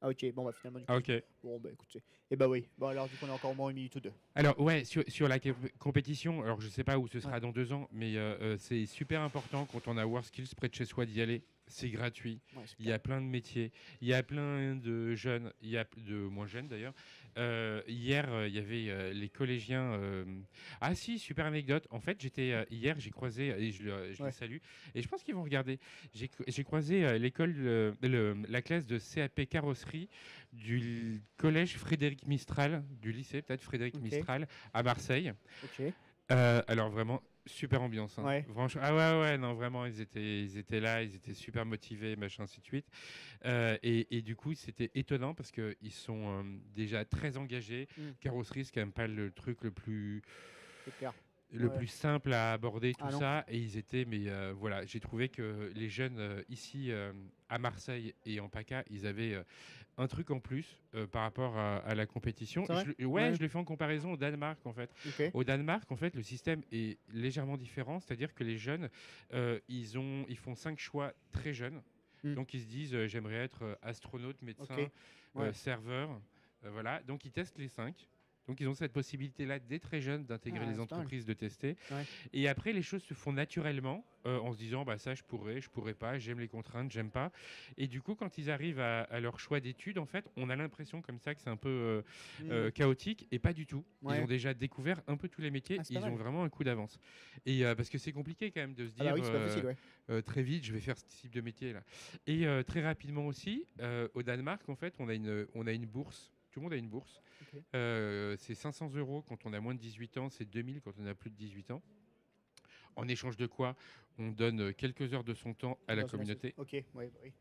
A: Ah ok, bon bah finalement du coup.
N: Ok.
A: Bon bah écoutez. Et bah oui, bon alors du coup on a encore au moins 1 minute ou 2.
N: Alors ouais, sur la compétition, alors je sais pas où ce sera dans 2 ans, mais c'est super important quand on a World Skills près de chez soi d'y aller. C'est gratuit. Il y a plein de métiers. Il y a plein de jeunes. Il y a de moins jeunes d'ailleurs. Hier, il y avait les collégiens. Ah si, super anecdote. En fait, hier, j'ai croisé et je les salue. Et je pense qu'ils vont regarder. J'ai croisé l'école, la classe de CAP carrosserie du collège Frédéric Mistral, du lycée peut-être Frédéric Mistral à Marseille. Alors vraiment Super ambiance. Hein.
A: Ouais.
N: Franchement, ah ouais, non, vraiment, ils étaient là, ils étaient super motivés, machin, ainsi de suite. Et du coup, c'était étonnant parce qu'ils sont déjà très engagés. Carrosserie, c'est quand même pas le truc le plus.
A: C'est clair.
N: Plus simple à aborder, tout
A: Ah non.
N: ça. Et ils étaient, mais voilà, j'ai trouvé que les jeunes ici à Marseille et en PACA, ils avaient un truc en plus par rapport à la compétition.
A: C'est vrai
N: Je le fais en comparaison au Danemark, en fait.
A: Ok.
N: Au Danemark, en fait, le système est légèrement différent, c'est-à-dire que les jeunes, ils font 5 choix très jeunes. Donc ils se disent, j'aimerais être astronaute, médecin,
A: Ok. Ouais.
N: serveur. Voilà, donc ils testent les 5. Donc ils ont cette possibilité-là dès très jeunes d'intégrer les
A: c'est pas mal.
N: entreprises, de tester.
A: Ouais.
N: Et après, les choses se font naturellement en se disant, bah ça je pourrais pas, j'aime les contraintes, j'aime pas. Et du coup, quand ils arrivent à leur choix d'études, en fait, on a l'impression comme ça que c'est un peu chaotique, et pas du tout.
A: Ouais.
N: Ils ont déjà découvert un peu tous les métiers,
A: c'est
N: et
A: pas
N: ils
A: mal.
N: ont vraiment un coup d'avance. Et parce que c'est compliqué quand même de se
A: Ah
N: dire
A: bah oui, c'est pas facile, ouais.
N: très vite, je vais faire ce type de métier là. Et très rapidement aussi, au Danemark, en fait, on a une bourse. Tout le monde a une bourse.
A: Ok.
N: C'est 500 € quand on a moins de 18 ans, c'est 2000 quand on a plus de 18 ans. En échange de quoi, on donne quelques heures de son temps à la
A: Dans son
N: communauté.
A: Ok, ouais, bah oui.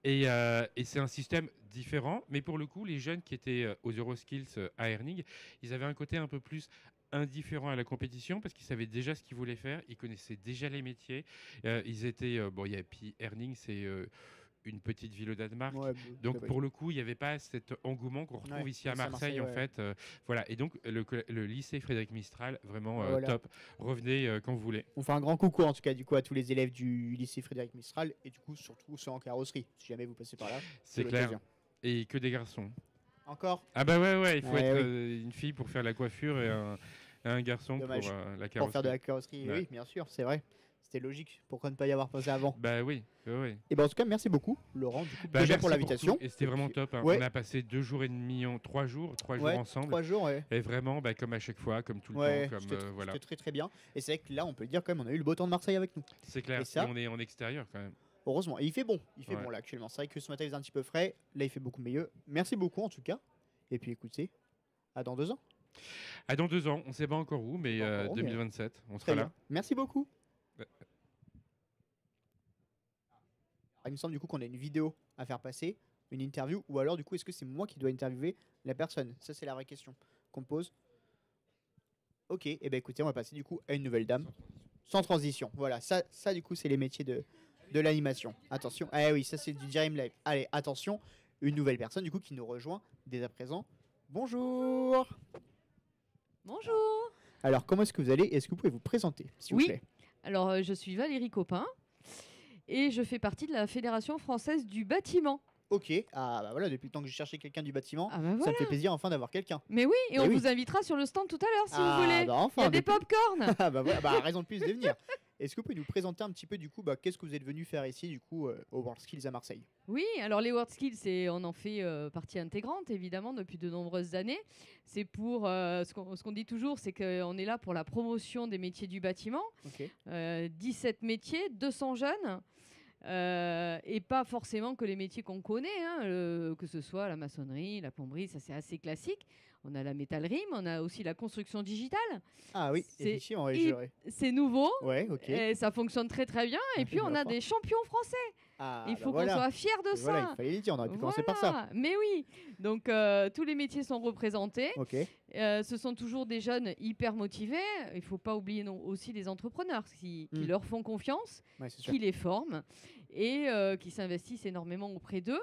N: Et c'est un système différent, mais pour le coup, les jeunes qui étaient aux Euroskills à Herning, ils avaient un côté un peu plus indifférent à la compétition parce qu'ils savaient déjà ce qu'ils voulaient faire, ils connaissaient déjà les métiers. Ils étaient puis Herning, c'est une petite ville au Danemark.
A: Ouais,
N: Donc
A: bah,
N: pour le coup, il n'y avait pas cet engouement qu'on retrouve
A: Ouais,
N: ici à
A: ici à
N: Marseille,
A: Marseille,
N: en fait. Voilà. Et donc le lycée Frédéric Mistral, vraiment
A: Voilà.
N: top. Revenez quand vous voulez.
A: On fait un grand coucou en tout cas du coup à tous les élèves du lycée Frédéric Mistral et du coup surtout ceux en carrosserie si jamais vous passez par là.
N: C'est clair.
A: l'occasion.
N: Et que des garçons.
A: Encore.
N: Ah bah ouais, il faut
A: Ouais,
N: être
A: oui.
N: une fille pour faire la coiffure et un garçon
A: Dommage.
N: pour la carrosserie.
A: Pour faire de la carrosserie,
N: Ouais.
A: oui, bien sûr, c'est vrai. C'était logique. Pourquoi ne pas y avoir pensé avant?
N: Bah oui.
A: Et ben en tout cas, merci beaucoup, Laurent, du coup,
N: Bah,
A: déjà
N: merci
A: pour l'invitation.
N: tout. Et c'était vraiment top. Hein.
A: Ouais.
N: On a passé 2 jours et demi, 3 jours
A: Ouais,
N: ensemble.
A: 3 jours, ouais.
N: Et vraiment, comme à chaque fois, comme tout le
A: Ouais,
N: temps, comme
A: c'était
N: voilà.
A: c'était très très bien. Et c'est vrai que là, on peut le dire quand même, on a eu le beau temps de Marseille avec nous.
N: C'est clair.
A: Et ça,
N: Et on est en extérieur quand même.
A: heureusement. Et il fait bon. Il fait
N: Ouais.
A: bon là actuellement. C'est vrai que ce matin il faisait un petit peu frais. Là, il fait beaucoup mieux. Merci beaucoup en tout cas. Et puis écoutez, à dans 2 ans.
N: Ah, dans 2 ans, on ne sait pas encore où, mais
A: Pas encore où, mais
N: 2027, on
A: Très
N: sera
A: bien.
N: là.
A: Merci beaucoup. Il me semble du coup qu'on a une vidéo à faire passer, une interview, ou alors du coup est-ce que c'est moi qui dois interviewer la personne? Ça c'est la vraie question qu'on me pose. Ok, et ben écoutez, on va passer du coup à une nouvelle dame. Sans transition. Voilà, ça du coup c'est les métiers de l'animation. Attention, ah oui, ça c'est du Dream Live. Allez, attention, une nouvelle personne du coup qui nous rejoint dès à présent. Bonjour.
O: Bonjour.
A: Alors comment est-ce que vous allez? Est-ce que vous pouvez vous présenter s'il vous
O: Oui.
A: plaît?
O: Alors, je suis Valérie Copin et je fais partie de la Fédération française du bâtiment.
A: Ok, ah bah voilà, depuis le temps que je cherchais quelqu'un du bâtiment,
O: Ah bah
A: ça me
O: voilà.
A: fait plaisir enfin d'avoir quelqu'un.
O: Mais oui, et
A: Mais
O: on
A: oui.
O: vous invitera sur le stand tout à l'heure si
A: Ah,
O: vous voulez.
A: bah enfin,
O: Il y a des
A: depuis-
O: pop-corn.
A: Ah bah voilà, bah raison de plus de venir. Est-ce que vous pouvez nous présenter un petit peu du coup, qu'est-ce que vous êtes venu faire ici du coup au World Skills à Marseille?
O: Oui, alors les World Skills, on en fait partie intégrante, évidemment, depuis de nombreuses années. C'est pour, ce qu'on dit toujours, c'est qu'on est là pour la promotion des métiers du bâtiment.
A: Ok.
O: 17 métiers, 200 jeunes. Et pas forcément que les métiers qu'on connaît, hein, que ce soit la maçonnerie, la plomberie, ça c'est assez classique. On a la métallerie, mais on a aussi la construction digitale.
A: Ah oui,
O: C'est
A: effectivement, ouais,
O: hy-
A: j'aurais.
O: c'est nouveau.
A: Ouais, ok.
O: Et ça fonctionne très très bien. Et puis on a des champions français.
A: Ah,
O: Il
A: bah
O: faut
A: voilà.
O: qu'on soit fiers de
A: Et
O: ça.
A: voilà, il fallait le dire, on aurait pu commencer par ça.
O: Voilà, mais oui. Donc tous les métiers sont représentés.
A: Ok.
O: Ce sont toujours des jeunes hyper motivés. Il ne faut pas oublier aussi les entrepreneurs qui leur font confiance,
A: Ouais, c'est sûr.
O: qui les forment et qui s'investissent énormément auprès d'eux.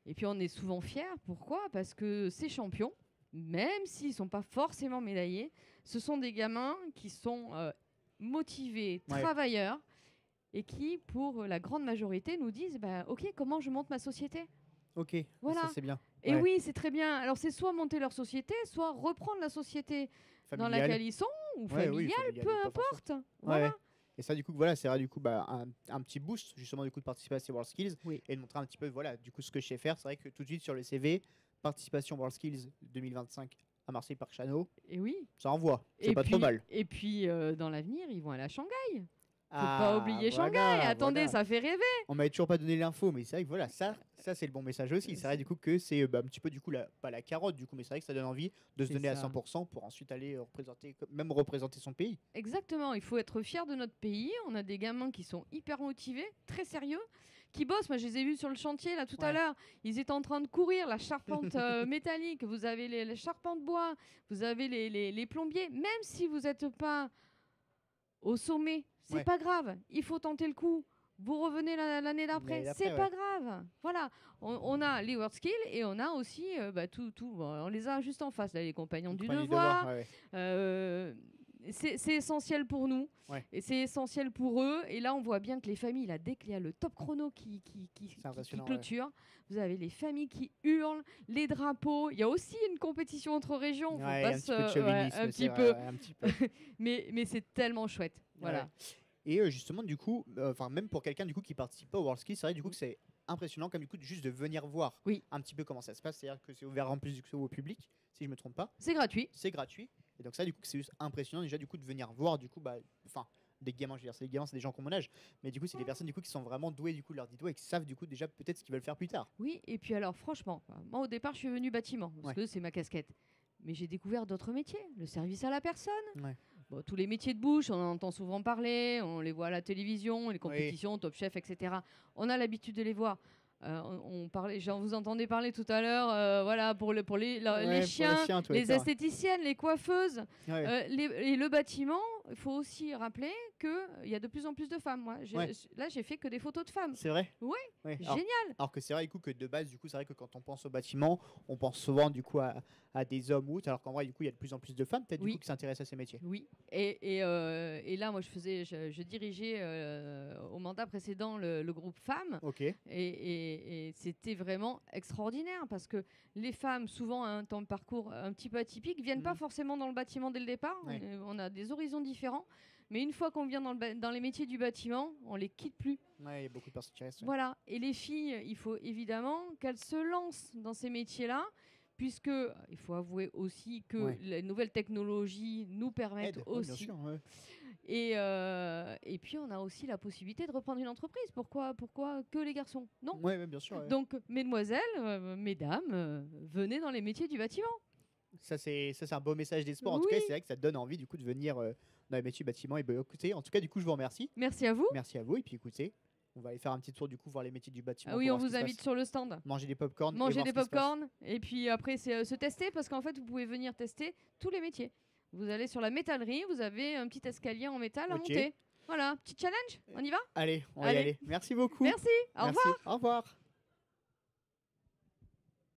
O: Et puis on est souvent fiers. Pourquoi? Parce que ces champions, même s'ils ne sont pas forcément médaillés, ce sont des gamins qui sont motivés,
A: Ouais.
O: travailleurs, et qui, pour la grande majorité, nous disent ok, comment je monte ma société?
A: Ok,
O: Voilà.
A: ça c'est bien.
O: Et
A: Ouais.
O: oui, c'est très bien. Alors, c'est soit monter leur société, soit reprendre la société dans
A: Familiale.
O: laquelle ils sont, ou
A: Ouais, oui,
O: familiale,
A: familiale,
O: peu
A: pas
O: importe.
A: Ouais,
O: Voilà.
A: ouais. Et ça du coup voilà, c'est vrai du coup un petit boost justement du coup de participer à ces World Skills et de montrer un petit peu voilà du coup ce que je sais faire. C'est vrai que tout de suite sur le CV, participation World Skills 2025 à Marseille Parc Chano.
O: Et oui.
A: Ça envoie, c'est
O: Et
A: pas
O: puis,
A: trop mal.
O: Et puis, dans l'avenir, ils vont aller à Shanghai. pas oublier Shanghai. Attendez, ça fait rêver.
A: On m'avait toujours pas donné l'info, mais c'est vrai que voilà, ça c'est le bon message aussi. C'est vrai du coup que c'est un petit peu du coup pas la carotte du coup, mais c'est vrai que ça donne envie de se
O: C'est
A: donner à
O: ça.
A: 100% pour ensuite aller représenter son pays.
O: Exactement, il faut être fier de notre pays. On a des gamins qui sont hyper motivés, très sérieux, qui bossent. Moi, je les ai vus sur le chantier là tout à l'heure. Ils étaient en train de courir la charpente métallique. Vous avez les charpentes bois, vous avez les plombiers. Même si vous n'êtes pas au sommet, c'est pas grave. Il faut tenter le coup. Vous revenez l'année d'après, c'est pas grave. Voilà, on a les WorldSkills et on a aussi tout. Bon, on les a juste en face, là, les compagnons du devoir. C'est essentiel pour nous et c'est essentiel pour eux. Et là, on voit bien que les familles, là, dès qu'il y a le top chrono qui clôture, vous avez les familles qui hurlent, les drapeaux. Il y a aussi une compétition entre régions.
A: Un petit peu.
O: Mais c'est tellement chouette. Voilà.
A: Et justement, du coup, même pour quelqu'un du coup qui participe pas au WorldSkills, c'est vrai du coup que c'est impressionnant comme du coup juste de venir voir un petit peu comment ça se passe. C'est-à-dire que c'est ouvert en plus du coup au public, si je me trompe pas.
O: C'est gratuit.
A: C'est gratuit. Et donc ça, du coup, c'est juste impressionnant déjà du coup de venir voir du coup, des gamins, je veux dire, c'est des gamins, c'est des gens comme mon âge, mais du coup, c'est des personnes du coup qui sont vraiment douées du coup de leur doigts et qui savent du coup déjà peut-être ce qu'ils veulent faire plus tard.
O: Oui, et puis alors franchement, moi au départ, je suis venu bâtiment parce que c'est ma casquette. Mais j'ai découvert d'autres métiers, le service à la personne. Bon, tous les métiers de bouche, on en entend souvent parler, on les voit à la télévision, les compétitions, Top Chef, etc. On a l'habitude de les voir. On parlait, vous entendez parler tout à l'heure, voilà, pour les chiens, les esthéticiennes, les coiffeuses, et le bâtiment. Il faut aussi rappeler qu'il y a de plus en plus de femmes. Moi, là, j'ai fait que des photos de femmes.
A: C'est vrai.
O: Oui.
A: Alors,
O: Génial.
A: Alors que c'est vrai du coup que de base, du coup, c'est vrai que quand on pense au bâtiment, on pense souvent du coup à des hommes ou autres, alors qu'en vrai, du coup, il y a de plus en plus de femmes peut-être du coup qui s'intéressent à ces métiers.
O: Oui. Et là, moi, je dirigeais au mandat précédent le groupe femmes. Et c'était vraiment extraordinaire parce que les femmes, souvent, un temps de parcours un petit peu atypique, viennent pas forcément dans le bâtiment dès le départ. On a des horizons différents. Mais une fois qu'on vient dans les métiers du bâtiment, on les quitte plus.
A: Il y a beaucoup de personnes qui restent.
O: Voilà. Et les filles, il faut évidemment qu'elles se lancent dans ces métiers-là, puisque il faut avouer aussi que les nouvelles technologies nous permettent aussi.
A: Bien sûr,
O: Et puis on a aussi la possibilité de reprendre une entreprise. Pourquoi que les garçons? Non.
A: Bien sûr.
O: Donc, mesdemoiselles, mesdames, venez dans les métiers du bâtiment.
A: Ça c'est un beau message des sports. En tout cas, c'est vrai que ça donne envie du coup de venir dans les métiers du bâtiment. Et écoutez, en tout cas, du coup, je vous remercie.
O: Merci à vous.
A: Merci à vous. Et puis écoutez, on va aller faire un petit tour du coup voir les métiers du bâtiment.
O: Oui, on vous invite sur le stand.
A: Manger des pop-corn.
O: Et puis après, c'est se tester parce qu'en fait, vous pouvez venir tester tous les métiers. Vous allez sur la métallerie, vous avez un petit escalier en métal à monter. Voilà, petit challenge, on y va?
A: Allez, on va y aller. Merci beaucoup.
O: Merci, au revoir.
A: Au revoir.